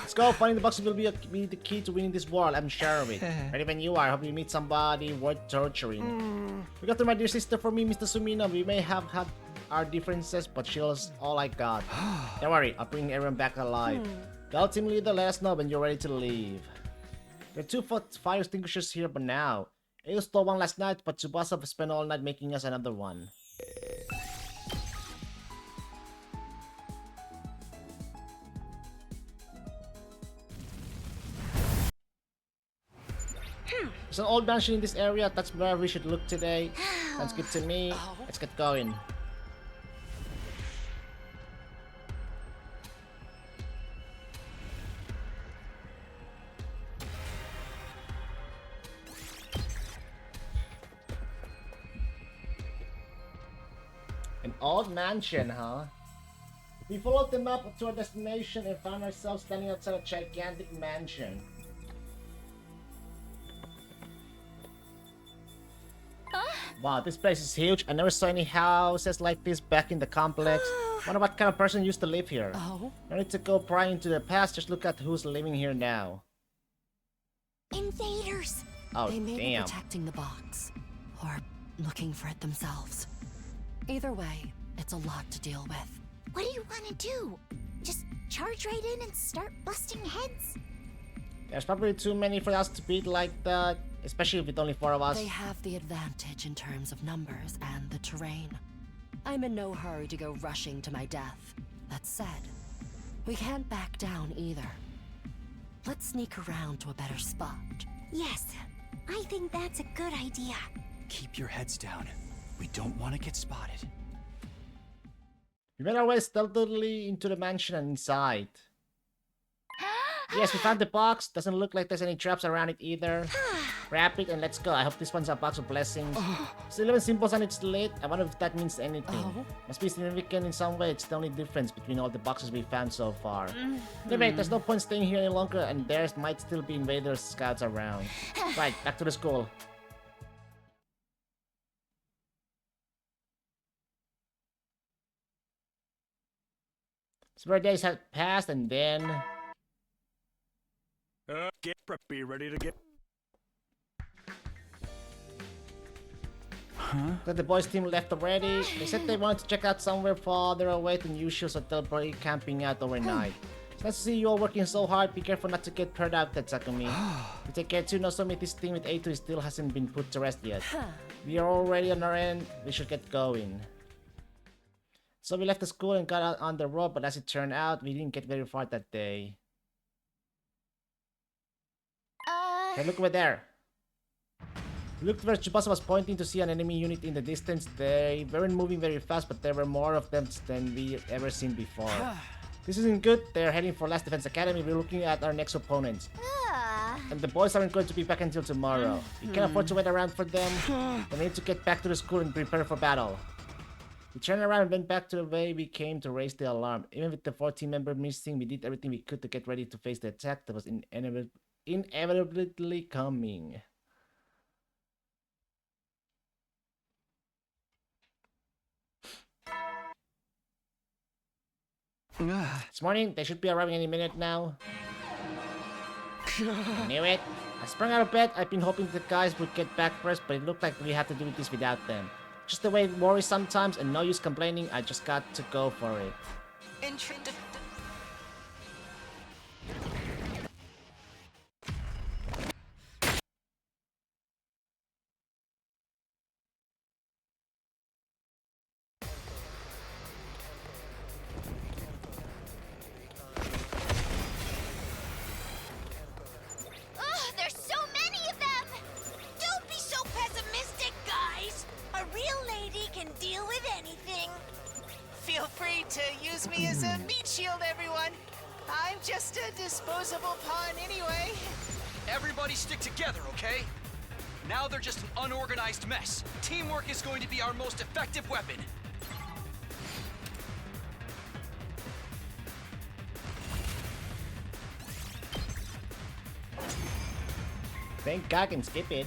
Let's go. Finding the boxes will be the key to winning this war. I'm sure of it. Ready when you are. Hope you meet somebody worth torturing. Look after my dear sister for me, Mr. Sumino. We may have had our differences, but she's all I got. Don't worry, I'll bring everyone back alive. Gal team leader, let us know when you're ready to leave. There are 2 fire extinguishers here, but now. Ayo stole one last night, but Tsubasa spent all night making us another one. There's an old mansion in this area. That's where we should look today. Sounds good to me. Let's get going. An old mansion, huh? We followed the map to our destination and found ourselves standing outside a gigantic mansion. Wow, this place is huge. I never saw any houses like this back in the complex. Wonder what kind of person used to live here. No need to go prying into the past, just look at who's living here now. Invaders! Oh, They may be damn. protecting the box, or looking for it themselves. Either way, it's a lot to deal with. What do you want to do? Just charge right in and start busting heads? There's probably too many for us to beat like that, especially with only 4 of us. They have the advantage in terms of numbers and the terrain. I'm in no hurry to go rushing to my death. That said, we can't back down either. Let's sneak around to a better spot. Yes, I think that's a good idea. Keep your heads down. We don't want to get spotted. We made our way stealthily into the mansion and inside. Yes, we found the box. Doesn't look like there's any traps around it either. Grab it and let's go. I hope this one's a box of blessings. It's 11 symbols on its lid. I wonder if that means anything. Must be significant in some way. It's the only difference between all the boxes we found so far. Anyway, there's no point staying here any longer and there might still be invaders scouts around. Right, back to the school. Several days had passed and then... Get preppy, ready to get... That the boys team left already. They said they wanted to check out somewhere farther away than usual, so they'll probably camping out overnight. It's nice to see you all working so hard. Be careful not to get hurt out, Tatsukumi. You take care too. Nozomi, this thing with A2 still hasn't been put to rest yet. We are already on our end. We should get going. So we left the school and got out on the road, but as it turned out, we didn't get very far that day. Hey, look over there. We looked where Tsubasa was pointing to see an enemy unit in the distance. They weren't moving very fast, but there were more of them than we ever seen before. This isn't good. They're heading for Last Defense Academy. We're looking at our next opponents. And the boys aren't going to be back until tomorrow. We can't afford to wait around for them. We need to get back to the school and prepare for battle. We turned around and went back to the way we came to raise the alarm. Even with the 14 member missing, we did everything we could to get ready to face the attack that was inevitably coming. This morning, they should be arriving any minute now. Knew it. I sprung out of bed. I've been hoping the guys would get back first, but it looked like we had to do this without them. Just the way it worries sometimes, and no use complaining. I just got to go for it. Ugh, there's so many of them! Don't be so pessimistic, guys! A real lady can deal with anything. Feel free to use me as a meat shield, everyone. I'm just a disposable pawn anyway. Everybody stick together, okay? Now they're just an unorganized mess. Teamwork is going to be our most effective weapon. Thank God I can skip it.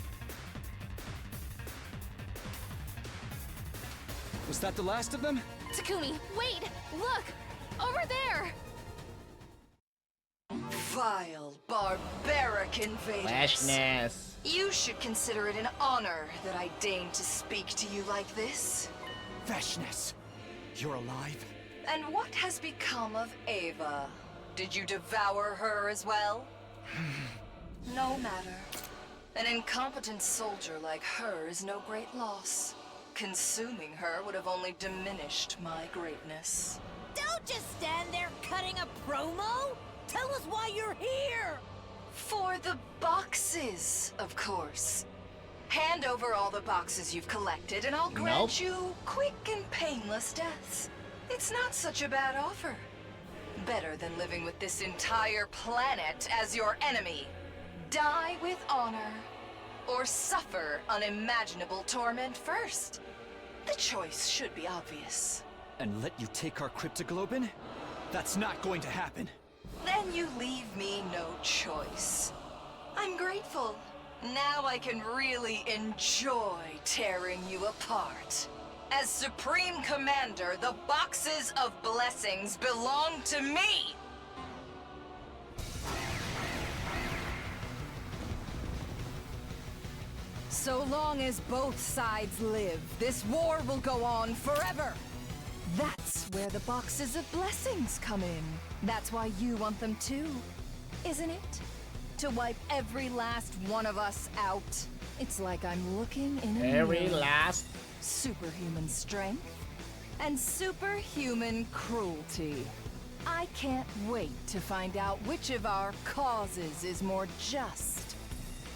Was that the last of them? Takumi, wait! Look! Over there! Vile, barbaric invaders. Flashness. You should consider it an honor that I deign to speak to you like this. Veshness, you're alive? And what has become of Ava? Did you devour her as well? No matter. An incompetent soldier like her is no great loss. Consuming her would have only diminished my greatness. Don't just stand there cutting a promo! Tell us why you're here! For the boxes, of course. Hand over all the boxes you've collected and I'll grant you quick and painless deaths. It's not such a bad offer. Better than living with this entire planet as your enemy. Die with honor, or suffer unimaginable torment first. The choice should be obvious. And let you take our cryptoglobin? That's not going to happen. Then you leave me no choice. I'm grateful. Now I can really enjoy tearing you apart. As Supreme Commander, the boxes of blessings belong to me! So long as both sides live, this war will go on forever. That's where the boxes of blessings come in. That's why you want them too, isn't it? To wipe every last one of us out. It's like I'm looking in a Every mirror. last. Superhuman strength and superhuman cruelty. I can't wait to find out which of our causes is more just.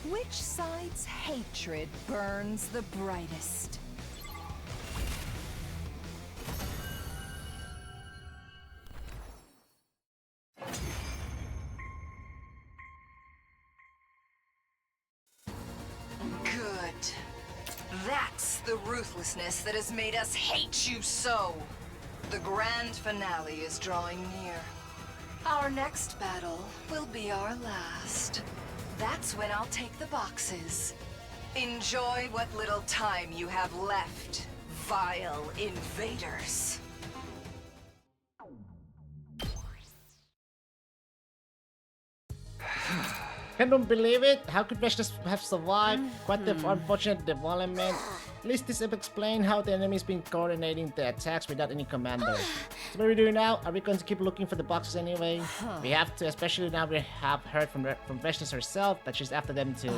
Which side's hatred burns the brightest? Good. That's the ruthlessness that has made us hate you so. The grand finale is drawing near. Our next battle will be our last. That's when I'll take the boxes. Enjoy what little time you have left, vile invaders. Can't believe it! How could Veshness have survived? Quite the unfortunate development. At least this will explain how the enemy's been coordinating the attacks without any commanders. So what are we doing now? Are we going to keep looking for the boxes anyway? We have to, especially now we have heard from Veshness herself that she's after them too.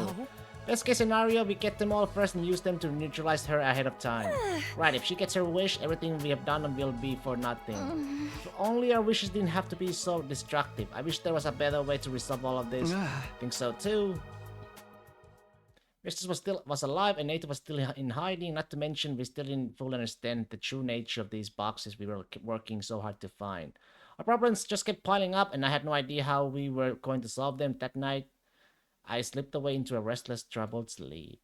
Best case scenario, we get them all first and use them to neutralize her ahead of time. Right, if she gets her wish, everything we have done will be for nothing. If only our wishes didn't have to be so destructive. I wish there was a better way to resolve all of this. Think so too. Vestus was alive and Nathan was still in hiding, not to mention we still didn't fully understand the true nature of these boxes we were working so hard to find. Our problems just kept piling up and I had no idea how we were going to solve them that night. I slipped away into a restless, troubled sleep.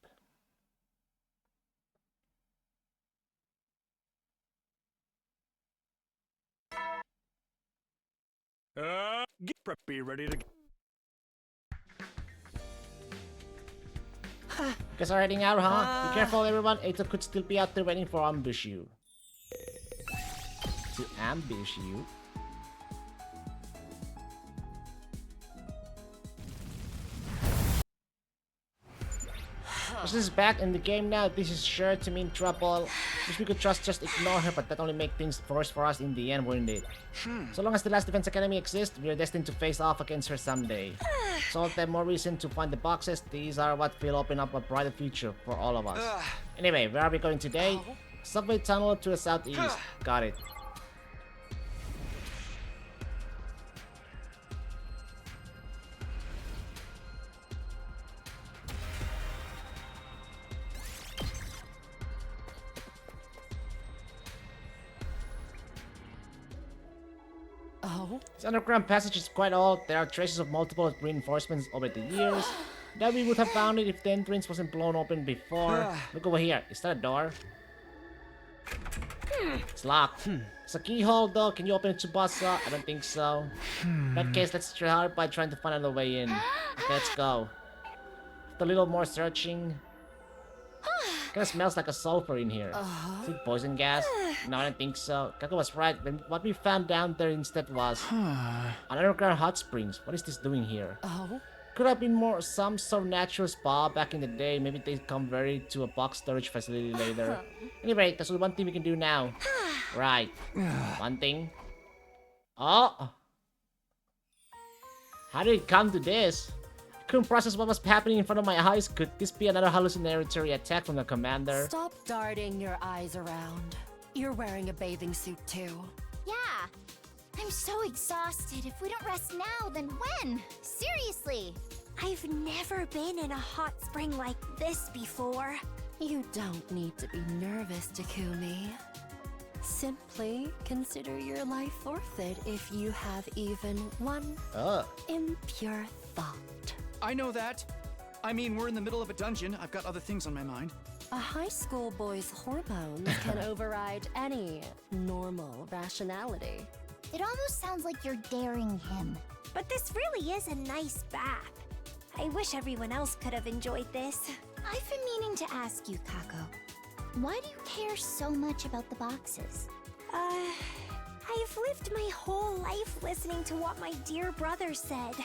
Get preppy, ready to... Guess are heading out, huh? Be careful, everyone. Ato could still be out there waiting for ambush you. To ambush you? This is back in the game now. This is sure to mean trouble. Wish we could just ignore her, but that only make things worse for us in the end, wouldn't it? So long as the Last Defense Academy exists, we are destined to face off against her someday. So all the more reason to find the boxes. These are what will open up a brighter future for all of us. Anyway, where are we going today? Subway tunnel to the southeast. Got it. This underground passage is quite old. There are traces of multiple reinforcements over the years. That we would have found it if the entrance wasn't blown open before. Look over here. Is that a door? It's locked. It's a keyhole though. Can you open it, Tsubasa? I don't think so. In that case, let's try hard by trying to find another way in. Okay, let's go. With a little more searching. Kinda smells like a sulfur in here. Is it poison gas? No, I don't think so. Kako was right. What we found down there instead was an underground hot springs. What is this doing here? Could have been some sort of natural spa back in the day. Maybe they converted to a box storage facility later. Anyway, that's the one thing we can do now. Right. One thing. Oh! How did it come to this? Couldn't process what was happening in front of my eyes. Could this be another hallucinatory attack from the commander? Stop darting your eyes around. You're wearing a bathing suit too. Yeah. I'm so exhausted. If we don't rest now, then when? Seriously. I've never been in a hot spring like this before. You don't need to be nervous, Takumi. Simply consider your life worth it if you have even one impure thought. I know that. I mean, we're in the middle of a dungeon. I've got other things on my mind. A high school boy's hormones can override any normal rationality. It almost sounds like you're daring him. But this really is a nice bath. I wish everyone else could have enjoyed this. I've been meaning to ask you, Kako. Why do you care so much about the boxes? I've lived my whole life listening to what my dear brother said.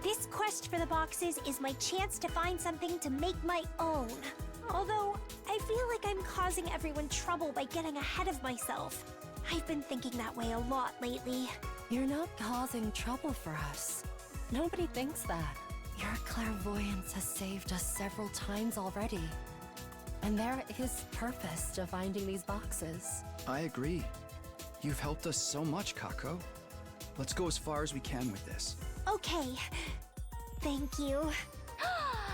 This quest for the boxes is my chance to find something to make my own. Although, I feel like I'm causing everyone trouble by getting ahead of myself. I've been thinking that way a lot lately. You're not causing trouble for us. Nobody thinks that. Your clairvoyance has saved us several times already. And there is purpose to finding these boxes. I agree. You've helped us so much, Kako. Let's go as far as we can with this. Okay. Thank you.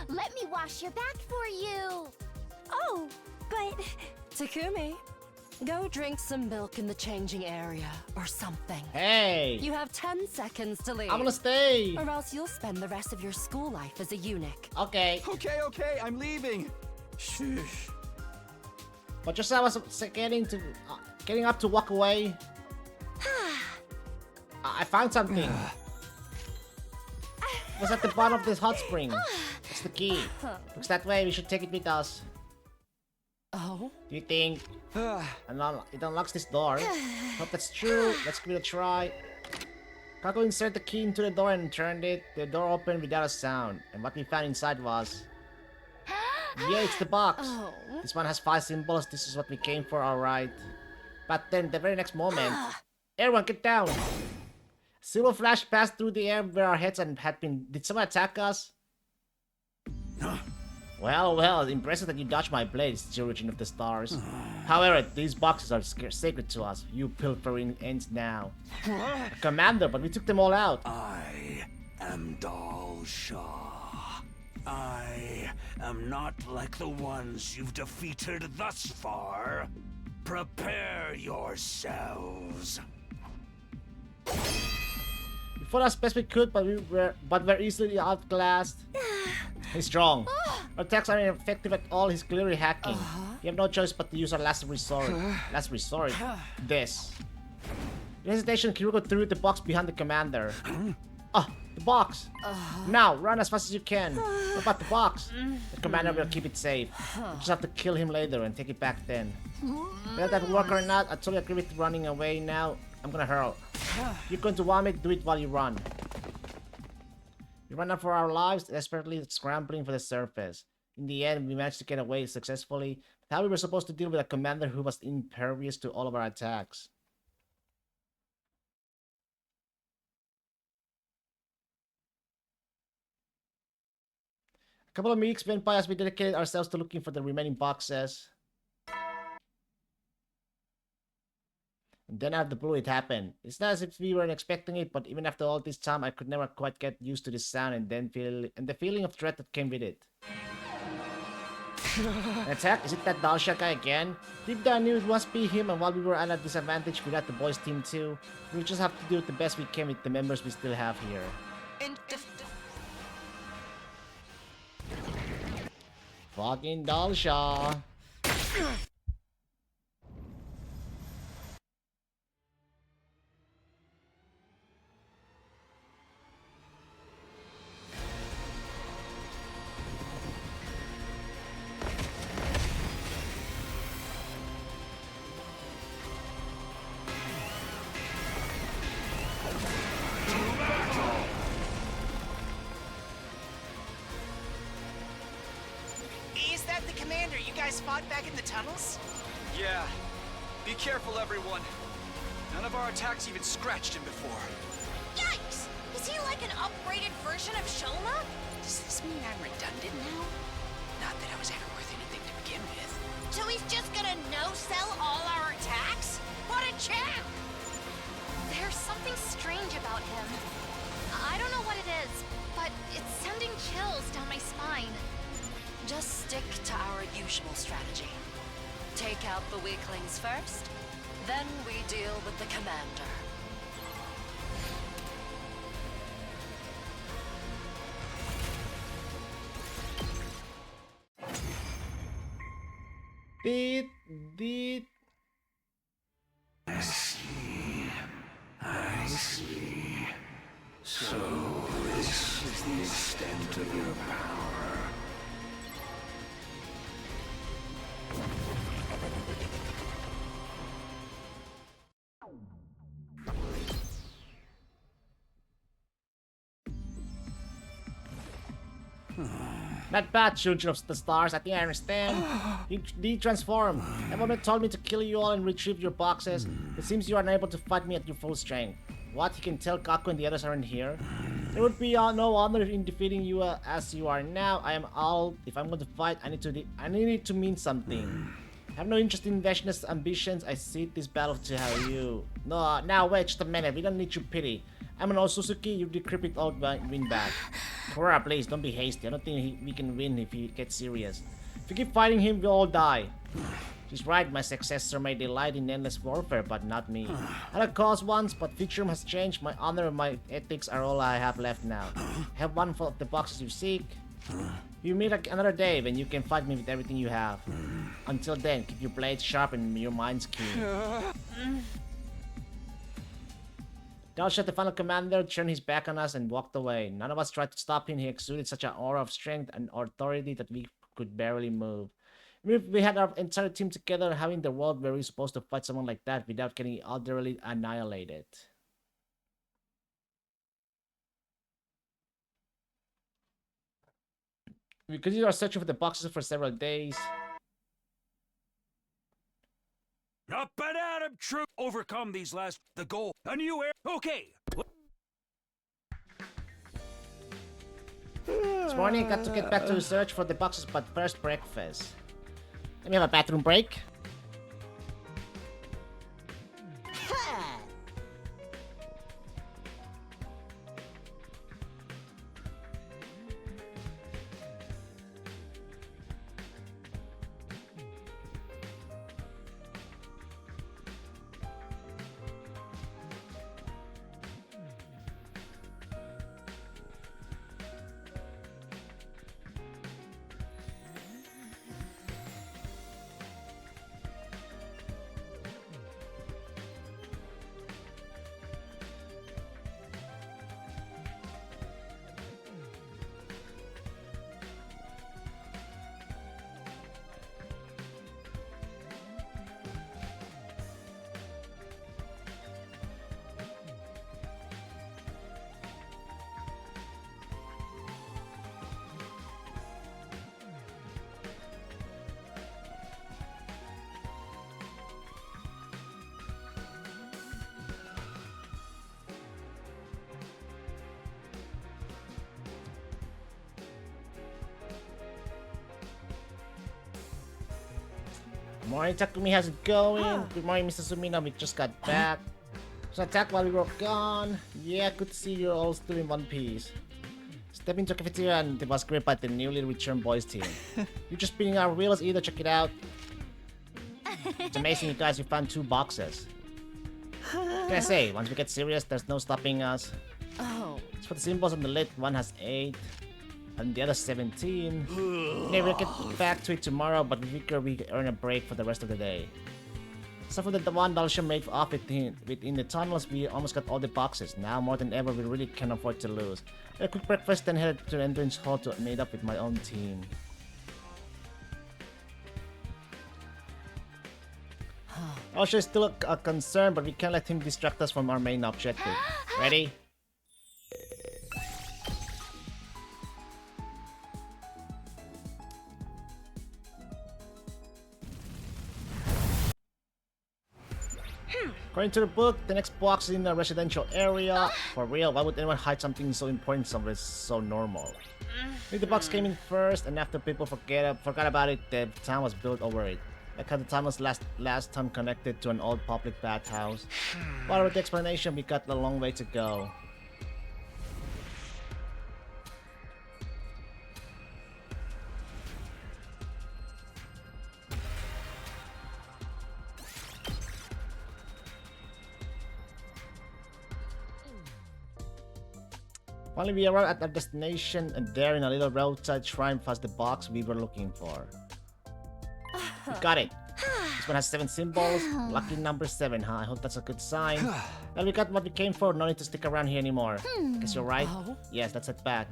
Let me wash your back for you. Oh, but... Takumi, go drink some milk in the changing area or something. Hey! You have 10 seconds to leave. I'm gonna stay! Or else you'll spend the rest of your school life as a eunuch. Okay. Okay, I'm leaving. Shush. But just as I was getting up to walk away, I found something. It was at the bottom of this hot spring. It's the key. Looks that way. We should take it with us. Oh? Do you think it unlocks this door? Hope that's true. Let's give it a try. Kako inserted the key into the door and turned it. The door opened without a sound. And what we found inside was... yeah, it's the box. This one has 5 symbols. This is what we came for, alright. But then the very next moment... everyone get down! Silver flash passed through the air where our heads had been. Did someone attack us? Well, impressive that you dodged my blade. It's the origin of the stars. However, these boxes are sacred to us. You pilfering ends now. Commander, but we took them all out. I am Dal Shah. I am not like the ones you've defeated thus far. Prepare yourselves. We fought as best we could, but we're easily outclassed. He's strong. Our attacks are ineffective at all. He's clearly hacking. We have no choice but to use our last resort. This. In hesitation, Kiriko threw the box behind the commander. The The box! Now, run as fast as you can! What about the box? The commander will keep it safe. You just have to kill him later and take it back then. Whether that will work or not, I totally agree with running away now. I'm gonna hurl. You're going to vomit, do it while you run. We run out for our lives, desperately scrambling for the surface. In the end, we managed to get away successfully. But how we were supposed to deal with a commander who was impervious to all of our attacks? A couple of weeks went by as we dedicated ourselves to looking for the remaining boxes. And then out of the blue it happened. It's not as if we weren't expecting it, but even after all this time I could never quite get used to the sound and the feeling of dread that came with it. An attack? Is it that Dalsha guy again? Deep down I knew it must be him, and while we were at a disadvantage without the boys team too, we just have to do the best we can with the members we still have here. Fucking Dalsha. Is that the commander you guys fought back in the tunnels? Yeah. Be careful, everyone. None of our attacks even scratched him before. Yikes! Is he like an upgraded version of Shoma? Does this mean I'm redundant now? Not that I was ever worth anything to begin with. So he's just gonna no-sell all our attacks? What a champ! There's something strange about him. I don't know what it is, but it's sending chills down my spine. Just stick to our usual strategy. Take out the weaklings first, then we deal with the commander. Deet. I see. So this is the extent of your power. Not bad, children of the stars. I think I understand. You transform. Everyone told me to kill you all and retrieve your boxes. It seems you are unable to fight me at your full strength. What? You can tell Kaku and the others aren't here? There would be no honor in defeating you as you are now. I am all. If I'm going to fight, I need it to mean something. I have no interest in Vashna's ambitions. I see this battle to have you. No, now wait just a minute. We don't need your pity. I'm an Otsutsuki, you decrepit old windbag. Korra, please, don't be hasty. I don't think we can win if you get serious. If you keep fighting him, we'll all die. She's right, my successor may delight in endless warfare, but not me. I had a cause once, but Futurum has changed. My honor and my ethics are all I have left now. Have one for the boxes you seek. You meet another day when you can fight me with everything you have. Until then, keep your blades sharp and your minds keen. Dalsha, the final commander, turned his back on us and walked away. None of us tried to stop him. He exuded such an aura of strength and authority that we could barely move. If we had our entire team together, having the world where we're supposed to fight someone like that without getting utterly annihilated. We continued our searching for the boxes for several days. Up and at 'em, troop! Overcome these last. The goal. A new air. Okay. This morning, I got to get back to the search for the boxes, but first breakfast. Let me have a bathroom break. Morning, Takumi, how's it going? Good morning, Mr. Sumina, we just got back. So attack while we were gone. Yeah, good to see you all still in one piece. Step into the cafeteria and it was greeted by the newly returned boys team. You're just spinning our wheels either, check it out. It's amazing you guys, you found 2 boxes. What can I say? Once we get serious, there's no stopping us. Oh. As for the symbols on the lid, one has 8 and the other 17. Okay, we'll get back to it tomorrow, but we figure we earn a break for the rest of the day. So for the $1 made off within the tunnels, we almost got all the boxes. Now more than ever, we really can't afford to lose. A quick breakfast, then headed to the entrance hall to meet up with my own team. Osha is still a concern, but we can't let him distract us from our main objective. Ready? According to the book, the next box is in the residential area. For real, why would anyone hide something so important somewhere so normal? The box came in first, and after people forgot about it, the town was built over it. Like how the town was last time connected to an old public bathhouse. But with the explanation, we got a long way to go. Finally, we arrived at our destination, and there in a little roadside shrine was the box we were looking for. We got it! This one has 7 symbols. Lucky number 7, huh? I hope that's a good sign. Well, we got what we came for. No need to stick around here anymore. Guess you're right? Yes, let's head back.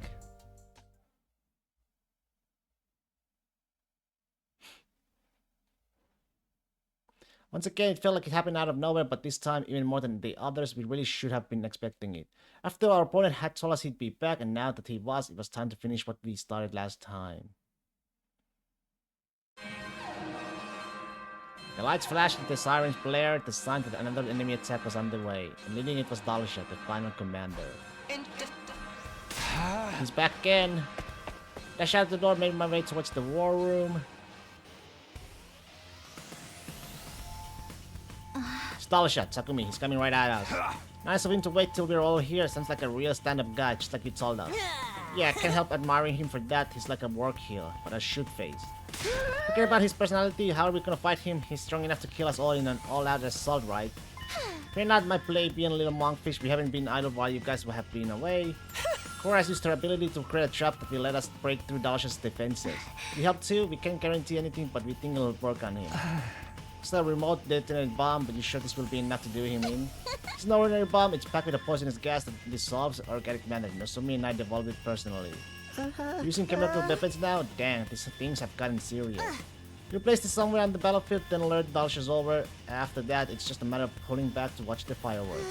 Once again, it felt like it happened out of nowhere, but this time, even more than the others, we really should have been expecting it. After our opponent had told us he'd be back, and now that he was, it was time to finish what we started last time. The lights flashed and the sirens blared, the sign that another enemy attack was underway, and leading it was Dalsha, the final commander. He's back again. Dash out the door, made my way towards the war room. Dalsha, Takumi, he's coming right at us. Nice of him to wait till we're all here. Sounds like a real stand-up guy, just like you told us. Yeah, I can't help admiring him for that. He's like a work heel, but a shoot face. Forget about his personality. How are we gonna fight him? He's strong enough to kill us all in an all-out assault, right? We're not my plebeian little monkfish. We haven't been idle while you guys have been away. Cora has used her ability to create a trap that will let us break through Dalsha's defenses. We help too. We can't guarantee anything, but we think it'll work on him. It's a remote detonated bomb, but you sure this will be enough to do him in? It's an ordinary bomb, it's packed with a poisonous gas that dissolves organic matter. Nosumi and I developed it personally. Using chemical weapons now? Dang, these things have gotten serious. You place it somewhere on the battlefield, then alert Dalsha's over. After that, it's just a matter of pulling back to watch the fireworks.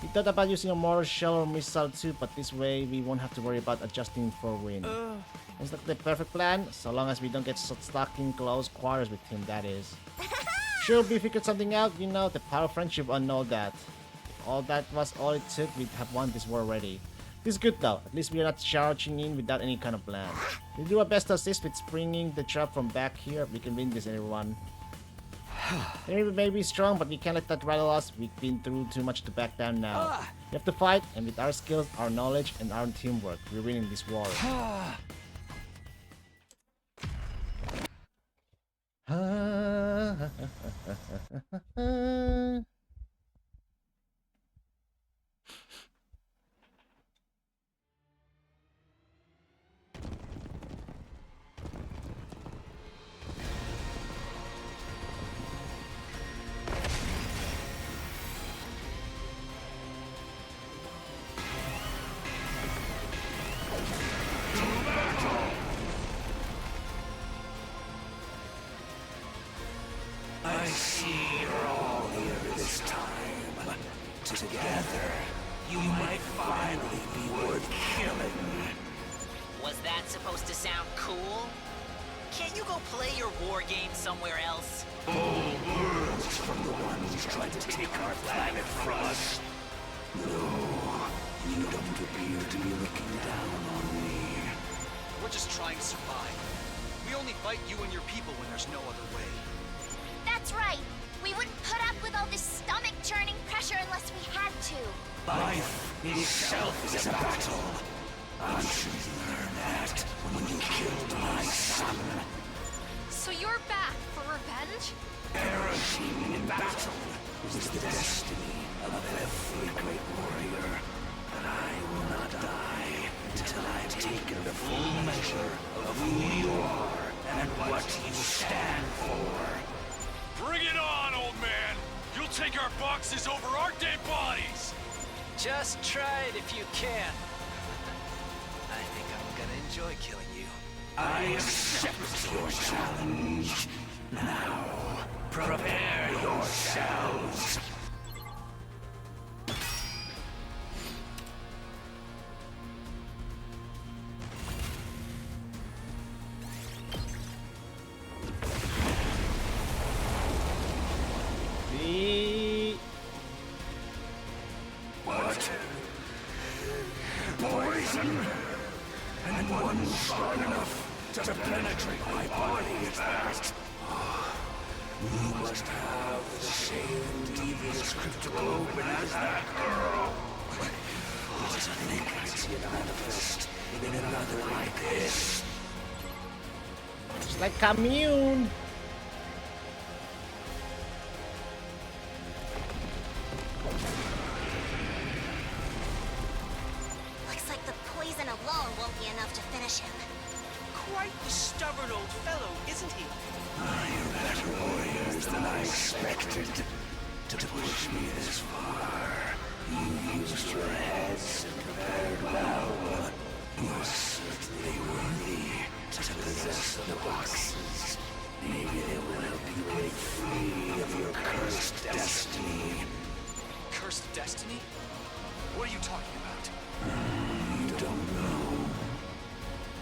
We thought about using a mortar shell or missile too, but this way we won't have to worry about adjusting for wind. Is that the perfect plan? So long as we don't get stuck in close quarters with him, that is. Sure, we figured something out, you know, the power of friendship and all that. If all that was all it took, we'd have won this war already. This is good though, at least we are not charging in without any kind of plan. We'll do our best to assist with springing the trap from back here. We can win this, everyone. We may be strong, but we can't let that rattle us. We've been through too much to back down now. We have to fight, and with our skills, our knowledge, and our teamwork, we're winning this war. I see you're all here this time. Together, you might finally be worth killing. Was that supposed to sound cool? Can't you go play your war game somewhere else? All words from the ones who tried to take our planet from us. No, you don't appear to be looking down on me. We're just trying to survive. We only fight you and your people when there's no other way. That's right. We wouldn't put up with all this stomach-churning pressure unless we had to. Life itself is a battle. I'm sure you learned that when you killed my son. So you're back for revenge? Perishing in battle is the destiny of every great warrior. But I will not die until I've taken the full measure of who you are and what you stand for. Bring it on, old man! You'll take our boxes over our dead bodies! Just try it if you can. I think I'm gonna enjoy killing you. I accept your challenge. Now, prepare yourselves. What? Poison? And one strong enough to penetrate my body at that? You must have the same devious cryptical open as that girl. But to think I'd see it manifest in another like this. It's like commune. Looks like the poison alone won't be enough to finish him. Quite the stubborn old fellow, isn't he? You're better warriors than I expected. To push me this far, you used your heads and prepared well. You're certainly worthy to possess the boxes. Maybe they will help you break free of your cursed destiny. Cursed destiny? What are you talking about? You don't know.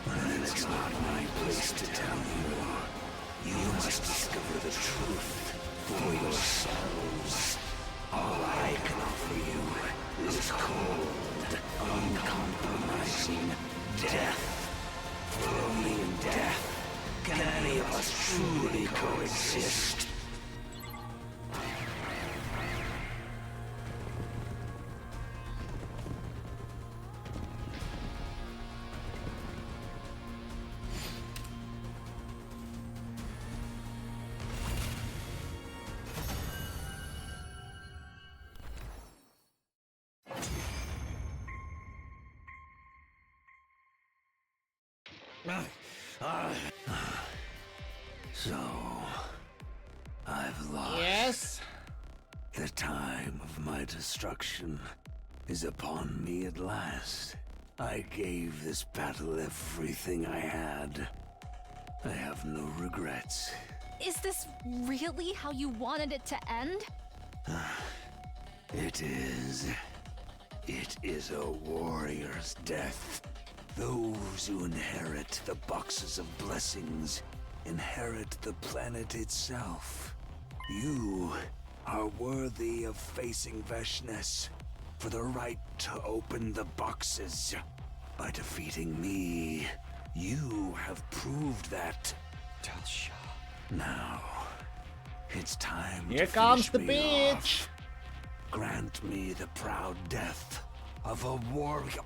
Then it's not my place to tell you. You must discover the truth for yourselves. All I can offer you is cold, uncompromising death. For only in death can any of us truly coexist. So, I've lost. Yes? The time of my destruction is upon me at last. I gave this battle everything I had. I have no regrets. Is this really how you wanted it to end? It is. It is a warrior's death. Those who inherit the boxes of blessings inherit the planet itself. You are worthy of facing Veshness for the right to open the boxes. By defeating me, you have proved that. Talsha. Now, it's time Here to comes the finish me bitch. off. Grant me the proud death of a warrior.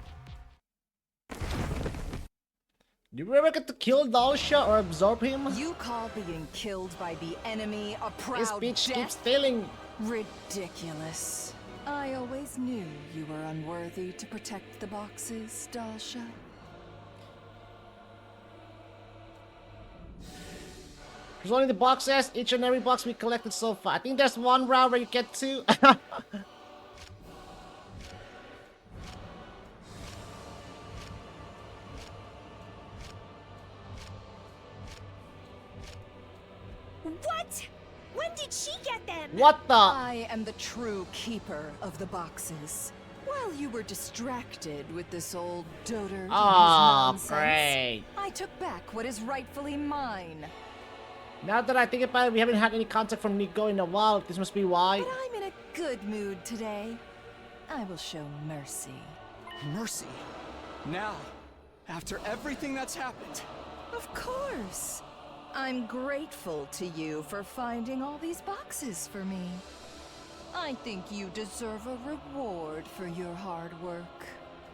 Do we ever get to kill Dalsha or absorb him? You call being killed by the enemy a proud This bitch death? keeps stealing. Ridiculous. I always knew you were unworthy to protect the boxes, Dalsha. There's only the boxes, each and every box we collected so far. I think there's one round where you get two. What? When did she get them? What the? I am the true keeper of the boxes. While you were distracted with this old dotard and his Ah, nonsense, great. I took back what is rightfully mine. Now that I think about it, we haven't had any contact from Nico in a while. This must be why. But I'm in a good mood today. I will show mercy. Mercy? Now? After everything that's happened? Of course. I'm grateful to you for finding all these boxes for me. I think you deserve a reward for your hard work.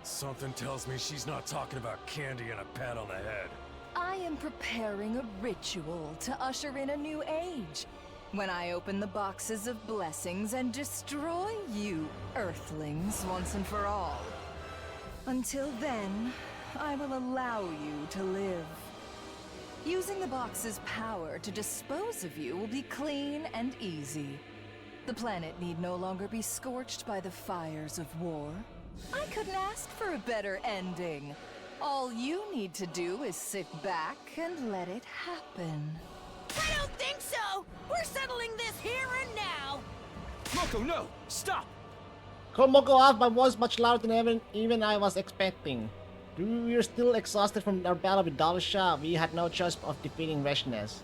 Something tells me she's not talking about candy and a pat on the head. I am preparing a ritual to usher in a new age, when I open the boxes of blessings and destroy you, Earthlings, once and for all. Until then, I will allow you to live. Using the box's power to dispose of you will be clean and easy. The planet need no longer be scorched by the fires of war. I couldn't ask for a better ending. All you need to do is sit back and let it happen. I don't think so! We're settling this here and now! Moko, no! Stop! Call Moko off, but was much louder than even I was expecting. We were still exhausted from our battle with Dalusha. We had no choice of defeating Veshness.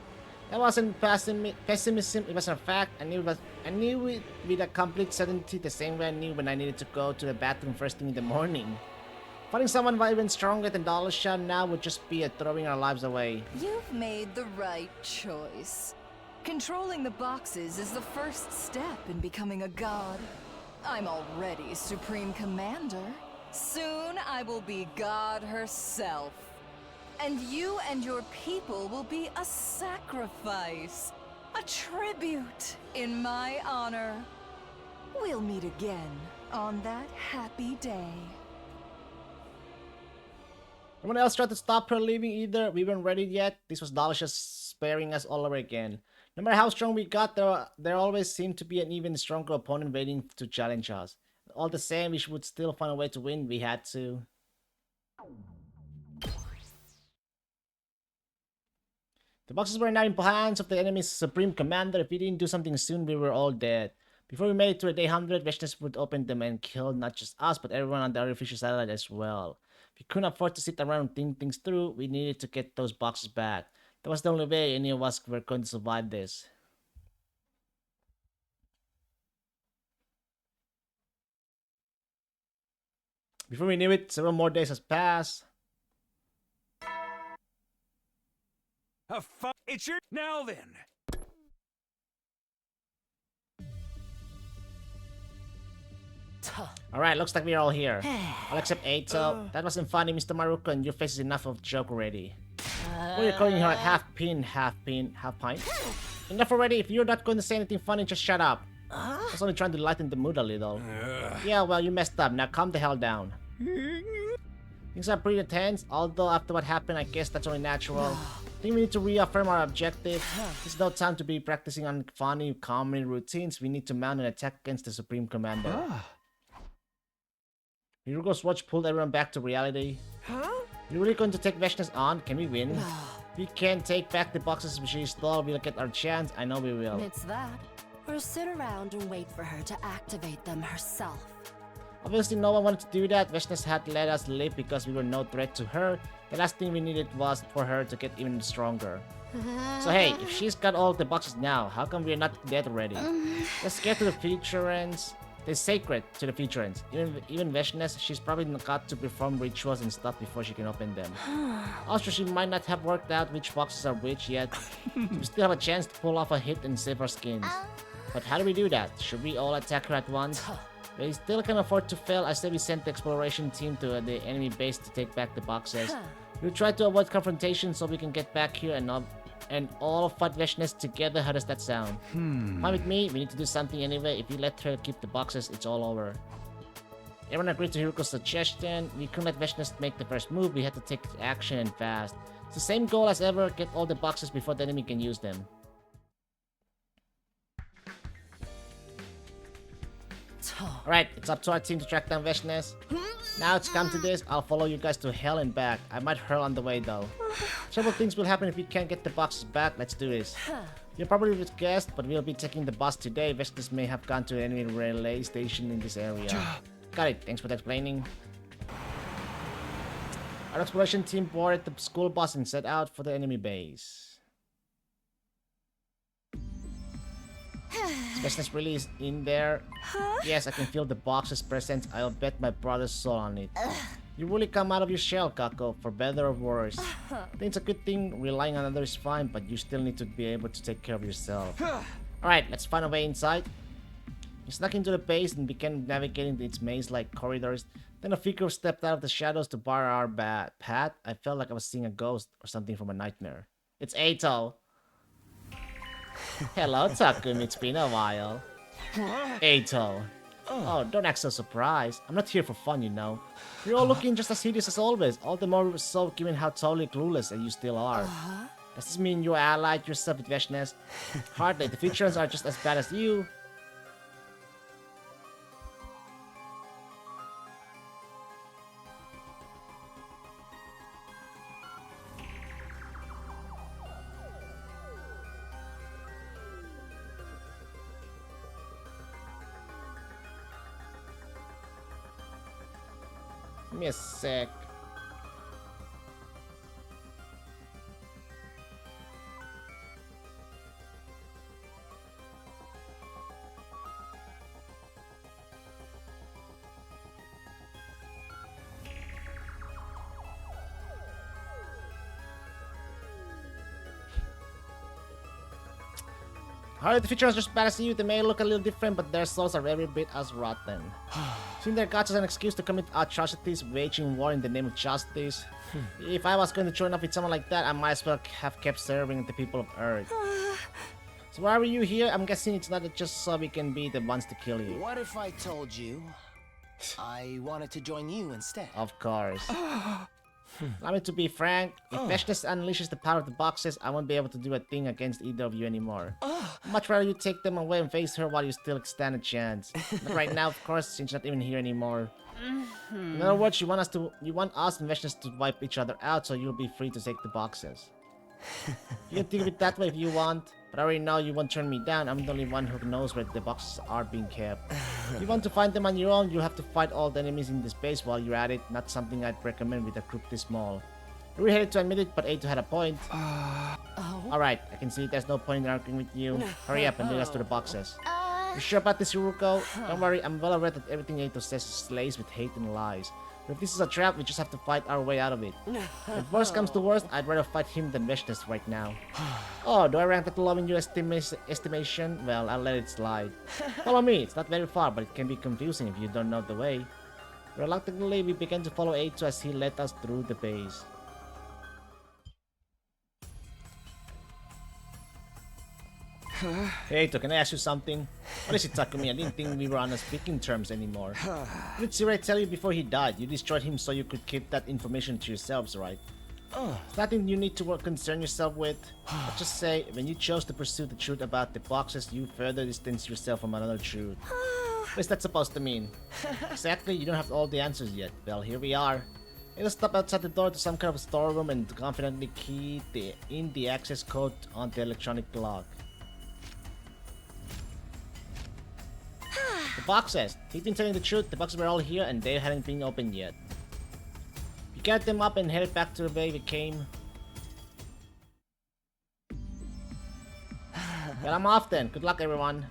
That wasn't pessimism, it was a fact. I knew it with a complete certainty, the same way I knew when I needed to go to the bathroom first thing in the morning. Fighting someone even stronger than Dalusha now would just be throwing our lives away. You've made the right choice. Controlling the boxes is the first step in becoming a god. I'm already Supreme Commander. Soon I will be God herself. And you and your people will be a sacrifice. A tribute in my honor. We'll meet again on that happy day. No one else tried to stop her leaving either. We weren't ready yet. This was Dalusha sparing us all over again. No matter how strong we got, there always seemed to be an even stronger opponent waiting to challenge us. All the same, we would still find a way to win. We had to. The boxes were now in the hands of the enemy's Supreme Commander. If we didn't do something soon, we were all dead. Before we made it to a day 100, Veshness would open them and kill not just us, but everyone on the artificial satellite as well. We couldn't afford to sit around and think things through. We needed to get those boxes back. That was the only way any of us were going to survive this. Before we knew it, several more days has passed. It's your... Now then. Alright, looks like we're all here. All except Eito. That wasn't funny, Mr. Maruko, and your face is enough of a joke already. What are you calling her? Half pint? Enough already. If you're not going to say anything funny, just shut up. I was only trying to lighten the mood a little. Yeah, well, you messed up. Now calm the hell down. Things are pretty tense, although after what happened, I guess that's only natural. I think we need to reaffirm our objective. There's no time to be practicing on funny, common routines. We need to mount an attack against the Supreme Commander. Hiruko's watch pulled everyone back to reality. You're really going to take Veshness on? Can we win? We can take back the boxes she stole. We'll get our chance. I know we will. It's that. Or sit around and wait for her to activate them herself. Obviously, no one wanted to do that. Veshness had let us live because we were no threat to her. The last thing we needed was for her to get even stronger. So hey, if she's got all the boxes now, how come we're not dead already? Let's get to the Futurans. They're sacred to the Futurans. Even Veshness, she's probably got to perform rituals and stuff before she can open them. Also, she might not have worked out which boxes are which yet. We still have a chance to pull off a hit and save our skins. But how do we do that? Should we all attack her at once? We still can afford to fail. I say we sent the exploration team to the enemy base to take back the boxes. We'll try to avoid confrontation so we can get back here and all fight Veshness together. How does that sound? Fine with me. We need to do something anyway. If we let her keep the boxes, it's all over. Everyone agreed to Hiruko's suggestion. We couldn't let Veshness make the first move. We had to take action and fast. It's the same goal as ever. Get all the boxes before the enemy can use them. Alright, it's up to our team to track down Veshness. Now it's come to this, I'll follow you guys to hell and back. I might hurl on the way though. Several things will happen if we can't get the boxes back. Let's do this. You probably guessed, but we'll be taking the bus today. Veshness may have gone to an enemy relay station in this area. Got it, thanks for explaining. Our exploration team boarded the school bus and set out for the enemy base. Veshness really is in there. Yes, I can feel the box's presence. I'll bet my brother's soul on it. You really come out of your shell, Kako, for better or worse. I think it's a good thing relying on others is fine, but you still need to be able to take care of yourself. Alright, let's find a way inside. We snuck into the base and began navigating its maze-like corridors. Then a figure stepped out of the shadows to bar our path. I felt like I was seeing a ghost or something from a nightmare. It's Eito. Hello, Takumi. It's been a while. Eito. Oh, don't act so surprised. I'm not here for fun, you know. You're all looking just as hideous as always. All the more so given how totally clueless you still are. Does this mean you allied yourself with Vashnes? Hardly. The Futurans are just as bad as you. Give me a sec. Hardly the Futurans are just bad as you. They may look a little different, but their souls are every bit as rotten. Seeing their gods as an excuse to commit atrocities, waging war in the name of justice. If I was going to join up with someone like that, I might as well have kept serving the people of Earth. So why are you here? I'm guessing it's not just so we can be the ones to kill you. What if I told you I wanted to join you instead? Of course. Allow me to be frank, if Vashnes unleashes the power of the boxes, I won't be able to do a thing against either of you anymore. I'd much rather you take them away and face her while you still stand a chance. But right now, of course, since you're not even here anymore. In other words, you want us and Vashnes to wipe each other out so you'll be free to take the boxes. You can think of it that way if you want, but I already know you won't turn me down. I'm the only one who knows where the boxes are being kept. If you want to find them on your own, you'll have to fight all the enemies in this base while you're at it. Not something I'd recommend with a group this small. I really hated to admit it, but Eito had a point. Alright, I can see there's no point in arguing with you. Hurry up and lead us to the boxes. You sure about this, Yuruko? Don't worry, I'm well aware that everything Eito says is laced with hate and lies. But if this is a trap, we just have to fight our way out of it. If worst comes to worst, I'd rather fight him than Vashnes right now. Oh, do I rank that low in your estimation? Well, I'll let it slide. Follow me, it's not very far, but it can be confusing if you don't know the way. Reluctantly, we began to follow Eito as he led us through the base. Hey, Eito, can I ask you something? What is it, Takumi? I didn't think we were on a speaking terms anymore. Did Shirai tell you before he died? You destroyed him so you could keep that information to yourselves, right? It's nothing you need to concern yourself with. Let's just say, when you chose to pursue the truth about the boxes, you further distanced yourself from another truth. What is that supposed to mean? Exactly, you don't have all the answers yet. Well, here we are. Eito stepped outside the door to some kind of storeroom and confidently keyed in the access code on the electronic lock. The boxes! He's been telling the truth, the boxes were all here and they hadn't been opened yet. We gathered them up and headed back to the way we came. Well, I'm off then. Good luck, everyone.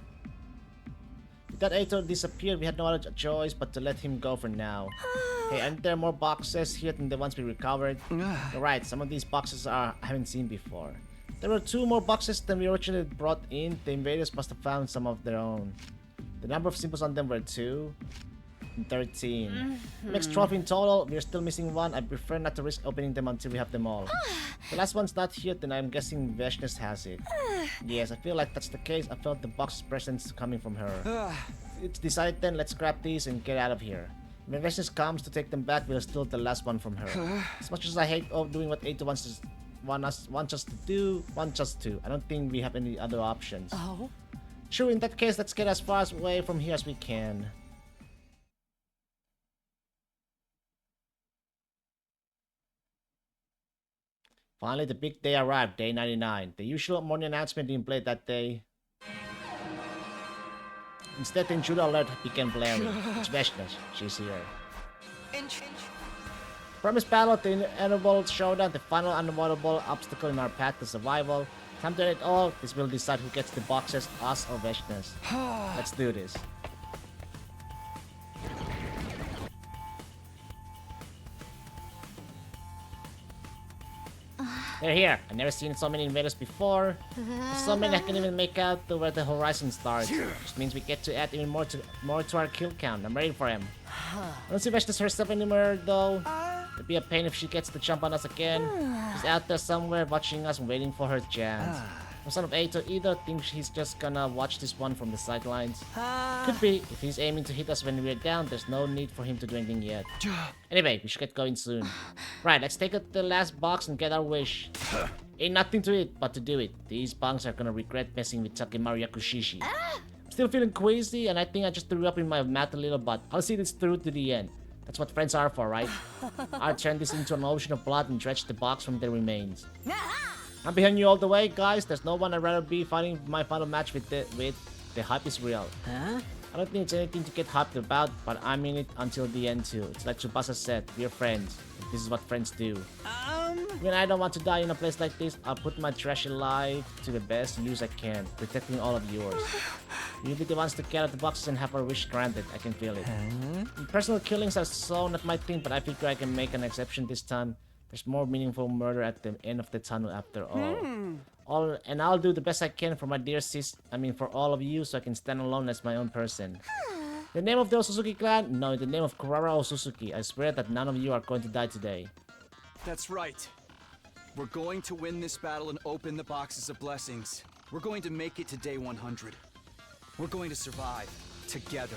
With that Eito disappeared, we had no other choice but to let him go for now. Hey, aren't there more boxes here than the ones we recovered? You're right, some of these boxes I haven't seen before. There were 2 more boxes than we originally brought in. The invaders must have found some of their own. The number of symbols on them were 2 and 13. Makes 12 in total. We're still missing 1. I prefer not to risk opening them until we have them all. The last one's not here, then I'm guessing Vashnes has it. Yes, I feel like that's the case. I felt the box's presence coming from her. It's decided then, let's grab these and get out of here. When Vashnes comes to take them back, we'll steal the last one from her. As much as I hate doing what Eito wants us to do, I don't think we have any other options. True, in that case, let's get as far away from here as we can. Finally, the big day arrived, day 99. The usual morning announcement didn't play that day. Instead, the intruder alert began blaring. It's Vashnes. She's here. Promised battle, the inevitable showdown, the final unavoidable obstacle in our path to survival. Time to end it all. This will decide who gets the boxes, us or Vashnes. Let's do this. They're here. I've never seen so many invaders before. So many I can even make out to where the horizon starts. Which means we get to add even more to our kill count. I'm ready for him. I don't see Vashtis herself anymore though. It'd be a pain if she gets to jump on us again. She's out there somewhere watching us and waiting for her chance. No son of Ato either thinks he's just gonna watch this one from the sidelines. Could be. If he's aiming to hit us when we're down, there's no need for him to do anything yet. Anyway, we should get going soon. Right, let's take out the last box and get our wish. Ain't nothing to it but to do it. These punks are gonna regret messing with Takimaru Yakushishi. I'm still feeling queasy and I think I just threw up in my mouth a little, but I'll see this through to the end. That's what friends are for, right? I'll turn this into an ocean of blood and dredge the box from their remains. I'm behind you all the way, guys. There's no one I'd rather be fighting my final match with. The hype is real. Huh? I don't think it's anything to get hyped about, but I'm in it until the end too. It's like Tsubasa said, we're friends. This is what friends do. When I don't want to die in a place like this, I'll put my trashy life to the best use I can, protecting all of yours. You'll be the ones to get out the boxes and have our wish granted. I can feel it. Personal killings are so not my thing, but I figure I can make an exception this time. There's more meaningful murder at the end of the tunnel after all. And I'll do the best I can for my dear sis. I mean, for all of you, so I can stand alone as my own person. The name of the Osusuki clan? No, in the name of Kurara Osusuki. I swear that none of you are going to die today. That's right. We're going to win this battle and open the boxes of blessings. We're going to make it to day 100. We're going to survive together.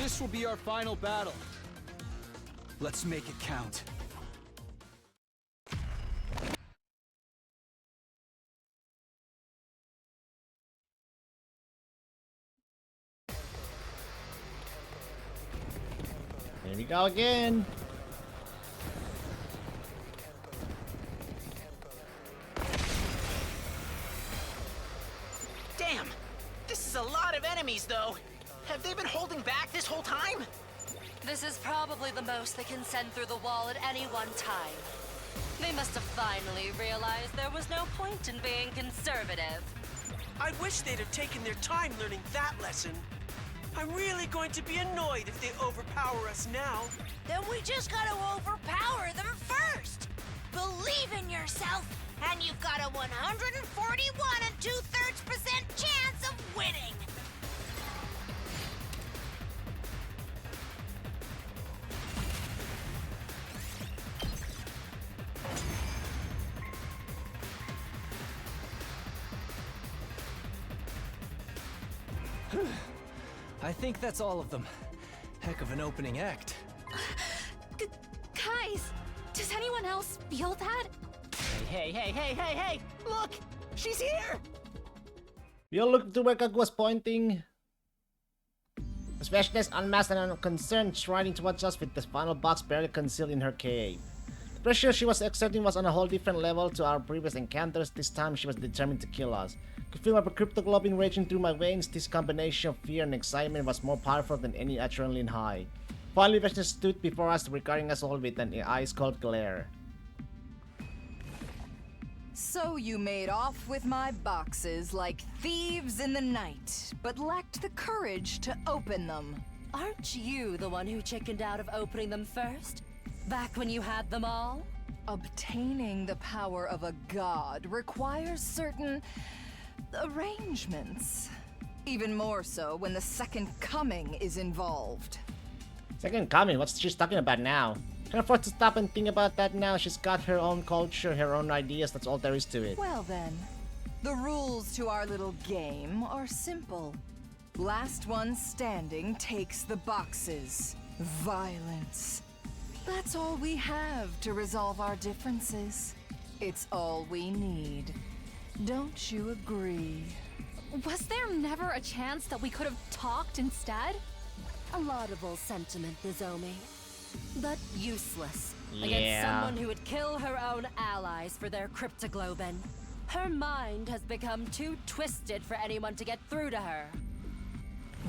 This will be our final battle. Let's make it count. Here we go again. Damn! This is a lot of enemies, though. Have they been holding back this whole time? This is probably the most they can send through the wall at any one time. They must have finally realized there was no point in being conservative. I wish they'd have taken their time learning that lesson. I'm really going to be annoyed if they overpower us now. Then we just gotta overpower them first. Believe in yourself, and you've got a 141 2/3% chance of winning. I think that's all of them. Heck of an opening act. Guys, does anyone else feel that? Hey! Look! She's here! We all looked to where Kagu was pointing. Specialist unmasked and unconcerned, striding towards us with the final box barely concealed in her cave. The pressure she was exerting was on a whole different level to our previous encounters. This time she was determined to kill us. Could feel my cryptoglobin raging through my veins. This combination of fear and excitement was more powerful than any adrenaline high. Finally, Vashtis stood before us, regarding us all with an ice-cold glare. So you made off with my boxes like thieves in the night, but lacked the courage to open them. Aren't you the one who chickened out of opening them first? Back when you had them all? Obtaining the power of a god requires certain arrangements. Even more so when the Second Coming is involved. Second Coming? What's she talking about now? Can't afford to stop and think about that now. She's got her own culture, her own ideas, that's all there is to it. Well then, the rules to our little game are simple. Last one standing takes the boxes. Violence. That's all we have to resolve our differences. It's all we need. Don't you agree? Was there never a chance that we could have talked instead? A laudable sentiment, Nozomi. But useless. Yeah. Against someone who would kill her own allies for their cryptoglobin. Her mind has become too twisted for anyone to get through to her.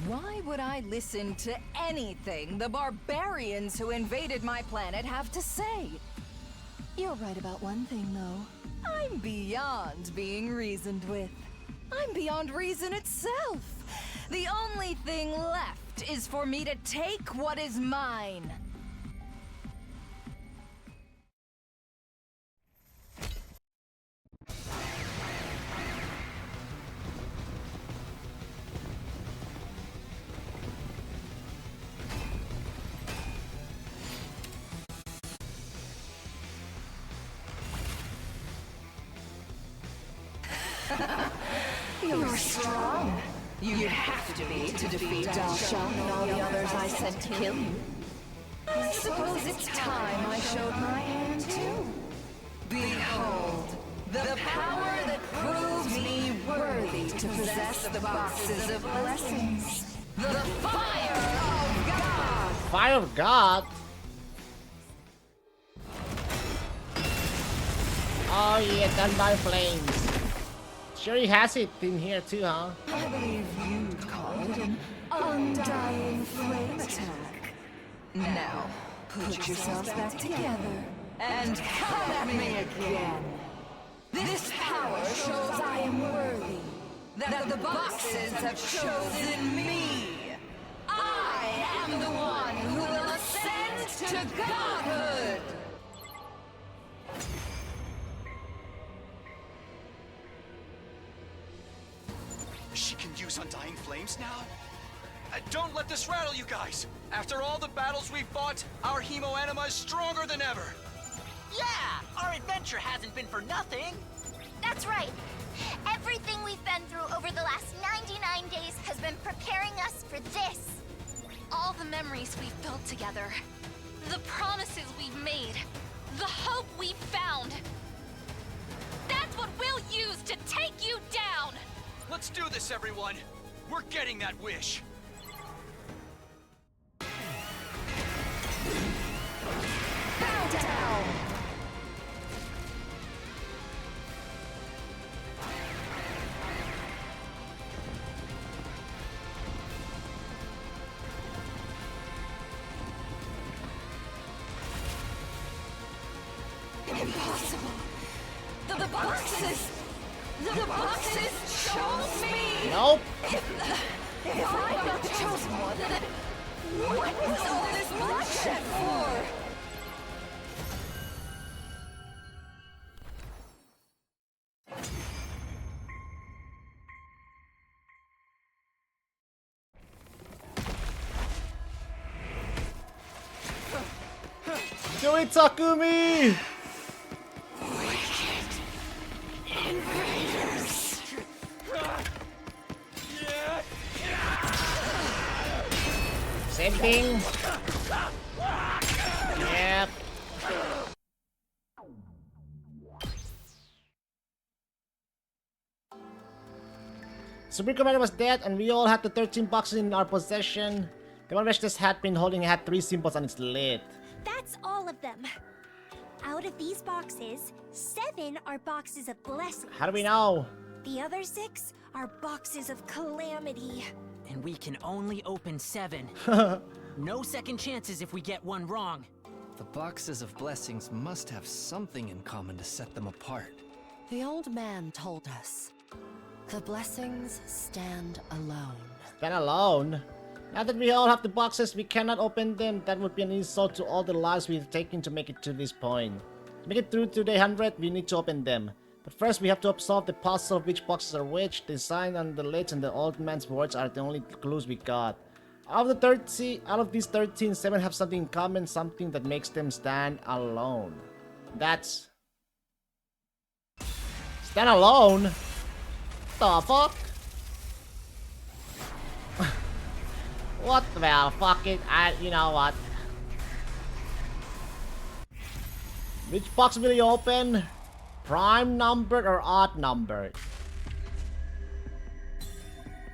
Why would I listen to anything the barbarians who invaded my planet have to say? You're right about one thing, though. I'm beyond being reasoned with. I'm beyond reason itself. The only thing left is for me to take what is mine. You're strong. You'd have to be to defeat Dal Shang and all the others I sent to kill you. I suppose it's time I showed my hand too. Behold, the power that proves me worthy to possess the boxes of blessings. The fire of God! Fire of God? Oh yeah, done by flames. Sure he has it in here too, huh? I believe you'd call it an undying flame attack. Now, put yourselves back together and come at me again. This power shows I am worthy, that the boxes have chosen me. I am the one who will ascend to godhood. She can use Undying Flames now? Don't let this rattle you guys! After all the battles we've fought, our Hemo Anima is stronger than ever! Yeah! Our adventure hasn't been for nothing! That's right. Everything we've been through over the last 99 days has been preparing us for this. All the memories we've built together, the promises we've made, the hope we've found. That's what we'll use to take you down! Let's do this, everyone! We're getting that wish! Bow down! Impossible! The boxes! The boxes chose me! Nope! If I'm not the chosen one, then what was all this bloodshed for? Do it, Takumi! Invaders! Same thing. Yep. Supreme Commander was dead and we all had the 13 boxes in our possession. The one which this had been holding had 3 symbols on its lid. That's all of them. Out of these boxes, 7 are boxes of blessings. How do we know? The other 6 are boxes of calamity. And we can only open 7. No second chances if we get one wrong. The boxes of blessings must have something in common to set them apart. The old man told us, the blessings stand alone. Stand alone? Now that we all have the boxes, we cannot open them. That would be an insult to all the lives we've taken to make it to this point. To make it through to day 100, we need to open them. But first, we have to solve the puzzle of which boxes are which. The sign on the lids and the old man's words are the only clues we got. Out of these 13, 7 have something in common, something that makes them stand alone. That's... Stand alone? The fuck? What? Well, fuck it. You know what? Which box will you open? Prime numbered or odd numbered?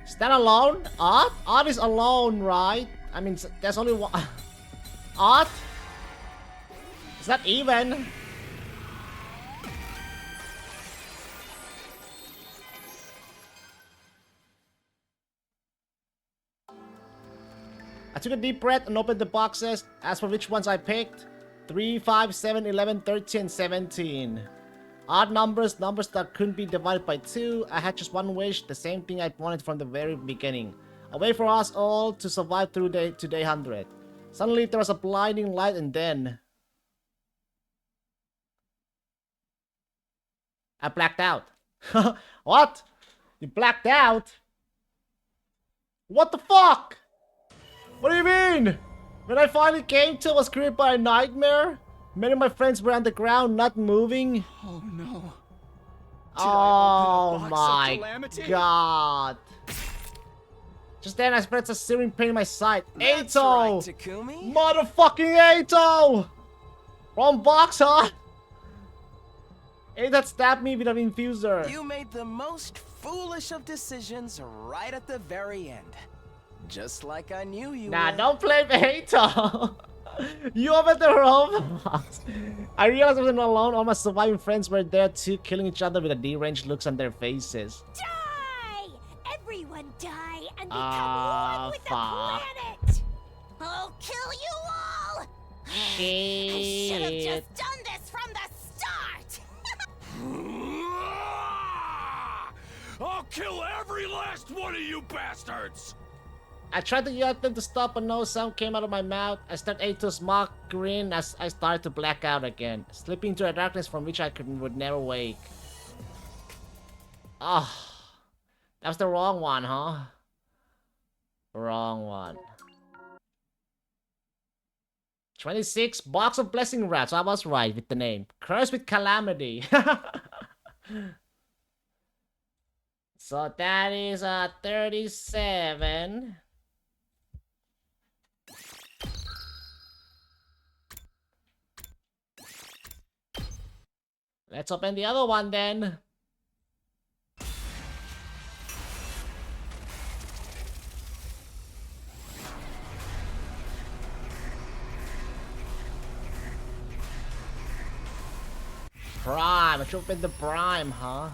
Stand alone? Odd? Odd is alone, right? I mean, there's only one. Odd? Is that even? I took a deep breath and opened the boxes. As for which ones I picked, 3, 5, 7, 11, 13, and 17. Odd numbers, numbers that couldn't be divided by 2. I had just one wish, the same thing I wanted from the very beginning. A way for us all to survive through day 100. Suddenly there was a blinding light and then... I blacked out. What? You blacked out? What the fuck? What do you mean? When I finally came to, I was created by a nightmare? Many of my friends were on the ground, not moving. Oh no. Oh my god. Just then I spread a searing pain in my side. That's Ato! right, Takumi. Motherfucking Ato! Wrong box, huh? Ato stabbed me with an infuser. You made the most foolish of decisions right at the very end. Just like I knew you Nah, would. don't blame Ato. You opened the wrong box. I realized I wasn't alone. All my surviving friends were there too, killing each other with the deranged looks on their faces. Die! Everyone die and become one with the Fuck. planet! I'll kill you all! I should have Shit. just done this from the start! I'll kill every last one of you bastards! I tried to yell at them to stop, but no sound came out of my mouth. I stared Ato's mock grin as I started to black out again, slipping into a darkness from which I would never wake. Ah, that was the wrong one, huh? Wrong one. 26, Box of Blessing Rats. I was right with the name. Cursed with Calamity. So that is 37. Let's open the other one then. Prime. Let's open the Prime, huh?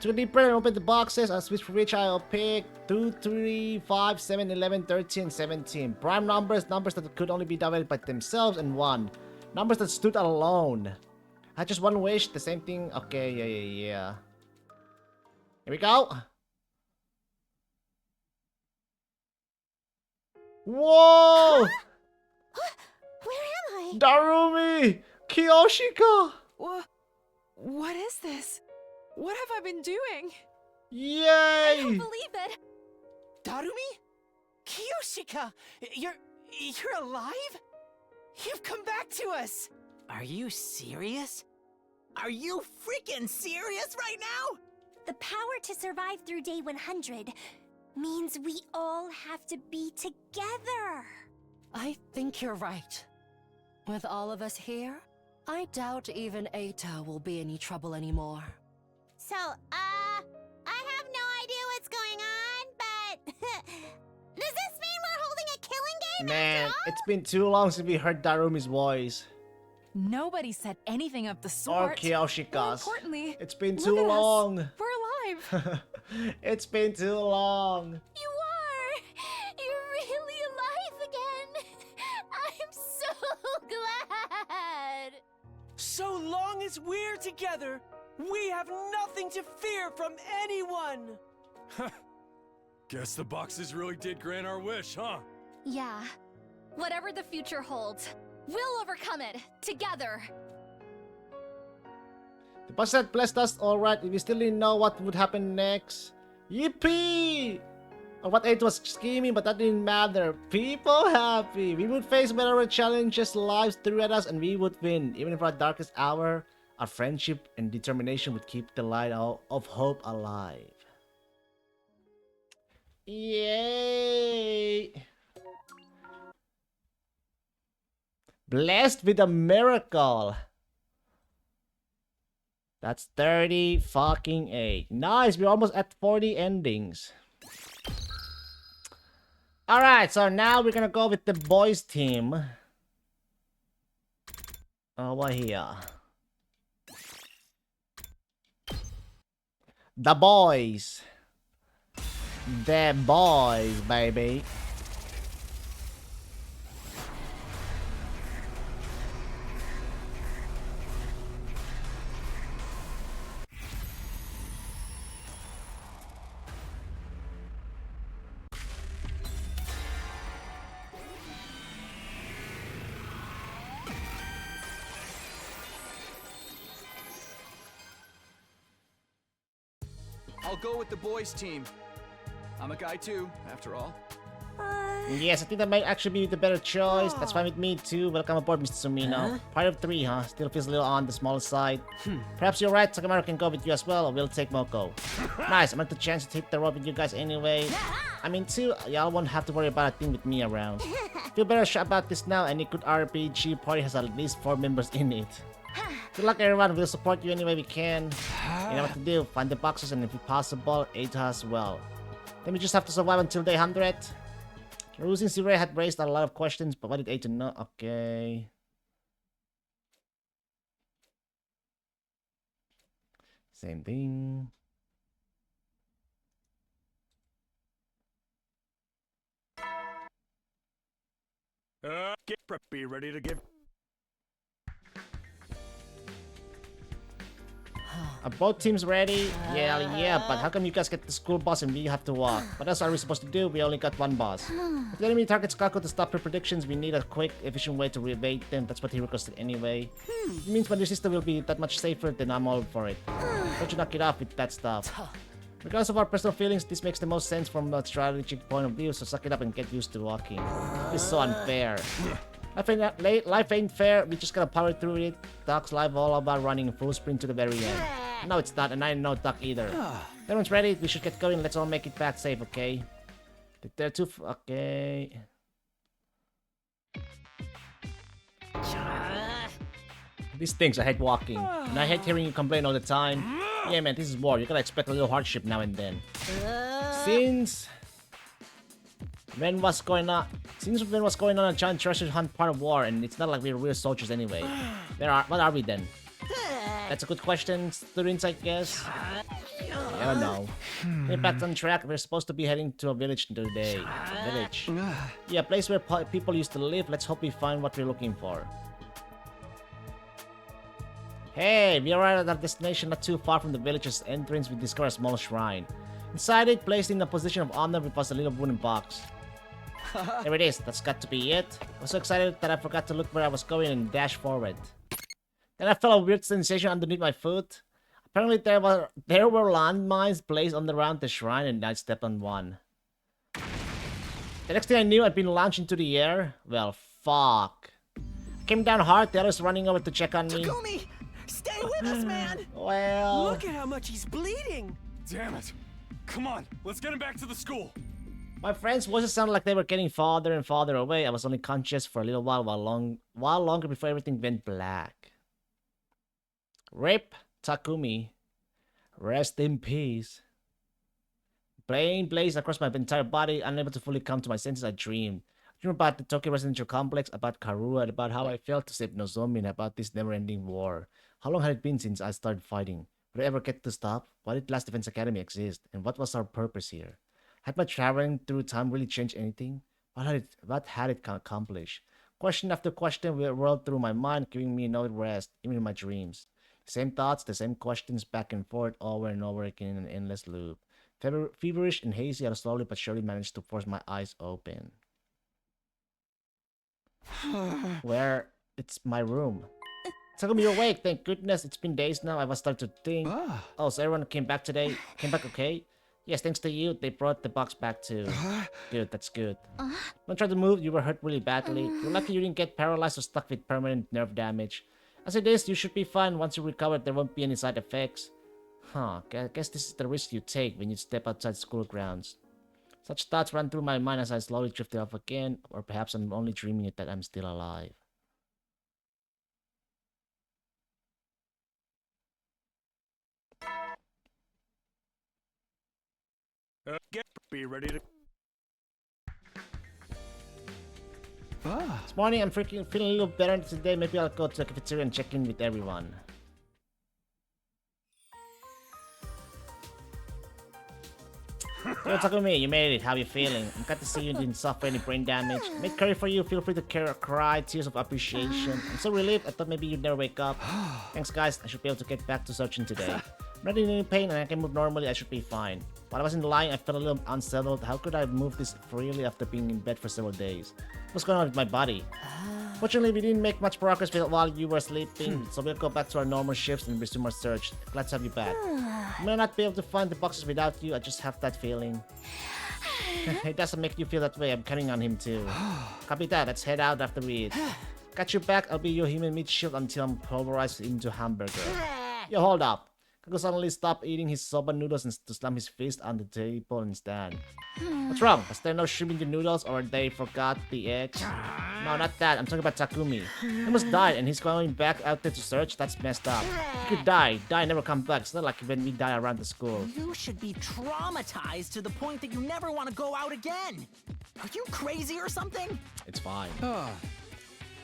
To deeper and open the boxes, and switch for which I'll pick 2, 3, 5, 7, 11, 13, 17. Prime numbers, numbers that could only be divided by themselves, and 1. Numbers that stood alone. I had just one wish, the same thing. Okay, yeah. Here we go. Whoa! Where am I? Darumi! Kiyoshika! What is this? What have I been doing? Yay! I don't believe it. Darumi? Kiyoshika! You're alive? You've come back to us! Are you serious? Are you freaking serious right now? The power to survive through day 100 means we all have to be together. I think you're right. With all of us here, I doubt even Ato will be any trouble anymore. So, I have no idea what's going on, but does this mean we're holding a killing game? Man, it's been too long since we heard Darumi's voice. Nobody said anything of the Or sort. Kiyoshika's. More importantly, It's been look too at us. long. We're alive. It's been too long. You are! You're really alive again! I'm so glad! So long as we're together, we have nothing to fear from anyone! Guess the boxes really did grant our wish, huh? Yeah. Whatever the future holds, we'll overcome it together. The boss had blessed us alright. We still didn't know what would happen next. Yippee! Or what it was scheming, but that didn't matter. People happy. We would face whatever challenges life threw at us, and we would win. Even in our darkest hour, our friendship and determination would keep the light of hope alive. Yay! Blessed with a miracle. That's 30 fucking 8. Nice, we're almost at 40 endings. Alright, so now we're gonna go with the boys team. Over here. The boys. The boys, baby. go with the boys' team. I'm a guy too, after all. Yes, I think that might actually be the better choice. That's fine with me too. Welcome aboard, Mr. Sumino. Part of 3, huh? Still feels a little on the smaller side. Perhaps you're right. Takamaru can go with you as well, or we'll take Moko. Nice, I'm at the chance to hit the road with you guys anyway. I mean, too, y'all won't have to worry about a thing with me around. Feel better about this now. Any good RPG party has at least 4 members in it. Good luck, everyone. We'll support you any way we can. You know what to do. Find the boxes, and if possible, aid us as well. Then we just have to survive until day 100. Losing Zero had raised a lot of questions, but what did Aiden know? Okay. Same thing. Get preppy, ready to give. Are both teams ready? Yeah, but how come you guys get the school bus and we have to walk? What else are we supposed to do? We only got one bus. If the enemy targets Kako to stop her predictions, we need a quick, efficient way to evade them. That's what he requested anyway. It means my new system will be that much safer, then I'm all for it. Don't you knock it off with that stuff. Regardless of our personal feelings, this makes the most sense from a strategic point of view, so suck it up and get used to walking. This is so unfair. Life ain't fair, we just gotta power through it. Doc's life all about running full sprint to the very end. No, it's not, and I know Doc either. Everyone's ready, we should get going, let's all make it back safe, okay? They're too okay. These things, I hate walking. And I hate hearing you complain all the time. Yeah, man, this is war, you gotta expect a little hardship now and then. Since when was going on a giant treasure hunt part of war, and it's not like we're real soldiers anyway. What are we then? That's a good question, students, I guess. I don't know. Get back on track, we're supposed to be heading to a village today. A village. Yeah, a place where people used to live. Let's hope we find what we're looking for. Hey, we arrived at our destination not too far from the village's entrance. We discovered a small shrine. Inside it, placed in a position of honor, was a little wooden box. There it is, that's got to be it. I was so excited that I forgot to look where I was going and dashed forward. Then I felt a weird sensation underneath my foot. Apparently there were landmines placed around the shrine, and I stepped on one. The next thing I knew, I'd been launched into the air. Well, fuck. I came down hard, the others running over to check on me. Takumi! Stay with us, man! Well... Look at how much he's bleeding! Damn it! Come on, let's get him back to the school! My friends' voices sounded like they were getting farther and farther away. I was only conscious for a little while longer before everything went black. RIP Takumi. Rest in peace. Brain blazed across my entire body, unable to fully come to my senses. I dreamed. I dreamed about the Tokyo Residential Complex, about Karua, and about how I felt to save Nozomi, and about this never-ending war. How long had it been since I started fighting? Would I ever get to stop? Why did Last Defense Academy exist? And what was our purpose here? Had my traveling through time really changed anything? What had it accomplished? Question after question whirled through my mind, giving me no rest, even in my dreams. The same thoughts, the same questions back and forth over and over again in an endless loop. Feverish and hazy, I slowly but surely managed to force my eyes open. Where? It's my room. Takumi, you're awake, thank goodness. It's been days now. I was starting to think. Oh, so everyone came back today? Came back okay? Yes, thanks to you, they brought the box back too. Good, that's good. Don't try to move, you were hurt really badly. You're lucky you didn't get paralyzed or stuck with permanent nerve damage. As it is, you should be fine. Once you recover, there won't be any side effects. Huh, I guess this is the risk you take when you step outside school grounds. Such thoughts ran through my mind as I slowly drifted off again, or perhaps I'm only dreaming it that I'm still alive. Be ready to... This morning I'm feeling a little better today. Maybe I'll go to the cafeteria and check in with everyone. So Takumi, you made it. How are you feeling? I'm glad to see you didn't suffer any brain damage. Make curry for you. Feel free to cry tears of appreciation. I'm so relieved. I thought maybe you'd never wake up. Thanks, guys. I should be able to get back to searching today. I'm not in any pain and I can move normally. I should be fine. While I was in the line, I felt a little unsettled. How could I move this freely after being in bed for several days? What's going on with my body? Fortunately, we didn't make much progress while you were sleeping, so we'll go back to our normal shifts and resume our search. Glad to have you back. I may not be able to find the boxes without you, I just have that feeling. It doesn't make you feel that way, I'm counting on him too. Copy that, let's head out after we eat. Got you back, I'll be your human meat shield until I'm pulverized into hamburger. Yo, hold up. Kaku suddenly stopped eating his soba noodles and to slam his fist on the table and stand. What's wrong? Was there no shrimp in the noodles or they forgot the eggs? No, not that. I'm talking about Takumi. He almost died and he's going back out there to search? That's messed up. He could die and never come back. It's not like when we die around the school. You should be traumatized to the point that you never want to go out again. Are you crazy or something? It's fine.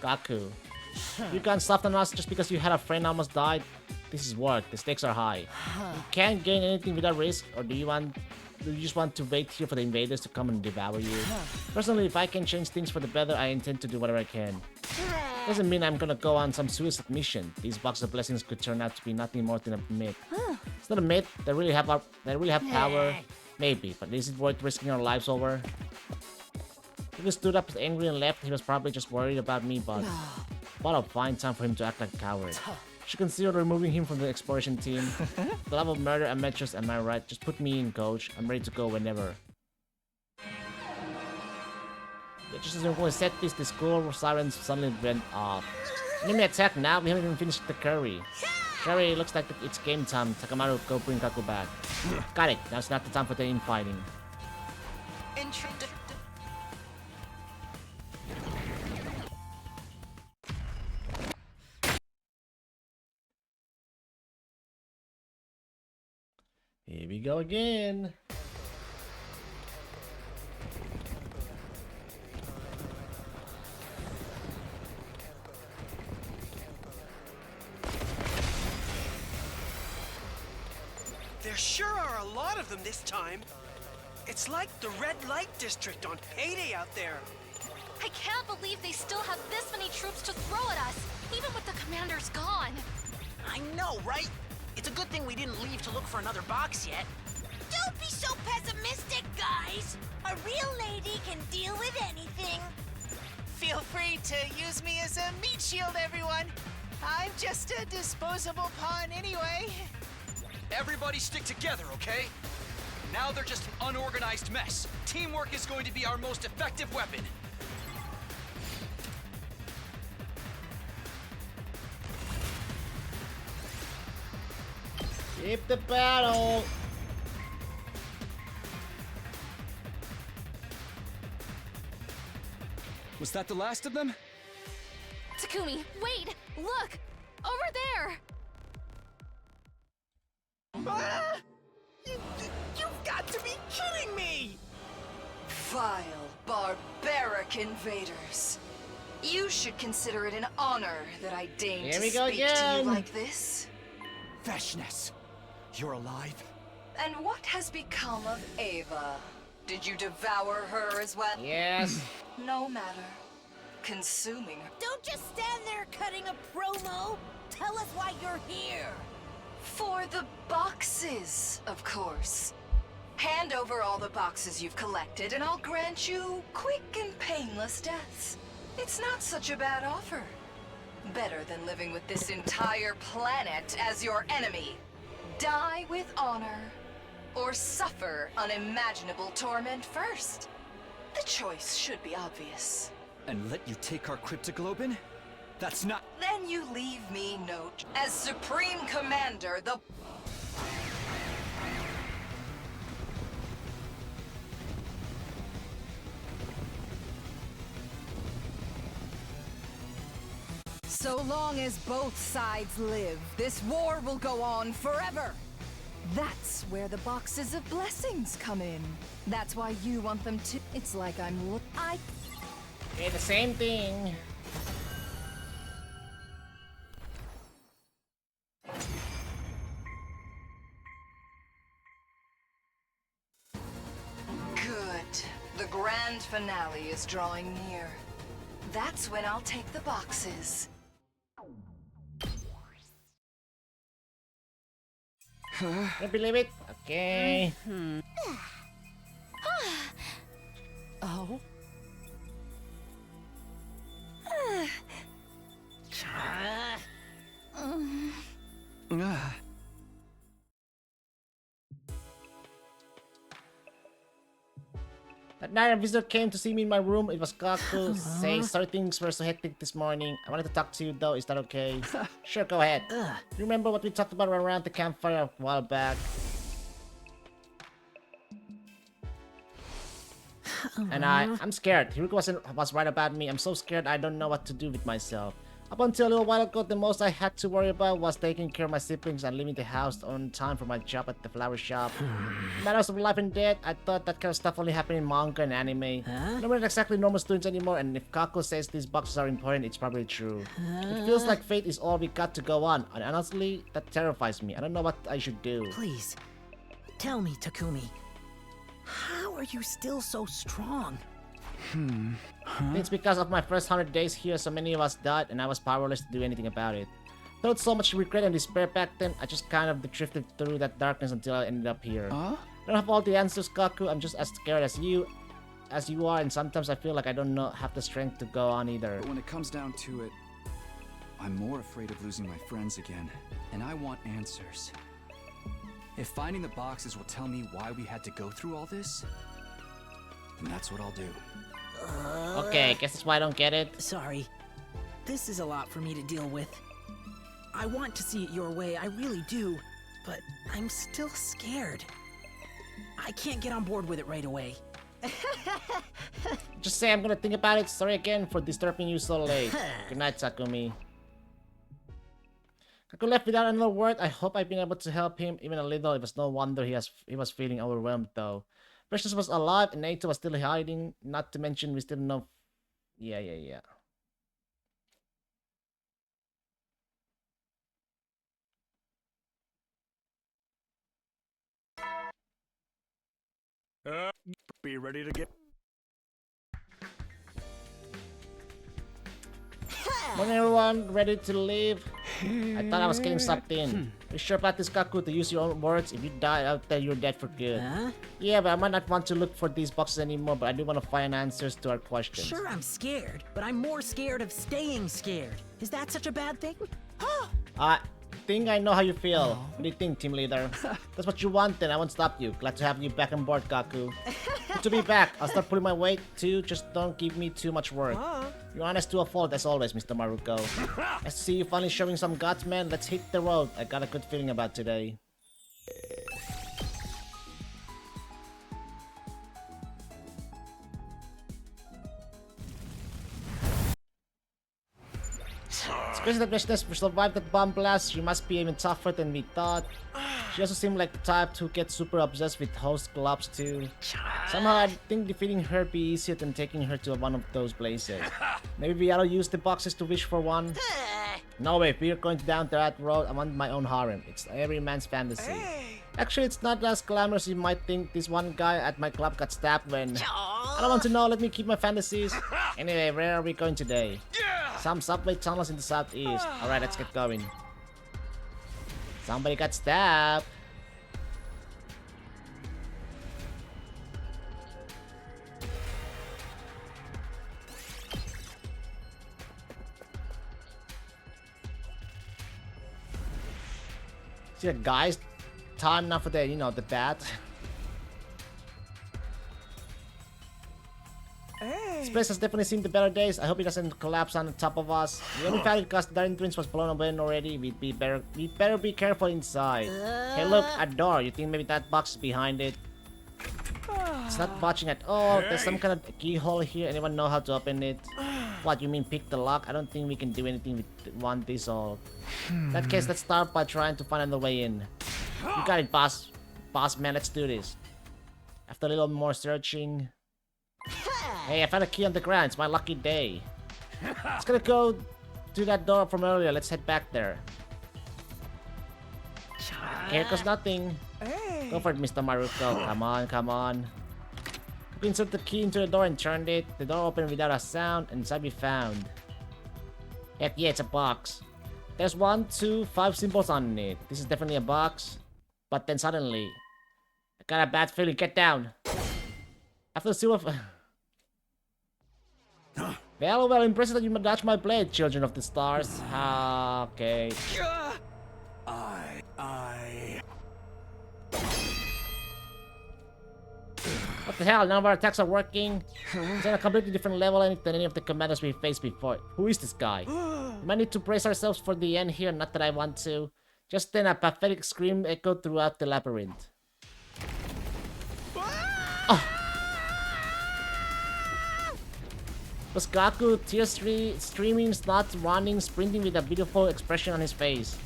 Kaku. You can't soften us just because you had a friend almost died? This is work. The stakes are high. You can't gain anything without risk, or do you just want to wait here for the invaders to come and devour you? Personally, if I can change things for the better, I intend to do whatever I can. Doesn't mean I'm gonna go on some suicide mission. These boxes of blessings could turn out to be nothing more than a myth. It's not a myth. They really have power. Maybe, but is it worth risking our lives over? If he stood up angry and left, he was probably just worried about me, but what a fine time for him to act like a coward. Should consider removing him from the exploration team. The level of murder amateurs, am I right? Just put me in, coach. I'm ready to go whenever. Yeah, just as we said this, the school sirens suddenly went off. Enemy attack now? We haven't even finished the curry. Curry, looks like it's game time. Takamaru, go bring Kaku back. Got it. Now's not the time for the infighting. Here we go again. There sure are a lot of them this time. It's like the red light district on payday out there. I can't believe they still have this many troops to throw at us, even with the commanders gone. I know, right? It's a good thing we didn't leave to look for another box yet. Don't be so pessimistic, guys. A real lady can deal with anything. Feel free to use me as a meat shield, everyone. I'm just a disposable pawn anyway. Everybody stick together, okay? Now they're just an unorganized mess. Teamwork is going to be our most effective weapon. Keep the battle! Was that the last of them? Takumi, wait! Look! Over there! Ah! You've got to be kidding me! Vile, barbaric invaders. You should consider it an honor that I deign Here to we go speak to again. you like this. Veshness, you're alive? And what has become of Ava? Did you devour her as well? Yes. No matter. Consuming her. Don't just stand there cutting a promo! Tell us why you're here! For the boxes, of course. Hand over all the boxes you've collected and I'll grant you quick and painless deaths. It's not such a bad offer. Better than living with this entire planet as your enemy. Die with honor, or suffer unimaginable torment first. The choice should be obvious. And let you take our cryptoglobin? That's not— Then you leave me no— As Supreme Commander, the— So long as both sides live, this war will go on forever. That's where the boxes of blessings come in. That's why you want them to. It's like Okay, the same thing. Good. The grand finale is drawing near. That's when I'll take the boxes. Can't believe it. Okay. Oh. At night, a visitor came to see me in my room. It was Kaku. Say, sorry things were so hectic this morning. I wanted to talk to you though. Is that okay? Sure, go ahead. You remember what we talked about around the campfire a while back? And I'm scared. Hiruko was right about me. I'm so scared I don't know what to do with myself. Up until a little while ago, the most I had to worry about was taking care of my siblings and leaving the house on time for my job at the flower shop. Matters of life and death, I thought that kind of stuff only happened in manga and anime. No, we're not exactly normal students anymore, and if Kako says these boxes are important, it's probably true. It feels like fate is all we got to go on, and honestly, that terrifies me. I don't know what I should do. Please, tell me, Takumi. How are you still so strong? It's because of my first 100 days here, so many of us died, and I was powerless to do anything about it. Felt so much regret and despair back then, I just kind of drifted through that darkness until I ended up here. I don't have all the answers, Kaku. I'm just as scared as you are, and sometimes I feel like I don't have the strength to go on either. But when it comes down to it, I'm more afraid of losing my friends again, and I want answers. If finding the boxes will tell me why we had to go through all this, then that's what I'll do. Okay, guess that's why I don't get it. Sorry. This is a lot for me to deal with. I want to see it your way, I really do. But I'm still scared. I can't get on board with it right away. Just say I'm gonna think about it. Sorry again for disturbing you so late. Good night, Takumi. Kaku left without another word. I hope I've been able to help him, even a little. It was no wonder he was feeling overwhelmed, though. Precious was alive and Naito was still hiding. Not to mention we still know... Yeah. Be ready to get... Morning everyone, ready to leave? I thought I was getting sucked in. You sure about this, Kaku, to use your own words? If you die out there, you're dead for good. Yeah, but I might not want to look for these boxes anymore, but I do want to find answers to our questions. Sure, I'm scared, but I'm more scared of staying scared. Is that such a bad thing? I think I know how you feel. What do you think, team leader? That's what you want, then I won't stop you. Glad to have you back on board, Kaku. Good to be back. I'll start pulling my weight too, just don't give me too much work. You're honest to a fault as always, Mr. Maruko. Nice to see you finally showing some guts, man. Let's hit the road. I got a good feeling about today. It's crazy that Vishnes survived that bomb blast. She must be even tougher than we thought. She also seemed like the type who gets super obsessed with host gloves too. Somehow I think defeating her be easier than taking her to one of those places. Maybe we ought to use the boxes to wish for one? No way, if we're going down that road, I want my own harem. It's every man's fantasy. Actually, it's not as glamorous as you might think. This one guy at my club got stabbed when... I don't want to know, let me keep my fantasies. Anyway, where are we going today? Some subway tunnels in the southeast. Alright, let's get going. Somebody got stabbed. See, guys, time now for the, the bat. This place has definitely seen the better days. I hope it doesn't collapse on the top of us. We only found it because the Darren Twins was blown away already. We'd better be careful inside. Hey look, a door. You think maybe that box is behind it? It's not watching at all. There's some kind of keyhole here. Anyone know how to open it? What, you mean pick the lock? I don't think we can do anything with one this all. In that case, let's start by trying to find another way in. You got it, boss. Boss man, let's do this. After a little more searching... Hey, I found a key on the ground. It's my lucky day. It's gonna go to that door from earlier. Let's head back there. Here goes nothing. Go for it, Mr. Maruko. Come on, come on. We insert the key into the door and turned it. The door opened without a sound, and inside we found... Heck yeah, it's a box. There's 1, 2, 5 symbols on it. This is definitely a box. But then suddenly... I got a bad feeling. Get down. After the seal of... Well, impressive that you dodged my blade, children of the stars. Okay. What the hell? None of our attacks are working. It's on a completely different level than any of the commanders we faced before. Who is this guy? We might need to brace ourselves for the end here, not that I want to. Just then a pathetic scream echoed throughout the labyrinth. Oh. It was Gaku, tears streaming, snot running, sprinting with a beautiful expression on his face.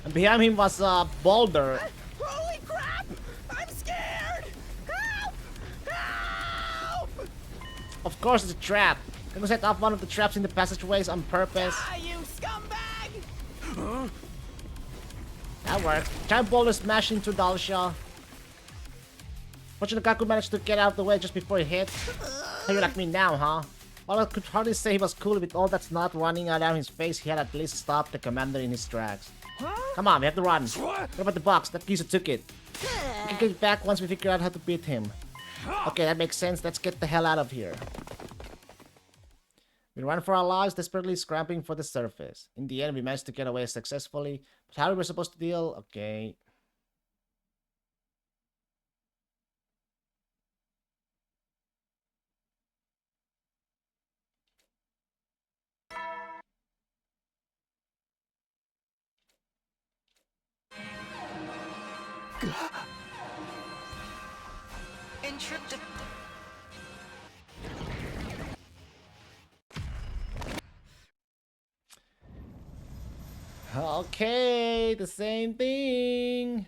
And behind him was a boulder. Holy crap! I'm scared! Help! Help! Of course, it's a trap. Gaku set off one of the traps in the passageways on purpose. Ah, you scumbag! Huh? That worked. Giant boulder smashed into Dalsha. Fortunately, Gaku managed to get out of the way just before he hit. How you like me now, huh? While I could hardly say he was cool with all that snot running out of his face, he had at least stopped the commander in his tracks. Come on, we have to run. What about the box? That Gizu took it. We can get it back once we figure out how to beat him. Okay, that makes sense. Let's get the hell out of here. We ran for our lives, desperately scrambling for the surface. In the end, we managed to get away successfully. But how are we supposed to deal? Okay. Okay, the same thing.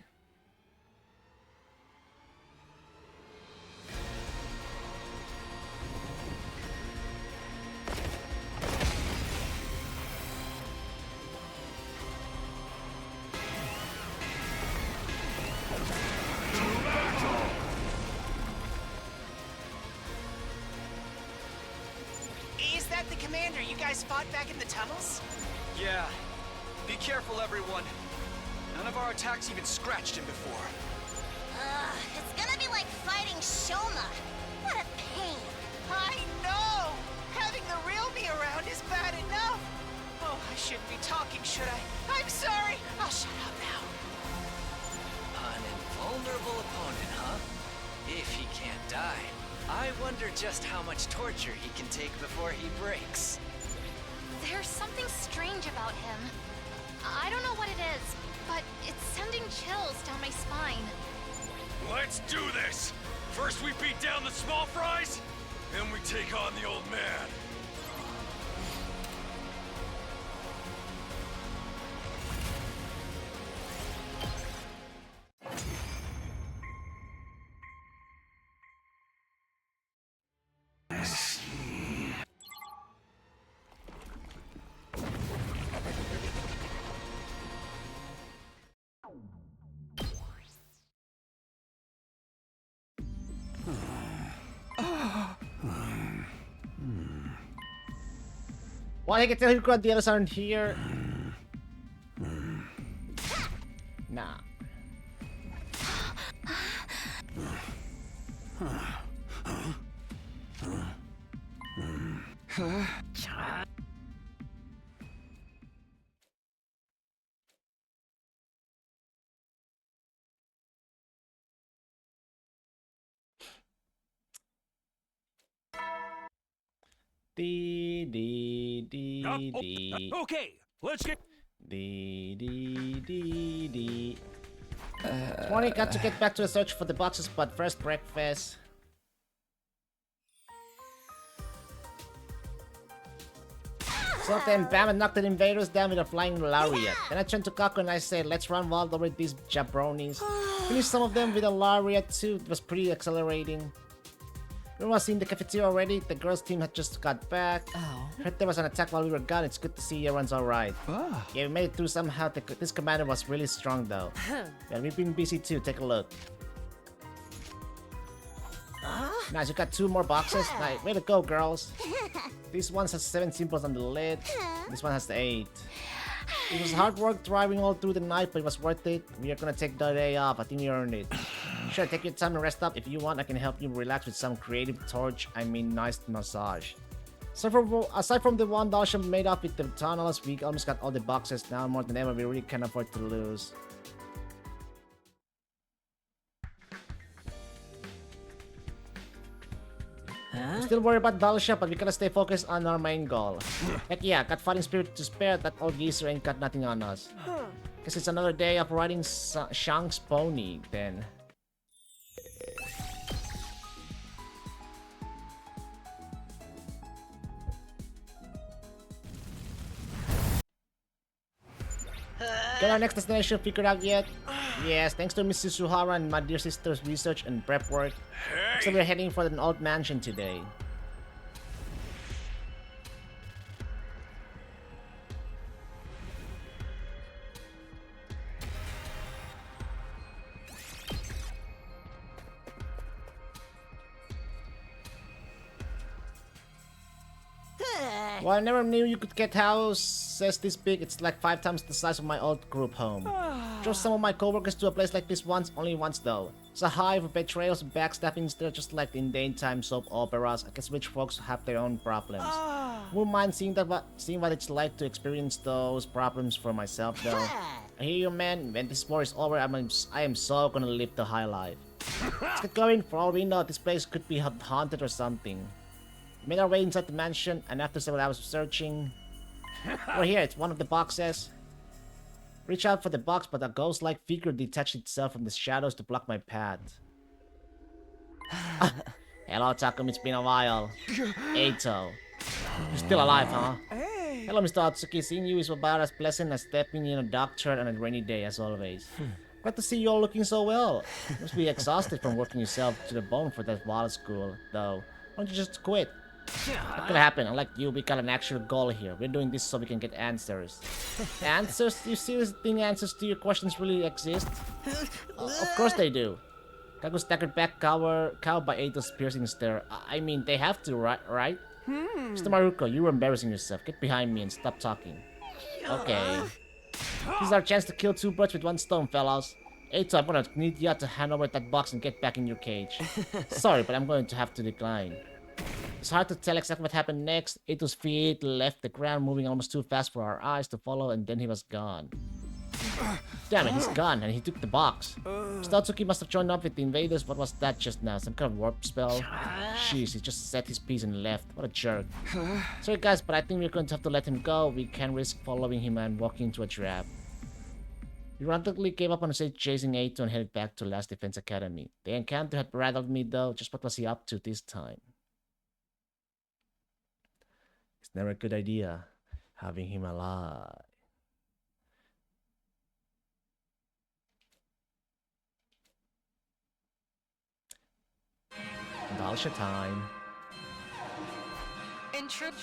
Is that the commander you guys fought back in the tunnels? Yeah. Be careful, everyone. None of our attacks even scratched him before. It's gonna be like fighting Shoma. What a pain. I know! Having the real me around is bad enough. Oh, I shouldn't be talking, should I? I'm sorry. I'll shut up now. An invulnerable opponent, huh? If he can't die, I wonder just how much torture he can take before he breaks. There's something strange about him. I don't know what it is, but it's sending chills down my spine. Let's do this! First we beat down the small fries, then we take on the old man. Well, I can tell you got the others aren't here. Nah. Okay, let's get. 20 got to get back to the search for the boxes, but first breakfast. So then Bam knocked the invaders down with a flying lariat. Then I turned to Kaku and I said, let's run wild over these jabronis. Finished some of them with a lariat too. It was pretty exhilarating. Everyone was in the cafeteria already. The girls' team had just got back. Heard there was an attack while we were gone. It's good to see everyone's alright. Yeah, we made it through somehow. This commander was really strong though. Yeah, we've been busy too. Take a look. Nice, you got 2 more boxes. Nice, way to go, girls. This one has 7 symbols on the lid. This one has 8. It was hard work driving all through the night, but it was worth it. We are gonna take the day off. I think you earned it. Sure, take your time and rest up. If you want, I can help you relax with some creative nice massage. So aside from the one Dalsha made up with the tunnels, we almost got all the boxes. Now more than ever, we really can't afford to lose. Still worried about Dalisha, but we gotta stay focused on our main goal. Heck yeah, got fighting spirit to spare. That old geezer ain't got nothing on us. Guess it's another day of riding Shang's pony, then. Got our next destination figured out yet? Yes, thanks to Mrs. Suhara and my dear sister's research and prep work. So we're heading for an old mansion today. Well, I never knew you could get houses this big. It's like 5 times the size of my old group home. Drove some of my coworkers to a place like this only once though. It's a hive of betrayals and backstabbing instead, just like in daytime soap operas. I guess rich folks have their own problems. Wouldn't mind seeing what it's like to experience those problems for myself though. I hear you, man. When this war is over, I am so gonna live the high life. Let's get going. For all we know, this place could be haunted or something. We made our way inside the mansion, and after several hours of searching, we're here. It's one of the boxes. Reach out for the box, but a ghost-like figure detached itself from the shadows to block my path. Hello, Takumi. It's been a while. Eito. You're still alive, huh? Hey. Hello, Mr. Atsuki. Seeing you is about as pleasant as stepping in a dark chair on a rainy day, as always. Glad to see you all looking so well. You must be exhausted from working yourself to the bone for that while at school, though. Why don't you just quit? What could happen? Unlike you, we got an actual goal here. We're doing this so we can get answers. Answers? Do you seriously think answers to your questions really exist? Of course they do. Kagu staggered back, cowed by Eito's piercing stare. I mean, they have to, right? Mr. Maruko, you were embarrassing yourself. Get behind me and stop talking. Okay. This is our chance to kill 2 birds with 1 stone, fellas. Eito, I'm gonna need you to hand over that box and get back in your cage. Sorry, but I'm going to have to decline. It's hard to tell exactly what happened next. Eito's feet left the ground, moving almost too fast for our eyes to follow, and then he was gone. Damn it, he's gone, and he took the box. Statsuki must have joined up with the invaders. What was that just now? Some kind of warp spell? Jeez, he just said his piece and left. What a jerk. Sorry guys, but I think we're going to have to let him go. We can't risk following him and walking into a trap. We reluctantly gave up on chasing Eito and headed back to Last Defense Academy. The encounter had rattled me though. Just what was he up to this time? It's never a good idea having him alive. Dalisha time. Intrude.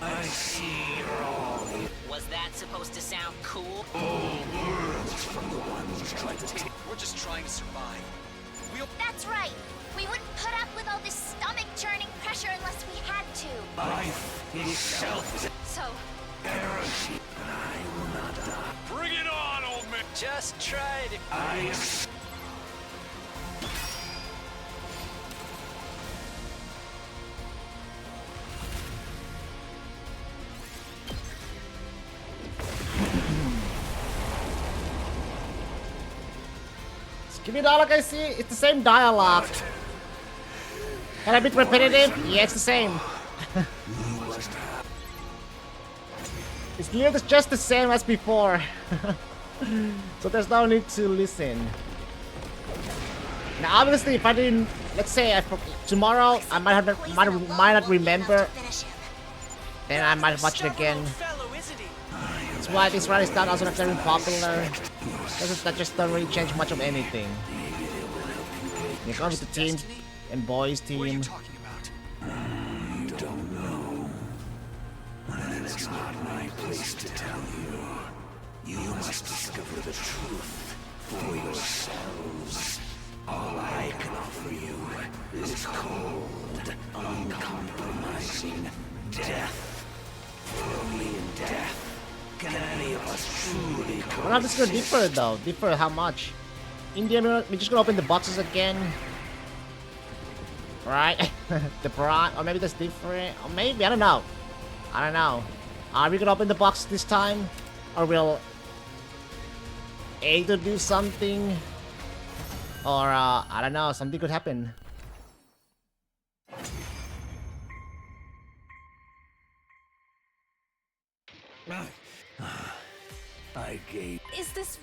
I see wrong. Was that supposed to sound cool? All words from the ones trying to take. We're just trying to survive. That's right. We wouldn't put up with all this stomach-churning pressure unless we had to. Life itself is So, heresy, and I will not die. Bring it on, old man! Just try to... I am... Give me dialogue, I see. It's the same dialogue. And a bit repetitive? Yeah, it's the same. It's literally just the same as before. So there's no need to listen. Now, obviously, if I didn't, let's say tomorrow, I might not remember, then I might watch it again. That's why this round is not also not very popular. Because that just don't really change much of anything. You come with the team and boys team. You don't know. And it's not my place to tell you. You must discover the truth for yourselves. All I can offer you is cold, uncompromising death. Only in death can any of us truly come. Well, how this gonna differ though? Differ how much? India, we're just gonna open the boxes again. Right? The bra, or maybe that's different. Or maybe, I don't know. I don't know. Are we gonna open the box this time? Or will Ada do something? Or, I don't know, something could happen. I gave... Is this...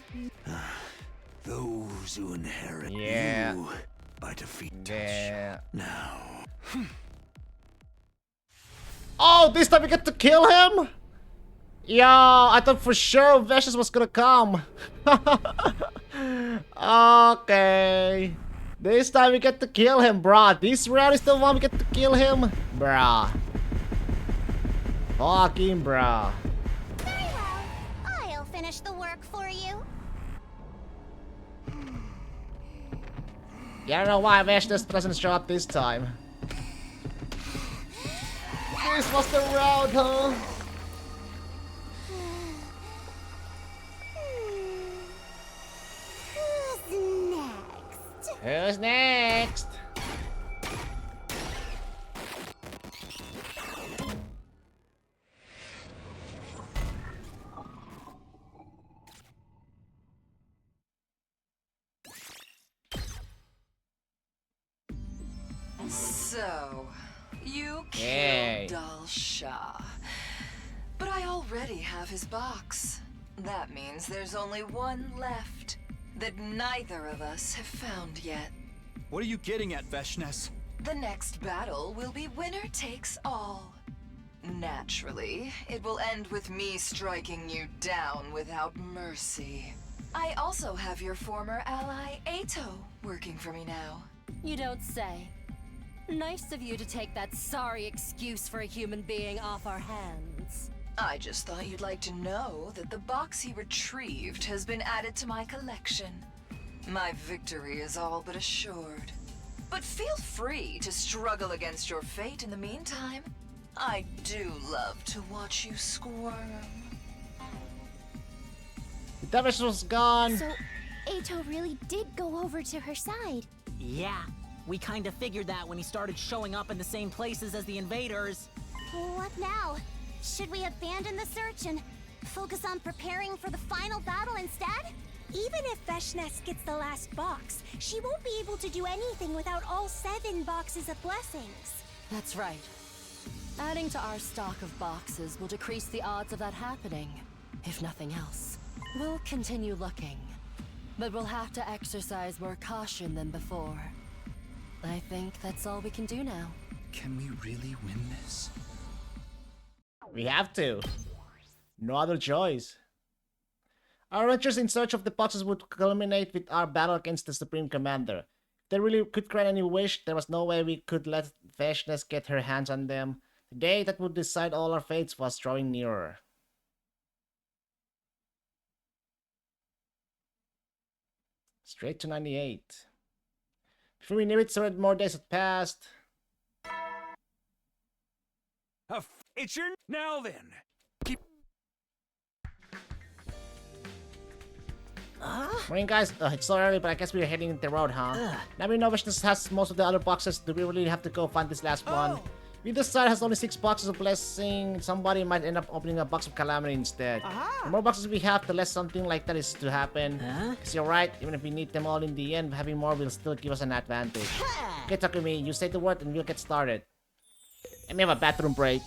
those who inherit you by defeat Yeah. now. Oh, this time we get to kill him? Yo, I thought for sure Vicious was gonna come. Okay. This time we get to kill him, brah. This round is the one we get to kill him? Brah. Fucking brah. Very well. I'll finish the work for you. Yeah, I don't know why Vicious doesn't show up this time. This was the round, huh? Who's next? So, you Yay. killed Dal Shah. But I already have his box. That means there's only one left that neither of us have found yet. What are you getting at, Veshnes? The next battle will be winner takes all. Naturally, it will end with me striking you down without mercy. I also have your former ally, Ato, working for me now. You don't say. Nice of you to take that sorry excuse for a human being off our hands. I just thought you'd like to know that the box he retrieved has been added to my collection. My victory is all but assured. But feel free to struggle against your fate in the meantime. I do love to watch you squirm. The Devils was gone. So, Ato really did go over to her side. Yeah, we kinda figured that when he started showing up in the same places as the invaders. What now? Should we abandon the search and focus on preparing for the final battle instead? Even if Veshnes gets the last box, she won't be able to do anything without all 7 boxes of blessings. That's right. Adding to our stock of boxes will decrease the odds of that happening, if nothing else. We'll continue looking, but we'll have to exercise more caution than before. I think that's all we can do now. Can we really win this? We have to. No other choice. Our adventures in search of the boxes would culminate with our battle against the Supreme Commander. If they really could grant any wish, there was no way we could let Veshnes get her hands on them. The day that would decide all our fates was drawing nearer. Straight to 98. Before we knew it, 7 more days had passed. It's your... Now then. Keep... Morning guys, it's so early, but I guess we're heading the road, huh? Now we know Veshnes has most of the other boxes. Do we really have to go find this last one? If this side has only 6 boxes of blessing, somebody might end up opening a box of calamity instead. The more boxes we have, the less something like that is to happen. Because you're right, even if we need them all in the end, having more will still give us an advantage. Okay, Takumi, you say the word and we'll get started. Let me have a bathroom break.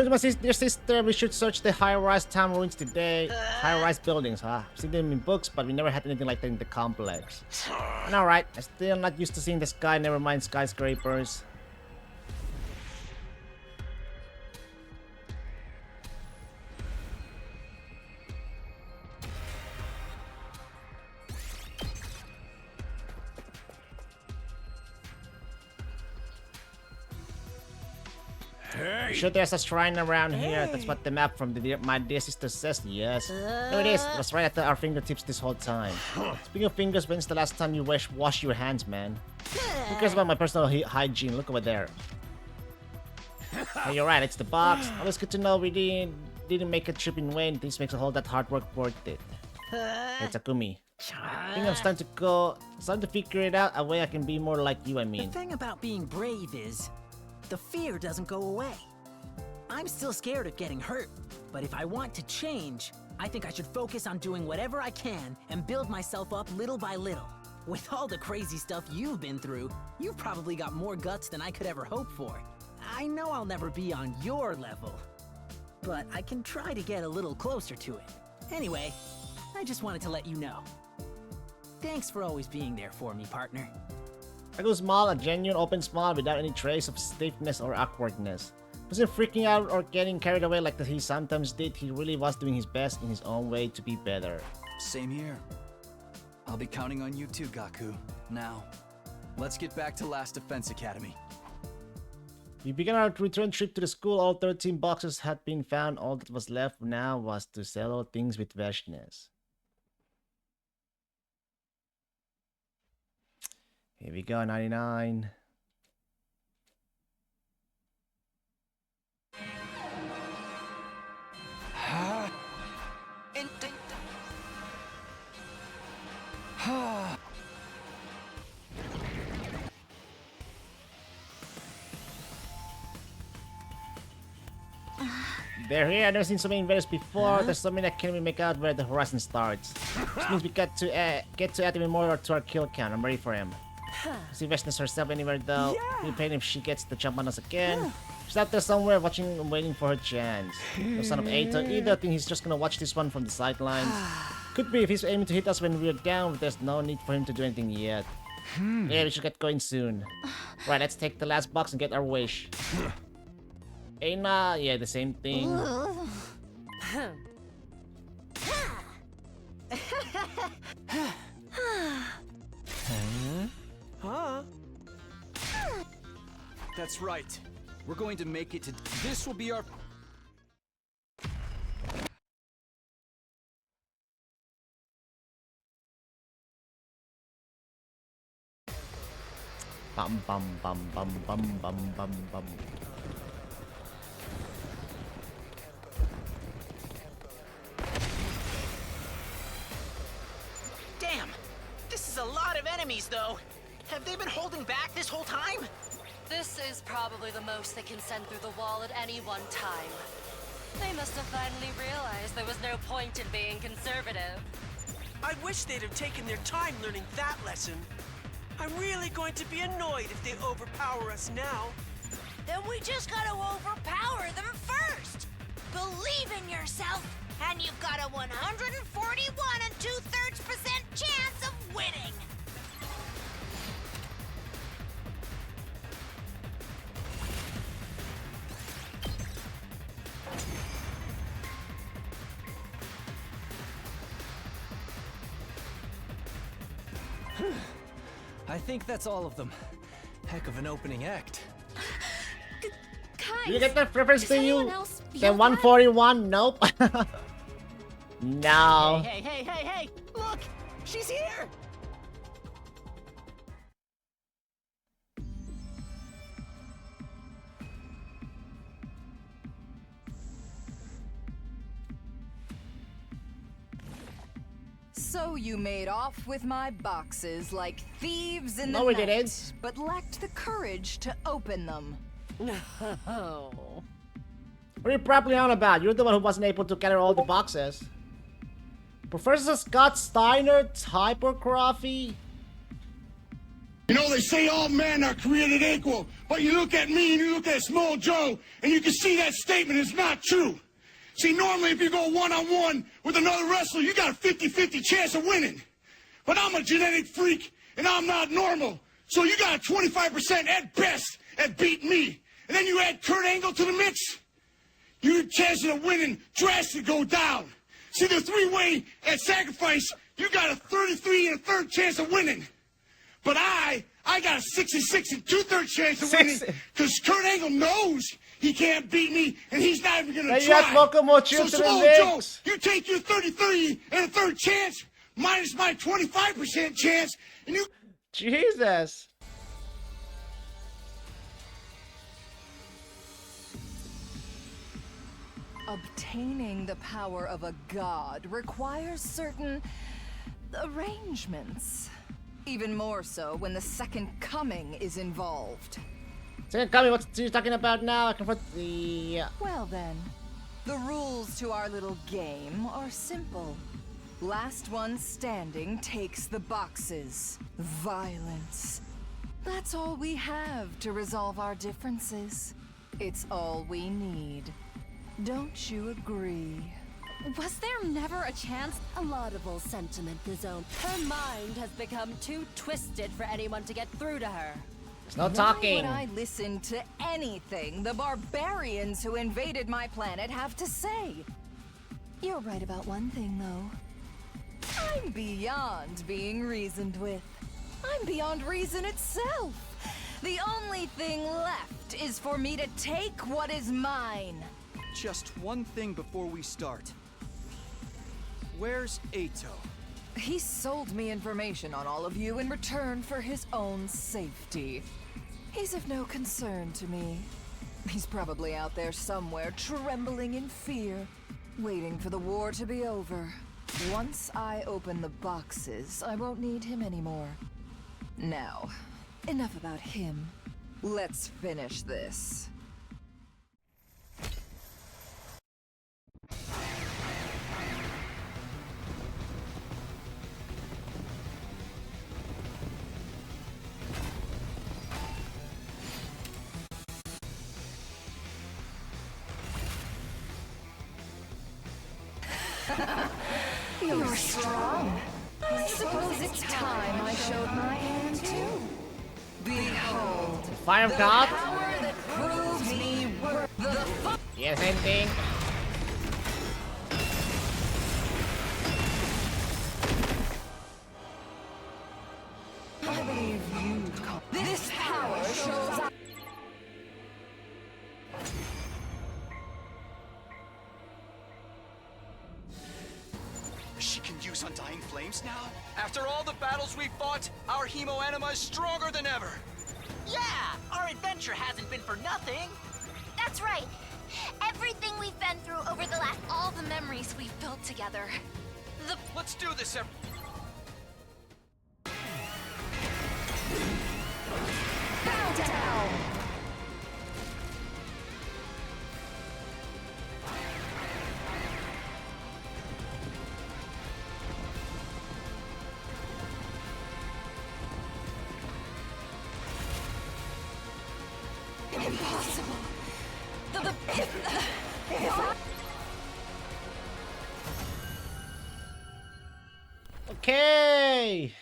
According to my dear sister, we should search the high-rise town ruins today. High-rise buildings, huh? I've seen them in books, but we never had anything like that in the complex. I know, right? I'm still not used to seeing the sky, never mind skyscrapers. I'm sure there's a shrine around here. That's what the map from my dear sister says. Yes. There it is. It was right at our fingertips this whole time. Speaking of fingers, when's the last time you wash your hands, man? Who cares about my personal hygiene? Look over there. Hey, you're right. It's the box. Always good to know we didn't make a trip in vain. This makes all that hard work worth it. Hey, Takumi. I think I'm starting to figure it out. A way I can be more like you, I mean. The thing about being brave is, the fear doesn't go away. I'm still scared of getting hurt, but if I want to change, I think I should focus on doing whatever I can and build myself up little by little. With all the crazy stuff you've been through, you've probably got more guts than I could ever hope for. I know I'll never be on your level, but I can try to get a little closer to it. Anyway, I just wanted to let you know. Thanks for always being there for me, partner. Kaku's smile, a genuine open smile without any trace of stiffness or awkwardness. Wasn't freaking out or getting carried away like he sometimes did. He really was doing his best in his own way to be better. Same here. I'll be counting on you too, Gaku. Now, let's get back to Last Defense Academy. We began our return trip to the school. All 13 boxes had been found. All that was left now was to settle things with Vashnes. Here we go, 99. They're here. I've never seen so many invaders before. There's so many I can't even make out where the horizon starts. Which means we got to add even more to our kill count. I'm ready for him. See Vashnes herself anywhere though. We'll pain if she gets the jump on us again. She's out there somewhere watching and waiting for her chance. No son of Eito either. I think he's just gonna watch this one from the sidelines. Could be if he's aiming to hit us when we're down, but there's no need for him to do anything yet. Yeah, we should get going soon. Right, let's take the last box and get our wish. Aina, yeah, the same thing. Huh? That's right. We're going to make it to... This will be our... Bum bum bum bum bum bum bum bum. Damn! This is a lot of enemies, though. Have they been holding back this whole time? This is probably the most they can send through the wall at any one time. They must have finally realized there was no point in being conservative. I wish they'd have taken their time learning that lesson. I'm really going to be annoyed if they overpower us now. Then we just gotta overpower them first! Believe in yourself, and you've got a 141 2/3% chance of winning! I think that's all of them. Heck of an opening act. Did you get that reference to you? The 141? Nope. No. Hey! Look! She's here! So you made off with my boxes like thieves in the No, we night, didn't. but lacked the courage to open them. No. What are you probably on about? You're the one who wasn't able to gather all the boxes. Professor Scott Steiner, hypergraphy. You know, they say all men are created equal, But you look at me and you look at Small Joe, and you can see that statement is not true. See, normally if you go one-on-one with another wrestler, you got a 50-50 chance of winning. But I'm a genetic freak, and I'm not normal. So you got a 25% at best at beating me. And then you add Kurt Angle to the mix, your chances of winning drastically go down. See, the three-way at Sacrifice, you got a 33 and a third chance of winning. But I got a 66 and 2/3 chance of winning because Kurt Angle knows he can't beat me, and he's not even gonna try. So Small Joe, you take your 33 and a third chance minus my 25% chance, and you. Jesus. Obtaining the power of a god requires certain arrangements. Even more so when the Second Coming is involved. Second Coming, what are you talking about now? I confront the... Well then, the rules to our little game are simple. Last one standing takes the boxes. Violence. That's all we have to resolve our differences. It's all we need. Don't you agree? Was there never a chance? A laudable sentiment, Lizone. Her mind has become too twisted for anyone to get through to her. There's no talking. Why would I listen to anything the barbarians who invaded my planet have to say? You're right about one thing, though. I'm beyond being reasoned with. I'm beyond reason itself. The only thing left is for me to take what is mine. Just one thing before we start. Where's Ato? He sold me information on all of you in return for his own safety. He's of no concern to me. He's probably out there somewhere, trembling in fear, waiting for the war to be over. Once I open the boxes, I won't need him anymore. Now, enough about him. Let's finish this. You're strong. I suppose it's time I showed my hand too. Behold, Fire of God? power that proves me worth the Yeah, same thing. I believe you'd call this power shows up. She can use Undying Flames now? After all the battles we've fought, our Hemo Anima is stronger than ever! Yeah, our adventure hasn't been for nothing. That's right. Everything we've been through over the last, all the memories we've built together. Let's do this, Bow down! Impossible. Okay.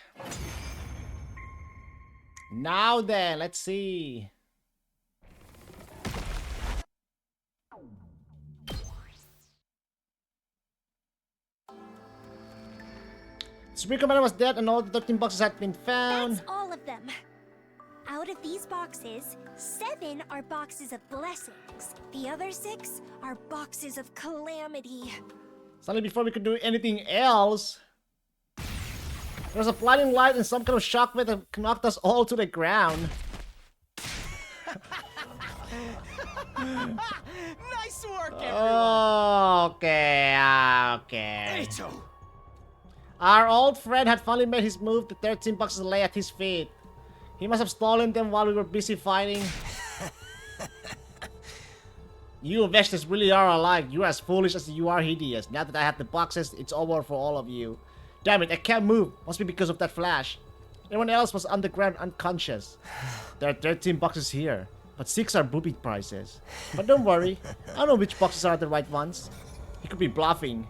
Now then, let's see. Supreme Commander was dead and all the 13 boxes had been found. That's all of them. Out of these boxes, 7 are boxes of blessings. The other 6 are boxes of calamity. Suddenly, before we could do anything else, there was a blinding light and some kind of shockwave that knocked us all to the ground. Nice work, everyone! Okay. Our old friend had finally made his move. The 13 boxes lay at his feet. He must have stolen them while we were busy fighting. You Veshtas really are alike. You are as foolish as you are hideous. Now that I have the boxes, it's over for all of you. Damn it, I can't move. Must be because of that flash. Everyone else was underground unconscious. There are 13 boxes here. But 6 are booby prices. But don't worry, I know which boxes are the right ones. He could be bluffing.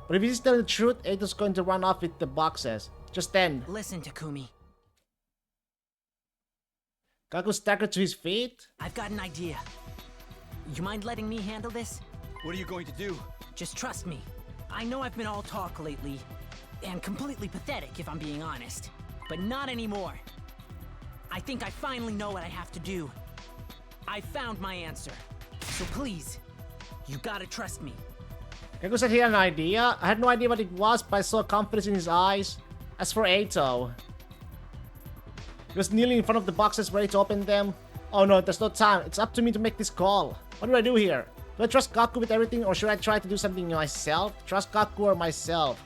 But if he's telling the truth, Eito's going to run off with the boxes. Just then. Listen, Takumi. Gaku staggered to his feet. I've got an idea. You mind letting me handle this? What are you going to do? Just trust me. I know I've been all talk lately, and completely pathetic if I'm being honest. But not anymore. I think I finally know what I have to do. I found my answer. So please, you gotta trust me. Gaku said he had an idea. I had no idea what it was, but I saw confidence in his eyes. As for Eito, he was kneeling in front of the boxes ready to open them. Oh no, there's no time. It's up to me to make this call. What do I do here? Do I trust Gaku with everything, or should I try to do something myself? Trust Gaku or myself?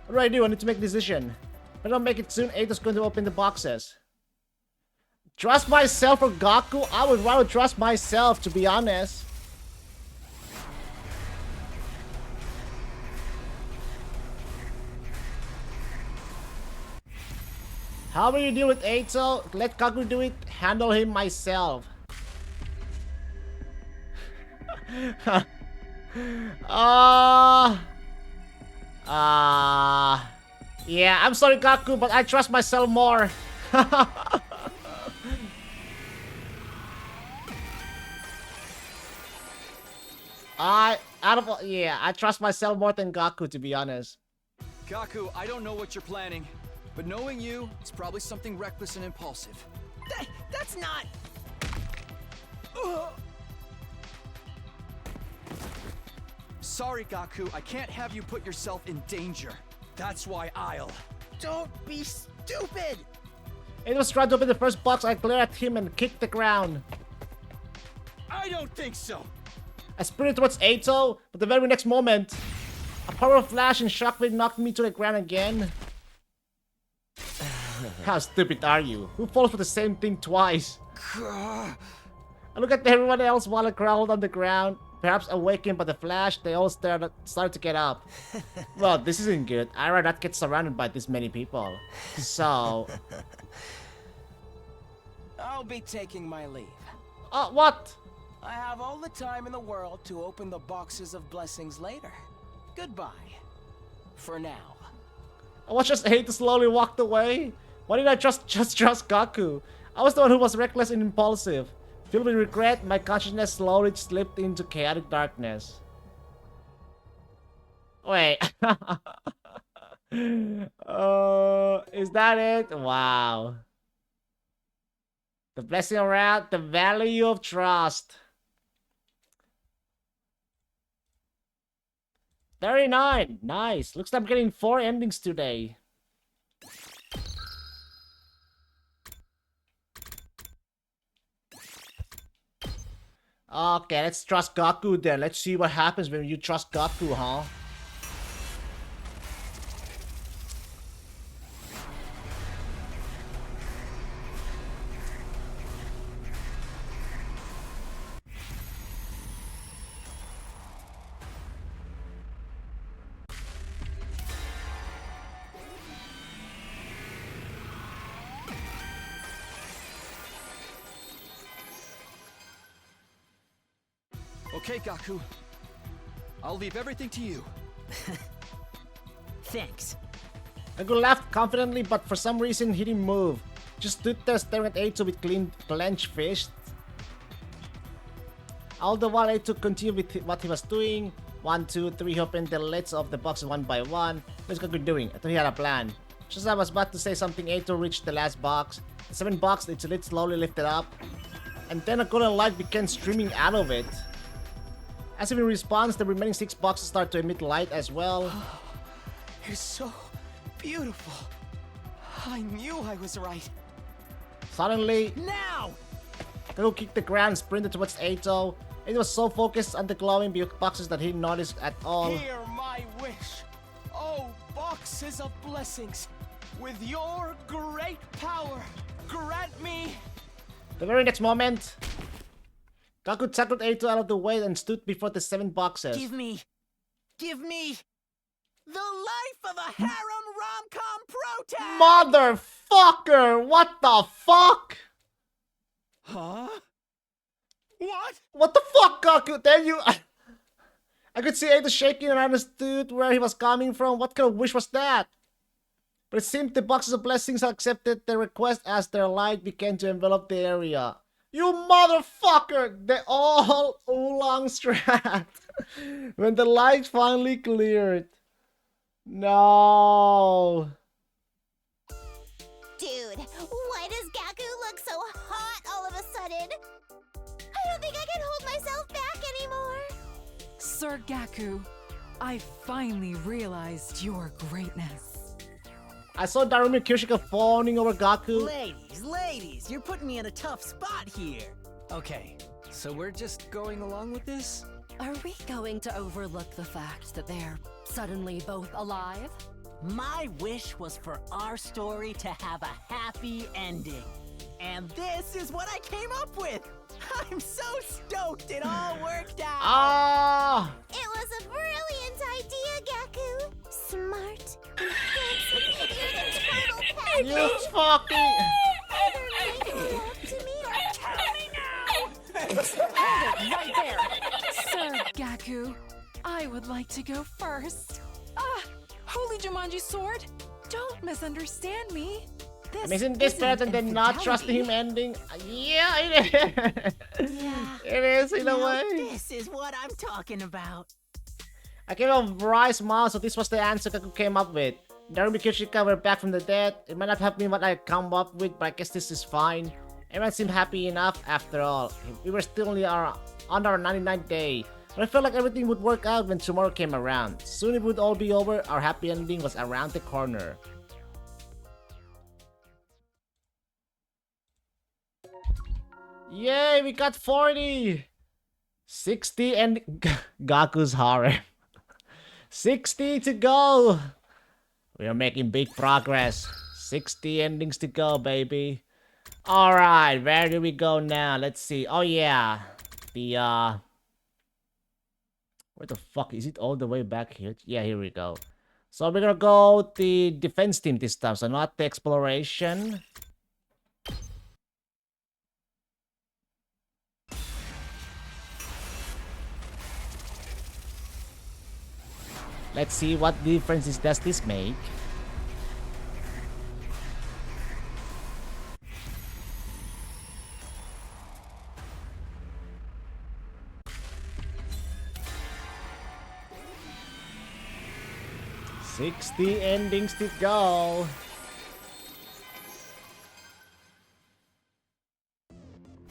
What do I do? I need to make a decision. If I don't make it soon, Eito's going to open the boxes. Trust myself or Gaku? I would rather trust myself, to be honest. How will you deal with Eito? Let Gaku do it. Handle him myself. Yeah, I'm sorry, Gaku, but I trust myself more. I trust myself more than Gaku, to be honest. Gaku, I don't know what you're planning, but knowing you, it's probably something reckless and impulsive. That's not... Sorry, Gaku, I can't have you put yourself in danger. That's why I'll... Don't be stupid! It was trying to open the first box. I glared at him and kicked the ground. I don't think so! I sprinted towards Eito, but the very next moment, a powerful flash and shockwave knocked me to the ground again. How stupid are you? Who falls for the same thing twice? I look at everyone else while I crawled on the ground. Perhaps awakened by the flash, they all started to get up. Well, this isn't good. I'd rather not get surrounded by this many people. So... I'll be taking my leave. What? I have all the time in the world to open the boxes of blessings later. Goodbye. For now. I watched just Eito slowly walked away. Why did I just trust Gaku? I was the one who was reckless and impulsive. Filled with regret, my consciousness slowly slipped into chaotic darkness. Wait. Is that it? Wow. The blessing around, the value of trust. 39. Nice. Looks like I'm getting 4 endings today. Okay, let's trust Gaku then. Let's see what happens when you trust Gaku, huh? Okay, Gaku. I'll leave everything to you. Thanks. Gaku laughed confidently, but for some reason he didn't move. Just stood there staring at Eito with clenched fists. All the while Eito continued with what he was doing. 1, 2, 3, he opened the lids of the boxes one by one. What's Gaku doing? I thought he had a plan. Just as I was about to say something, Eito reached the last box. The 7th box, its lid slowly lifted up. And then a golden light began streaming out of it. As if in response, the remaining 6 boxes start to emit light as well. You're so beautiful. I knew I was right. Suddenly, now! Gaku kicked the ground and sprinted towards Eito. It was so focused on the glowing boxes that he didn't notice at all. Hear my wish. Oh, boxes of blessings. With your great power, grant me... The very next moment, Gaku tackled Eito out of the way and stood before the 7 boxes. Give me the life of a harem rom-com protag! Motherfucker! What the fuck? Huh? What? What the fuck, Gaku? Then you... I could see Ada shaking and understood where he was coming from. What kind of wish was that? But it seemed the boxes of blessings accepted the request as their light began to envelop the area. You motherfucker! They all oolong strapped when the light finally cleared. No. Dude, why does Gaku look so hot all of a sudden? I don't think I can hold myself back anymore. Sir Gaku, I finally realized your greatness. I saw Darumi Kyoshika fawning over Gaku. Ladies, you're putting me in a tough spot here. Okay, so we're just going along with this? Are we going to overlook the fact that they're suddenly both alive? My wish was for our story to have a happy ending. And this is what I came up with. I'm so stoked it all worked out. Ah! It was a brilliant idea, Gaku. Smart and handsome and your turtle pet. You fucking... Either make love to me or kill me now. Hold it right there. Sir Gaku, I would like to go first. Holy Jumanji sword, don't misunderstand me. Isn't this better than not trusting him ending? Yeah, it is. Yeah. It is in a Now way. This is what I'm talking about. I came up with Rise Smile, so this was the answer Gaku came up with. Darumi Kyoshika were back from the dead. It might not have been what I come up with, but I guess this is fine. Everyone seemed happy enough after all. We were still only on our 99th day. But I felt like everything would work out when tomorrow came around. Soon it would all be over. Our happy ending was around the corner. Yay, we got 40! 60 and Gaku's harem. 60 to go! We are making big progress. 60 endings to go, baby. Alright, where do we go now? Let's see. Oh yeah. The where the fuck is it? All the way back here? Yeah, here we go. So we're gonna go the defense team this time, so not the exploration. Let's see what differences does this make. $60 endings to go.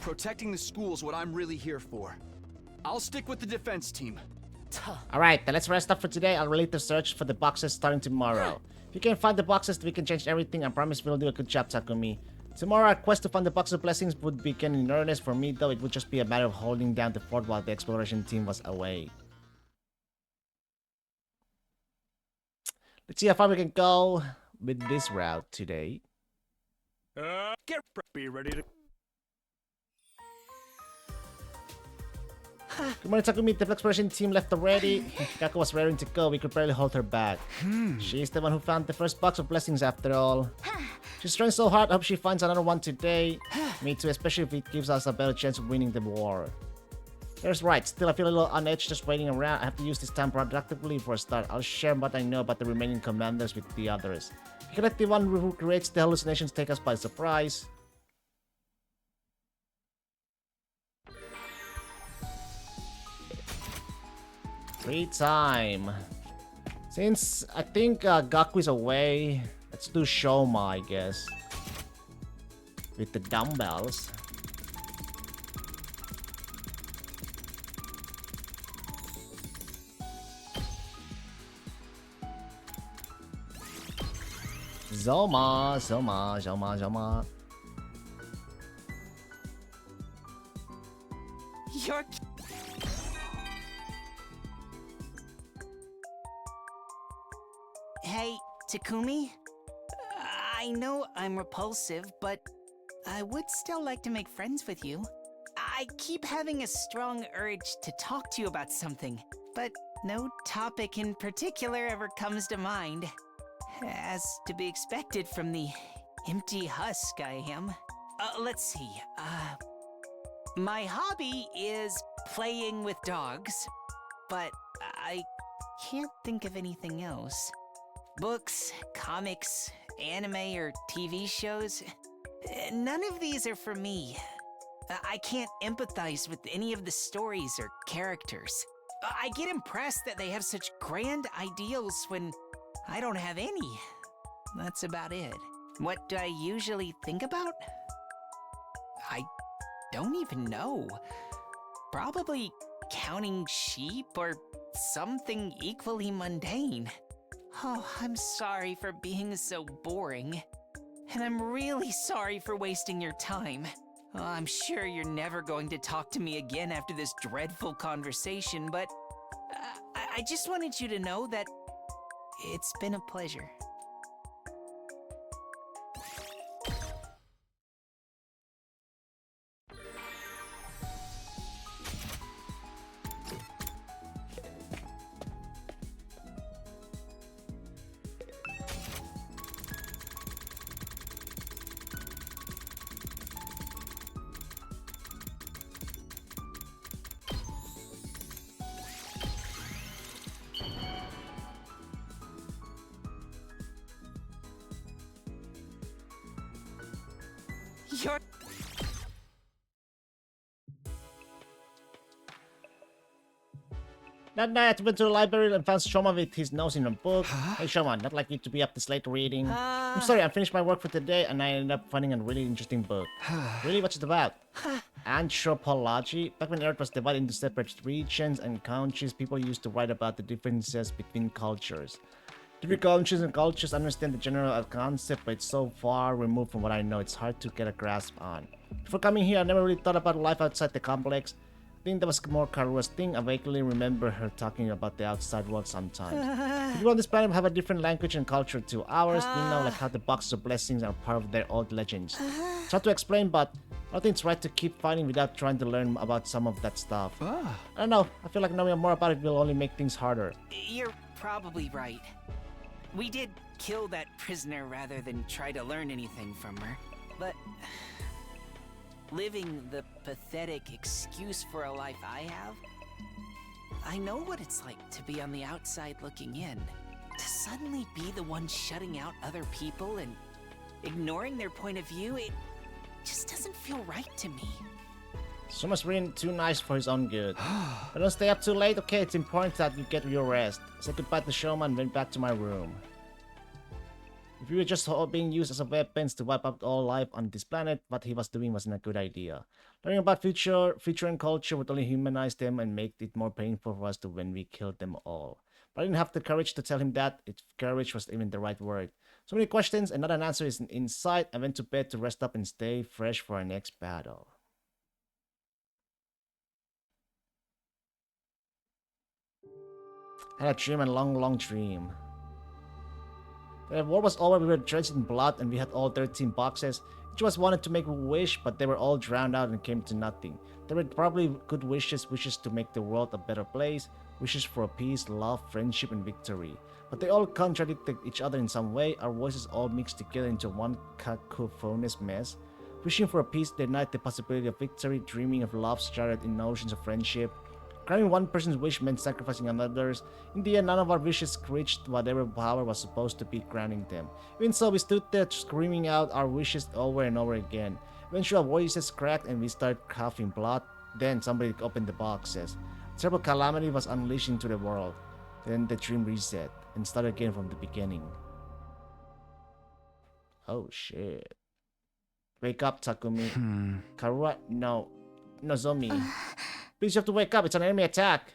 Protecting the school's what I'm really here for. I'll stick with the defense team. Alright, then let's rest up for today. I'll relate the search for the boxes starting tomorrow. If you can find the boxes, we can change everything. I promise we'll do a good job, Takumi. Tomorrow, our quest to find the box of blessings would begin in earnest. For me, though, it would just be a matter of holding down the fort while the exploration team was away. Let's see how far we can go with this route today. Be ready to... Good morning, Takumi. The exploration team left already. Gaku was raring to go. We could barely hold her back. She's the one who found the first box of blessings after all. She's trying so hard. I hope she finds another one today. Me too, especially if it gives us a better chance of winning the war. There's right. Still, I feel a little on edge just waiting around. I have to use this time productively for a start. I'll share what I know about the remaining commanders with the others. You can let the one who creates the hallucinations take us by surprise. Free time. Since I think Gaku is away, let's do Shoma, I guess. With the dumbbells. Zoma. You're... Hey, Takumi? I know I'm repulsive, but I would still like to make friends with you. I keep having a strong urge to talk to you about something, but no topic in particular ever comes to mind. As to be expected from the empty husk I am. Let's see, My hobby is playing with dogs, but I can't think of anything else. Books, comics, anime, or TV shows, none of these are for me. I can't empathize with any of the stories or characters. I get impressed that they have such grand ideals when I don't have any. That's about it. What do I usually think about? I don't even know. Probably counting sheep or something equally mundane. Oh, I'm sorry for being so boring. And I'm really sorry for wasting your time. Oh, I'm sure you're never going to talk to me again after this dreadful conversation, but I just wanted you to know that it's been a pleasure. You're... That night, I went to the library and found Shoma with his nose in a book. Hey Shoma, not like you to be up this late reading. I'm sorry, I finished my work for today and I ended up finding a really interesting book. Really, what's it about? Anthropology. Back when Earth was divided into separate regions and countries, people used to write about the differences between cultures. Different countries and cultures understand the general concept, but it's so far removed from what I know, it's hard to get a grasp on. Before coming here, I never really thought about life outside the complex. I think that was more Karura's thing. I vaguely remember her talking about the outside world sometimes. People on this planet have a different language and culture to ours. We know like how the boxes of blessings are part of their old legends. It's hard to explain, but I think it's right to keep fighting without trying to learn about some of that stuff. I don't know. I feel like knowing more about it will only make things harder. You're probably right. We did kill that prisoner rather than try to learn anything from her. But living the pathetic excuse for a life I have, I know what it's like to be on the outside looking in. To suddenly be the one shutting out other people and ignoring their point of view, it just doesn't feel right to me. Shoma's really too nice for his own good. But don't stay up too late, okay? It's important that you get your rest. I said goodbye to Shoma and went back to my room. If we were just being used as a weapons to wipe out all life on this planet, what he was doing wasn't a good idea. Learning about future and culture would only humanize them and make it more painful for us to when we killed them all. But I didn't have the courage to tell him that, if courage was even the right word. So many questions and not an answer is in sight. I went to bed to rest up and stay fresh for our next battle. I had a dream, and a long dream. The war was over, we were drenched in blood, and we had all 13 boxes. Each of us wanted to make a wish, but they were all drowned out and came to nothing. They were probably good wishes to make the world a better place, wishes for peace, love, friendship, and victory. But they all contradicted each other in some way, our voices all mixed together into one cacophonous mess. Wishing for peace denied the possibility of victory, dreaming of love shattered in notions of friendship. Granting one person's wish meant sacrificing another's. In the end, none of our wishes reached whatever power was supposed to be granting them. Even so, we stood there screaming out our wishes over and over again. Eventually, our voices cracked and we started coughing blood. Then somebody opened the boxes. A terrible calamity was unleashed into the world. Then the dream reset and started again from the beginning. Oh shit. Wake up, Takumi. Karura, no. Nozomi. Please, you have to wake up. It's an enemy attack.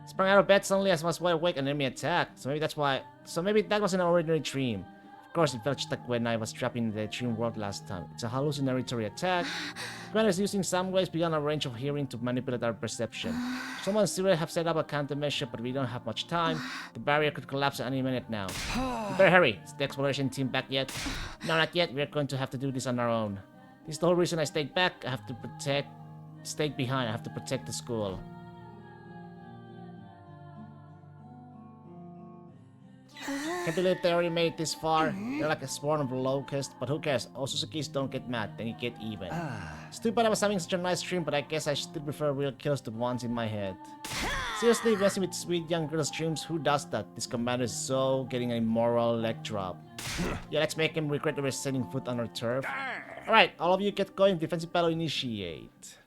Sprang out of bed suddenly as I was wide awake. An enemy attack. So maybe that's why. So maybe that was an ordinary dream. Of course, it felt just like when I was trapped in the dream world last time. It's a hallucinatory attack. Gwen is using some ways beyond our range of hearing to manipulate our perception. Someone seriously have set up a countermeasure, but we don't have much time. The barrier could collapse any minute now. We better hurry. Is the exploration team back yet? No, not yet. We're going to have to do this on our own. This is the whole reason I stayed back. I have to stayed behind. I have to protect the school. Can't believe they already made it this far. They're like a swarm of locusts, but who cares? Osuzukis don't get mad, then you get even. Stupid I was having such a nice dream, but I guess I still prefer real kills to ones in my head. Seriously, messing with sweet young girls' dreams, who does that? This commander is so getting a moral leg drop. Yeah, let's make him regret ever setting foot on our turf. Alright, all of you get going, defensive battle initiate.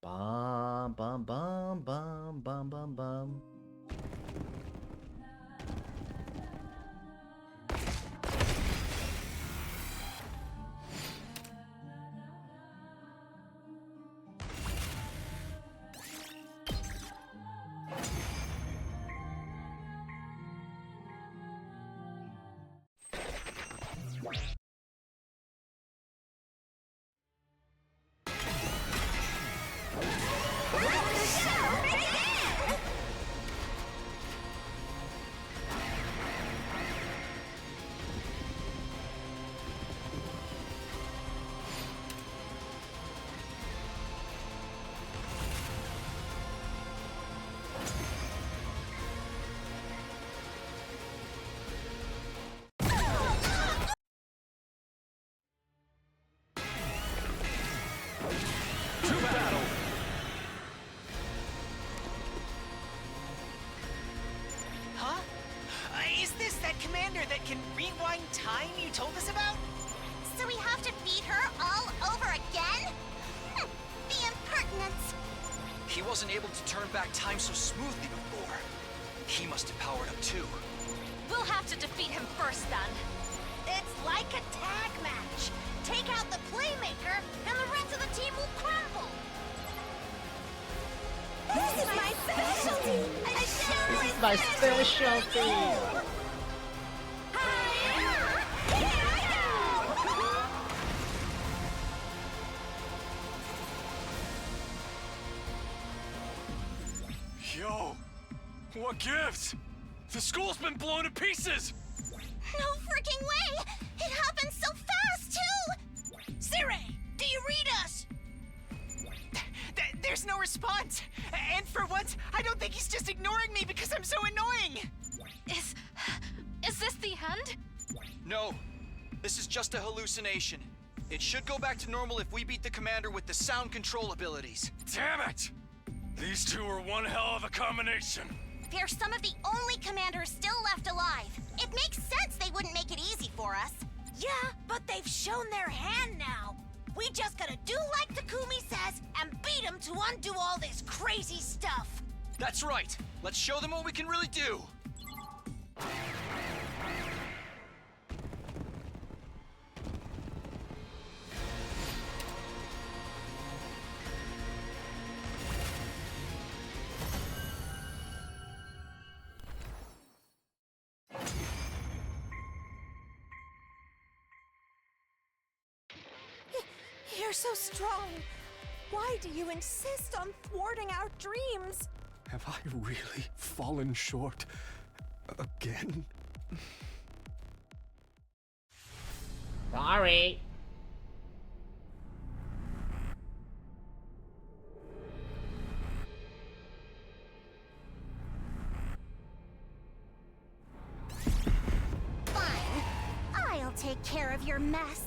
Bum bum bum bum bum bum bum. Commander that can rewind time you told us about? So we have to beat her all over again? The impertinence! He wasn't able to turn back time so smoothly before. He must have powered up too. We'll have to defeat him first then. It's like a tag match. Take out the playmaker, and the rest of the team will crumble. This is my specialty! This is my specialty! Yo! What gives? The school's been blown to pieces! No freaking way! It happened so fast, too! Sire, do you read us? There's no response. And for once, I don't think he's just ignoring me because I'm so annoying. Is this the end? No. This is just a hallucination. It should go back to normal if we beat the commander with the sound control abilities. Damn it! These two are one hell of a combination. They're some of the only commanders still left alive. It makes sense they wouldn't make it easy for us. Yeah, but they've shown their hand now. We just gotta do like Takumi says and beat him to undo all this crazy stuff. That's right. Let's show them what we can really do. You're so strong. Why do you insist on thwarting our dreams? Have I really fallen short again? Sorry. Fine. I'll take care of your mess.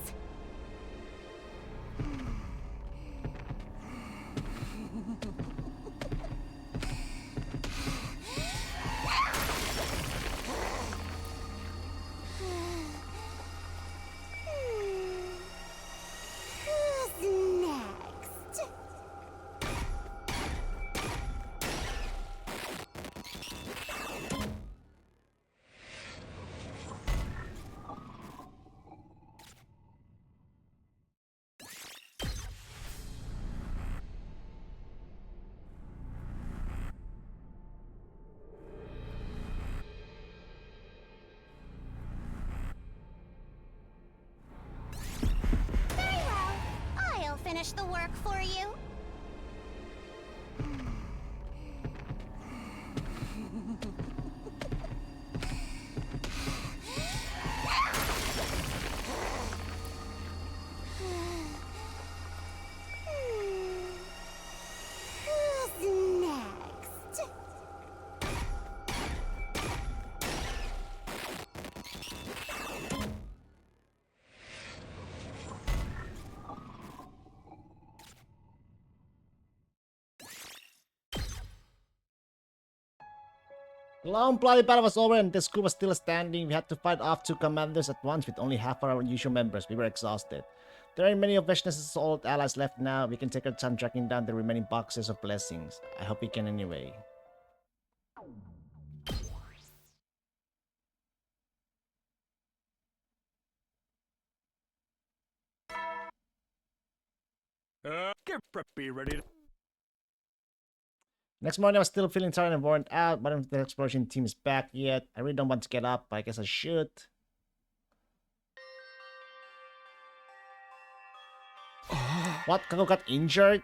Finish the work for you. Who's next? The long bloody battle was over and the school was still standing. We had to fight off 2 commanders at once with only half our usual members. We were exhausted. There aren't many of Vashna's old allies left now. We can take our time tracking down the remaining boxes of blessings. I hope we can anyway. Get preppy, ready. Next morning, I was still feeling tired and worn out, but I don't think the exploration team is back yet. I really don't want to get up, but I guess I should. What? Kako got injured?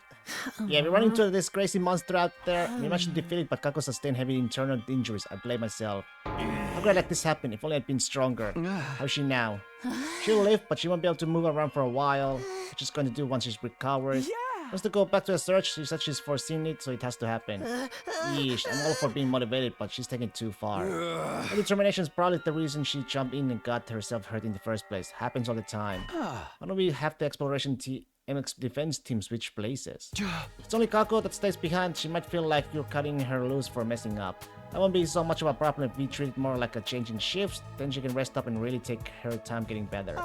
Yeah, we run into this crazy monster out there. We managed to defeat it, but Kako sustained heavy internal injuries. I blame myself. How could I let this happen? If only I'd been stronger. How's she now? She'll live, but she won't be able to move around for a while. What she's going to do once she's recovered. Wants to go back to a search. She said she's foreseen it, so it has to happen. Yeesh, I'm all for being motivated, but she's taking it too far. Her determination is probably the reason she jumped in and got herself hurt in the first place. Happens all the time. Why don't we have the exploration team and defense team switch places? It's only Kako that stays behind. She might feel like you're cutting her loose for messing up. That won't be so much of a problem if we treat it more like a change in shifts. Then she can rest up and really take her time getting better.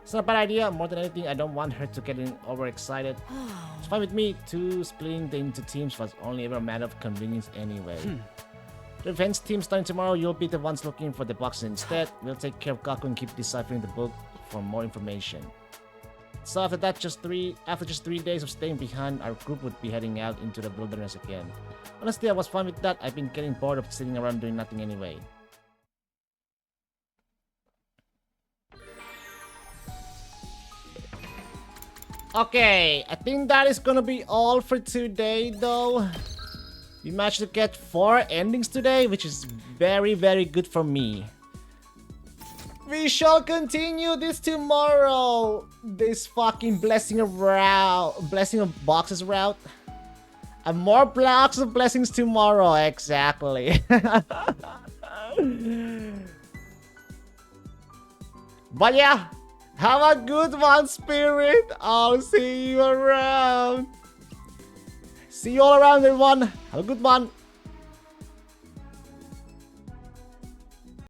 It's not a bad idea. More than anything, I don't want her to get overexcited. It's fine with me. Splitting them into teams was only ever a matter of convenience anyway. The defense team starting tomorrow. You'll be the ones looking for the boxes instead. We'll take care of Kako and keep deciphering the book for more information. So after just 3 days of staying behind, our group would be heading out into the wilderness again. Honestly, I was fine with that. I've been getting bored of sitting around doing nothing anyway. Okay, I think that is gonna be all for today though. We managed to get 4 endings today, which is very, very good for me. We shall continue this tomorrow. This fucking blessing of boxes route. And more blocks of blessings tomorrow, exactly. But yeah, have a good one, Spirit. I'll see you around. See you all around, everyone. Have a good one.